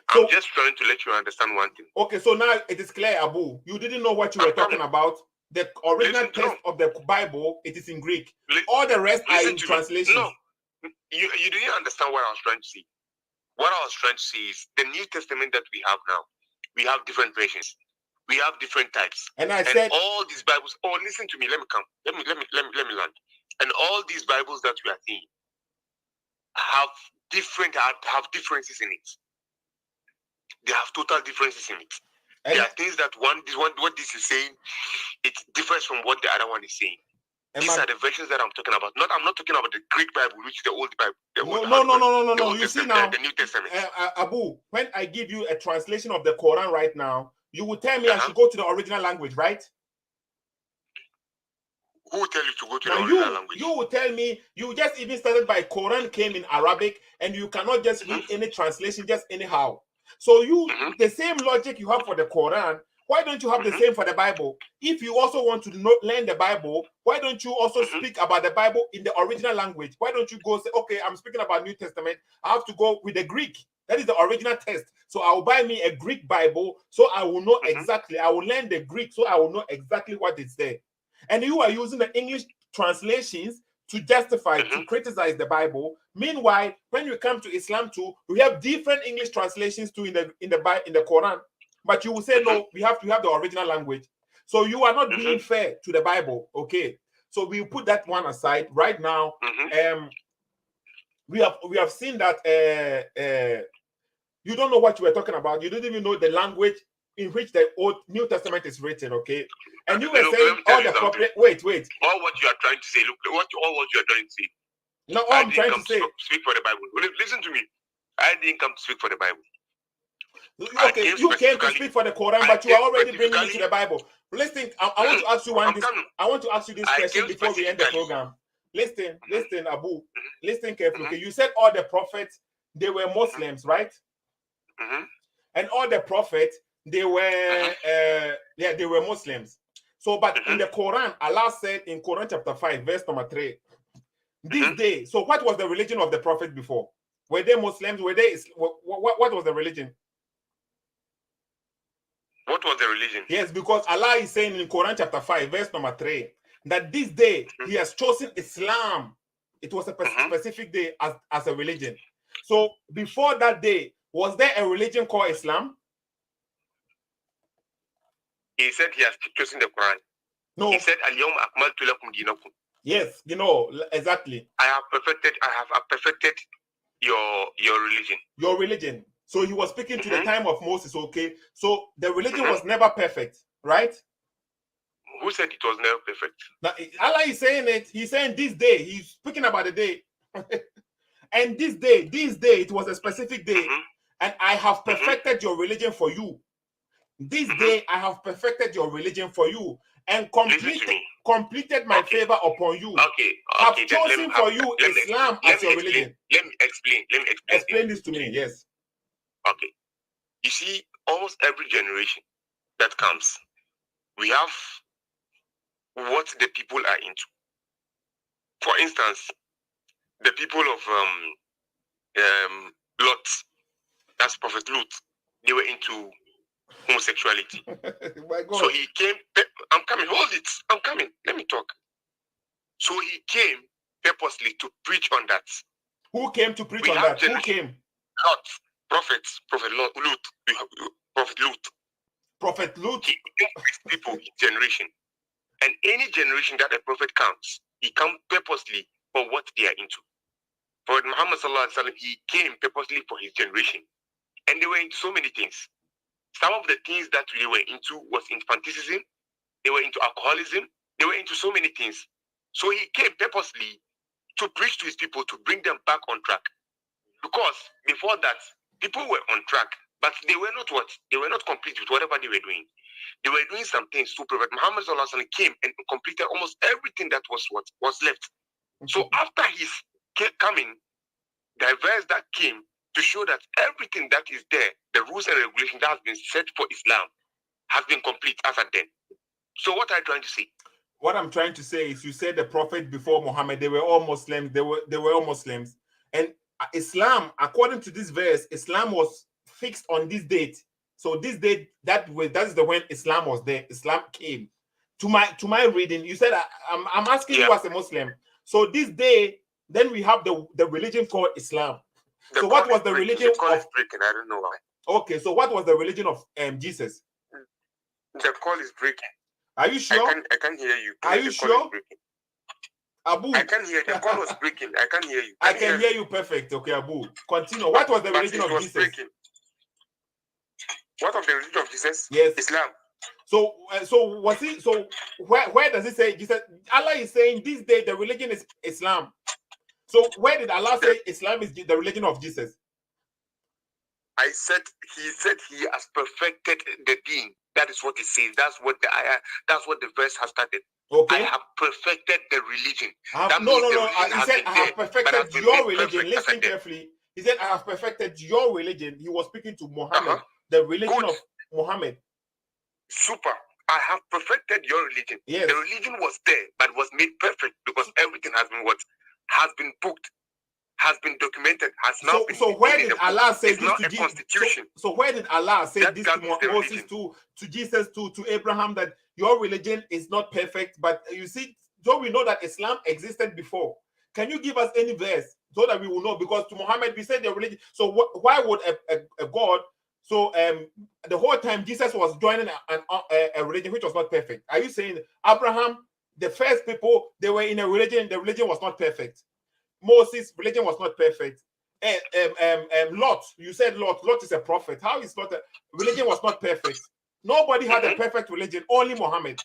I'm just trying to let you understand one thing. Okay, so now it is clear, Abu. You didn't know what you were talking about. The original text of the Bible, it is in Greek. All the rest are in translation. No, you didn't understand what I was trying to say. What I was trying to say is the New Testament that we have now, we have different versions. We have different types. And I said all these Bibles. Oh, listen to me. Let me land. And all these Bibles that we are seeing have differences in it. They have total differences in it. And there are things that what this is saying, it differs from what the other one is saying. These are the versions that I'm talking about. I'm not talking about the Greek Bible, which is the old Bible. No. You see now, the New Testament. Abu, when I give you a translation of the Quran right now, you will tell me I should go to the original language, right? Who will tell you to go to the original language? You will tell me. You just even started by Quran came in Arabic, and you cannot just read any translation just anyhow. So the same logic you have for the Quran, why don't you have the same for the Bible? If you also want to learn the Bible, why don't you also speak about the Bible in the original language? Why don't you go say, okay, I'm speaking about New Testament, I have to go with the Greek. That is the original text. So I will buy me a Greek Bible, so I will know exactly. I will learn the Greek, so I will know exactly what is there. And you are using the English translations to justify, to criticize the Bible. Meanwhile, when you come to Islam too, we have different English translations too in the Quran. But you will say, no, we have to have the original language. So you are not being fair to the Bible. Okay. So we put that one aside. Right now, we have seen that you don't know what you were talking about. You didn't even know the language in which the New Testament is written, okay? And you were saying all the appropriate. Wait. All what you are trying to say, all what you are trying to say. No, all I'm trying to say. Speak for the Bible. Listen to me. I didn't come to speak for the Bible. Okay, you came to speak for the Quran, but you are already bringing it to the Bible. Listen, I want to ask you I want to ask you this question before we end the program. Listen, Abu. Listen carefully. Okay, you said all the prophets, they were Muslims, right? And all the prophets, they were they were Muslims. So, but in the Quran, Allah said in Quran chapter 5, verse number 3, this day. So, what was the religion of the prophet before? Were they Muslims? Were they? What was the religion? What was the religion? Yes, because Allah is saying in Quran chapter 5, verse number 3, that this day He has chosen Islam. It was a specific day as a religion. So, before that day, was there a religion called Islam? He said he has chosen the Quran. No. He said, "Al-yawma akmaltu lakum dinakum." Yes, exactly. I have perfected your religion. Your religion. So he was speaking to the time of Moses, okay? So the religion was never perfect, right? Who said it was never perfect? Now, Allah is saying it. He's saying this day. He's speaking about the day. And this day, it was a specific day. And I have perfected your religion for you. This day, I have perfected your religion for you. And completed my favor upon you. Okay. I've chosen for you Islam as your religion. Let me explain. Explain this to me, yes. Okay. You see, almost every generation that comes, we have what the people are into. For instance, the people of Lot, that's Prophet Lot, they were into homosexuality. So he came, I'm coming, hold it, I'm coming, let me talk. So he came purposely to preach on that. Who came to preach on that? Who came? Lot, Prophet Lot. Prophet Lot. He increased people, generation. And any generation that a prophet comes, he comes purposely for what they are into. Prophet Muhammad sallallahu alaihi wasallam, he came purposely for his generation, and they were into so many things. Some of the things that they were into was infanticism. They were into alcoholism. They were into so many things. So he came purposely to preach to his people, to bring them back on track. Because before that, people were on track, but they were not what? They were not complete with whatever they were doing. They were doing some things. So Prophet Muhammad sallallahu alaihi wasallam came and completed almost everything that was what was left. So after his coming, the verse that came to show that everything that is there, the rules and regulations that has been set for Islam, has been complete as at then. So what are you trying to say? What I'm trying to say is, you said the prophet before Muhammad, they were all Muslims. They were all Muslims, and Islam, according to this verse, Islam was fixed on this date. So this date, that is the when Islam was there. Islam came. To my reading, you said I'm asking you as a Muslim. So this day, then we have the religion called Islam. So what was the religion of? Breaking. I don't know why. Okay, so what was the religion of Jesus? The call is breaking. Are you sure? I can't hear you. Are you sure? Abu, I can't hear. The call was breaking. I can't hear you. I can hear you perfect. Okay, Abu, continue. What was the religion of Jesus? Breaking. What of the religion of Jesus? Yes, Islam. So was he? So where does it say Jesus? Allah is saying this day the religion is Islam. So where did Allah say Islam is the religion of Jesus? He said he has perfected the deen. That is what it says. That's what the verse has started. Okay. I have perfected the religion. No. He said I have perfected your religion. Listen carefully. He said I have perfected your religion. He was speaking to Muhammad, the religion of Muhammad. Super. I have perfected your religion. Yes. The religion was there, but was made perfect because everything has been booked, has been documented, has now been. So where did Allah say this to Jesus? So where did Allah say this to Moses, to Jesus, to Abraham, that your religion is not perfect? But you see, so we know that Islam existed before. Can you give us any verse so that we will know? Because to Muhammad we said the religion. So why would a God? So the whole time Jesus was joining a religion which was not perfect. Are you saying Abraham, the first people, they were in a religion, the religion was not perfect? Moses' religion was not perfect. Lot, you said Lot is a prophet. How is Lot religion was not perfect? Nobody had a perfect religion, only Muhammad.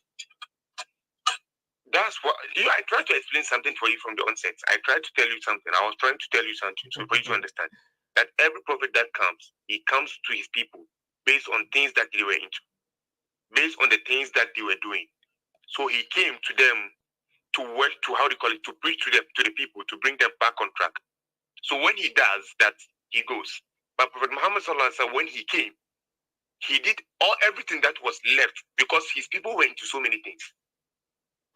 That's what I tried to explain something for you from the onset. I tried to tell you something. I was trying to tell you something so for you to understand that every prophet that comes, he comes to his people based on things that they were into, based on the things that they were doing. So he came to them to work, to to preach to the people, to bring them back on track. So when he does that, he goes. But Prophet Muhammad sallallahu alaihi wasallam, when he came, he did everything that was left because his people were into so many things.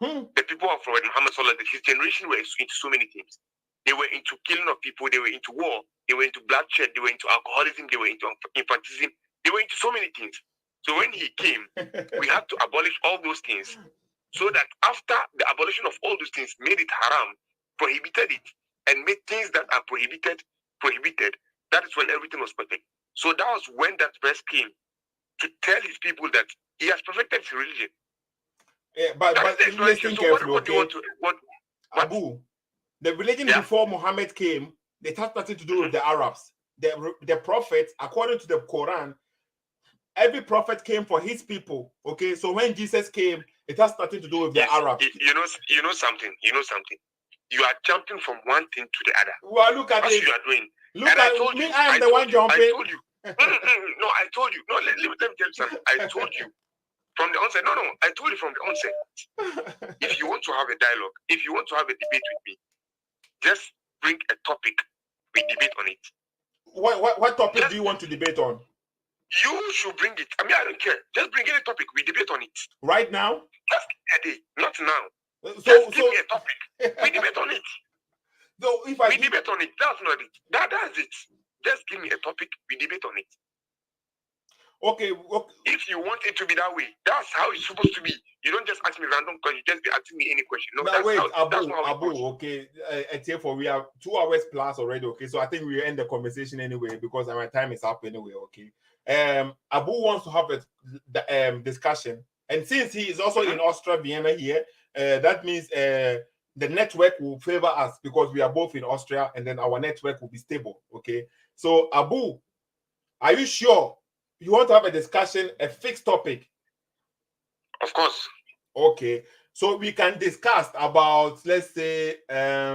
The people of Prophet Muhammad sallallahu alaihi wasallam, his generation were into so many things. They were into killing of people. They were into war. They were into bloodshed. They were into alcoholism. They were into infanticism. They were into so many things. So when he came, we had to abolish all those things. So that after the abolition of all those things, made it haram, prohibited it, and made things that are prohibited, that is when everything was perfect. So that was when that verse came to tell his people that he has perfected his religion. Yeah, but listen carefully, okay? Abu, the religion before Muhammad came, it has nothing to do with the Arabs. The prophet, according to the Quran, every prophet came for his people. Okay, so when Jesus came, it has nothing to do with the Arabs. You know something. You are jumping from one thing to the other. Well, look at it. You are doing. Look at me. I am the one jumping. I told you. No, I told you. No, let me tell you something. I told you from the onset. No, I told you from the onset. If you want to have a dialogue, if you want to have a debate with me, just bring a topic. We debate on it. What topic do you want to debate on? You should bring it. I mean, I don't care. Just bring any topic. We debate on it. Right now? Just a day, not now. Just give me a topic. We debate on it. So if we debate on it. That's not it. That's it. Just give me a topic. We debate on it. Okay. If you want it to be that way, that's how it's supposed to be. You don't just ask me random questions. You just be asking me any question. No, now wait, Abu. Okay, we have 2 hours plus already. Okay, so I think we end the conversation anyway because my time is up anyway. Okay. Abu wants to have a discussion, and since he is also in Austria, Vienna here, that means the network will favor us because we are both in Austria, and then our network will be stable. Okay. So Abu, are you sure you want to have a discussion, a fixed topic? Of course. Okay. So we can discuss about, let's say, I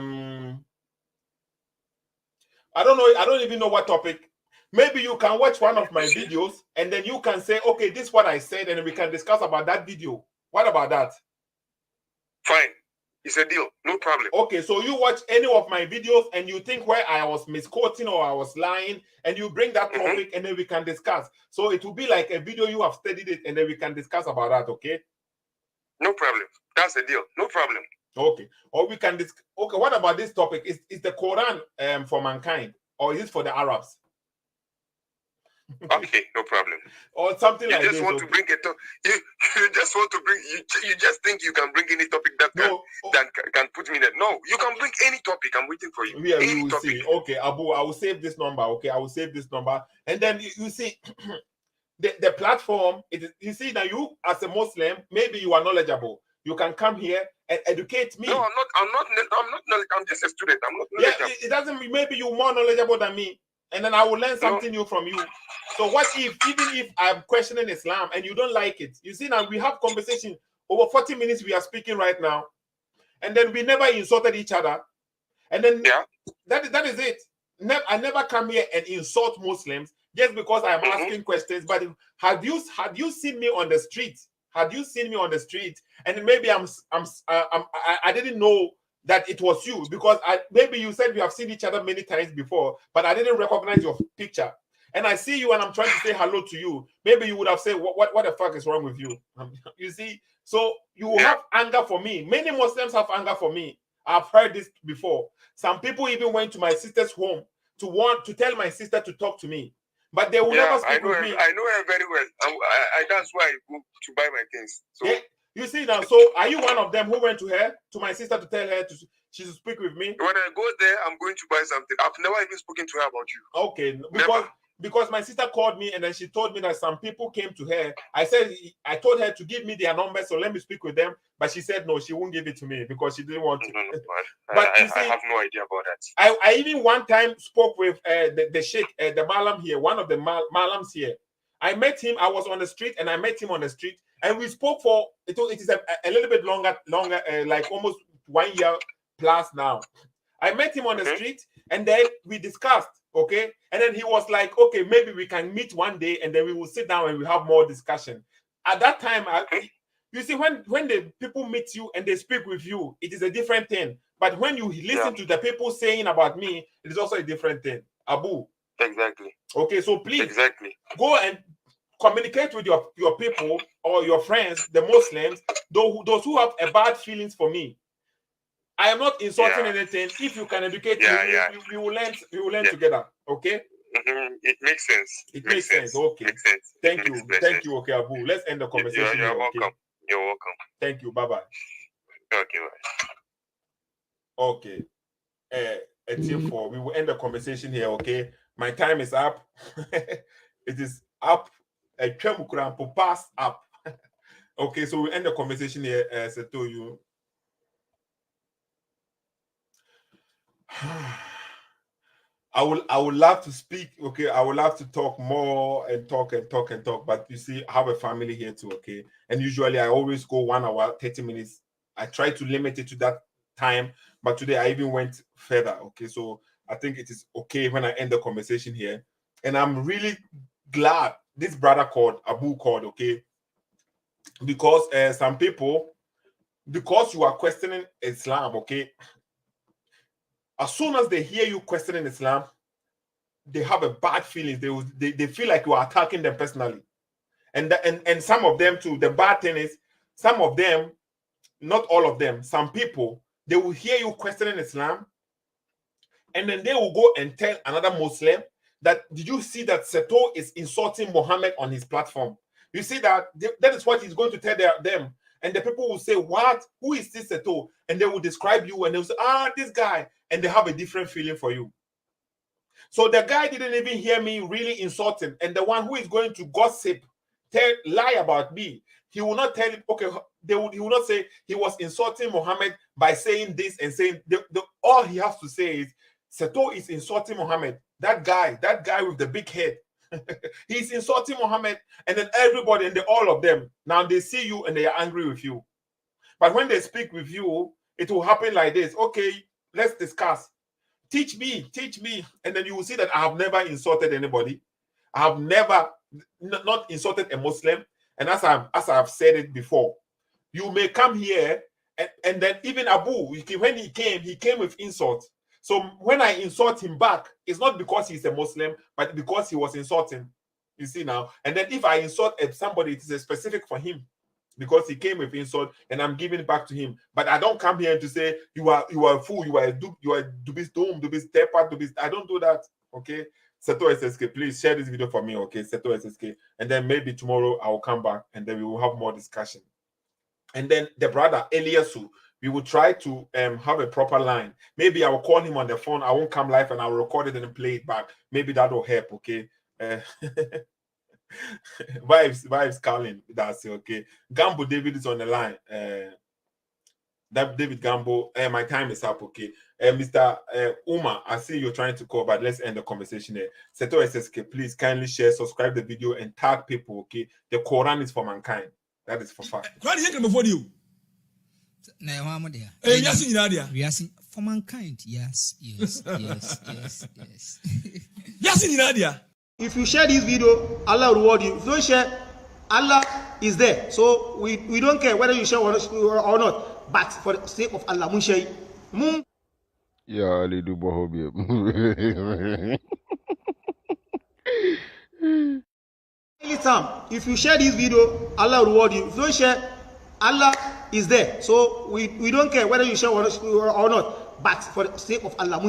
don't know. I don't even know what topic. Maybe you can watch one of my videos and then you can say, okay, this is what I said, and we can discuss about that video. What about that? Fine. It's a deal. No problem. Okay, so you watch any of my videos and you think where I was misquoting or I was lying, and you bring that topic and then we can discuss. So it will be like a video, you have studied it, and then we can discuss about that, okay? No problem. That's a deal. No problem. Okay. Or we can okay, what about this topic? Is the Quran for mankind, or is it for the Arabs? Okay, no problem. Or something like this. You just want to bring it up. You just want to bring. You just think you can bring any topic that can put me in it. No, you can bring any topic. I'm waiting for you. Yeah, any we will topic. see. Okay, Abu, I will save this number. Okay, I will save this number, and then you see, the platform. You see now, you as a Muslim, maybe you are knowledgeable. You can come here and educate me. No, I'm not. I'm just a student. I'm not knowledgeable. Yeah, it doesn't mean maybe you're more knowledgeable than me, and then I will learn something new from you. So what if, even if I'm questioning Islam and you don't like it, you see now we have conversation over 40 minutes. We are speaking right now, and then we never insulted each other, and then that is it. I never come here and insult Muslims just because I'm asking questions. But had you seen me on the street? Had you seen me on the street? And maybe I didn't know that it was you, because maybe you said we have seen each other many times before, but I didn't recognize your picture. And I see you and I'm trying to say hello to you. Maybe you would have said, what the fuck is wrong with you? You see? So you have anger for me. Many Muslims have anger for me. I've heard this before. Some people even went to my sister's home to tell my sister to talk to me. But they will never speak with me. I know her very well. That's why I go to buy my things. So you see now, so are you one of them who went to my sister to tell her she should speak with me? When I go there, I'm going to buy something. I've never even spoken to her about you. Okay, because my sister called me and then she told me that some people came to her. I told her to give me their number, so let me speak with them. But she said no, she won't give it to me because she didn't want to. No. But I have no idea about that. I even one time spoke with the sheikh, the malam here, one of the malams here. I met him. I was on the street and I met him on the street, and we spoke for it is a little bit longer, like almost 1 year plus now. I met him on the street and then we discussed. Okay, and then he was like, okay, maybe we can meet one day and then we will sit down and we have more discussion. At that time, you see, when the people meet you and they speak with you, it is a different thing. But when you listen to the people saying about me, it is also a different thing. Abu. Exactly. Okay, so please go and communicate with your people or your friends, the Muslims, those who have a bad feelings for me. I am not insulting anything. If you can educate me, we will learn together. Okay? It makes sense. It makes sense. Okay. Makes sense. Thank you. Thank you. Okay, Abu. Let's end the conversation. You're welcome. Okay? You're welcome. Thank you. Bye-bye. Okay, bye. Okay. We will end the conversation here, okay? My time is up. It is up. Pass up. Okay, so we end the conversation here. As I told you. I would love to speak, okay? I would love to talk more and talk, but you see, I have a family here too, okay? And usually I always go 1 hour, 30 minutes. I try to limit it to that time, but today I even went further, okay? So I think it is okay when I end the conversation here. And I'm really glad this brother Abu called, okay? Because some people, because you are questioning Islam, okay? As soon as they hear you questioning Islam, they have a bad feeling. They feel like you are attacking them personally. And some of them too, the bad thing is, some of them, not all of them, some people, they will hear you questioning Islam, and then they will go and tell another Muslim that, did you see that Seto is insulting Muhammad on his platform? You see that is what he's going to tell them. And the people will say, what? Who is this Seto? And they will describe you and they will say, this guy. And they have a different feeling for you. So the guy didn't even hear me really insulting. And the one who is going to gossip lie about me. He will not tell him, okay, he will not say he was insulting Muhammad by saying this and saying, all he has to say is, Seto is insulting Muhammad. That guy with the big head, he's insulting Muhammad, and then everybody and all of them, now they see you and they are angry with you. But when they speak with you, it will happen like this. Okay, let's discuss. Teach me. And then you will see that I have never insulted anybody. I have never not insulted a Muslim. And as I've said it before, you may come here and then even Abu, when he came with insults. So when I insult him back, it's not because he's a Muslim, but because he was insulting. You see now? And then if I insult somebody, it is a specific for him because he came with insult and I'm giving it back to him. But I don't come here to say you are a fool, you are dubis dome, dubis tepa, dubis. I don't do that. Okay. Seto SSK, please share this video for me, okay? Seto SSK. And then maybe tomorrow I will come back and then we will have more discussion. And then the brother Elliasu, we will try to have a proper line. Maybe I will call him on the phone. I won't come live and I will record it and play it back. Maybe that will help, okay? Vibes calling. That's it, okay? Gambo David is on the line. David Gambo, my time is up, okay? Mr. Uma, I see you're trying to call, but let's end the conversation there. Seto SSK, please kindly share, subscribe the video, and tag people, okay? The Quran is for mankind. That is for fact. Quran is before you. For mankind, yes. Yes. If you share this video, Allah will reward you. If you don't share, Allah is there. So we don't care whether you share or not. But for the sake of Allah, yeah, Ali do bohobia. If you share this video, Allah will reward you. If you don't share, Allah is there. So we don't care whether you share or not. But for the sake of Allah,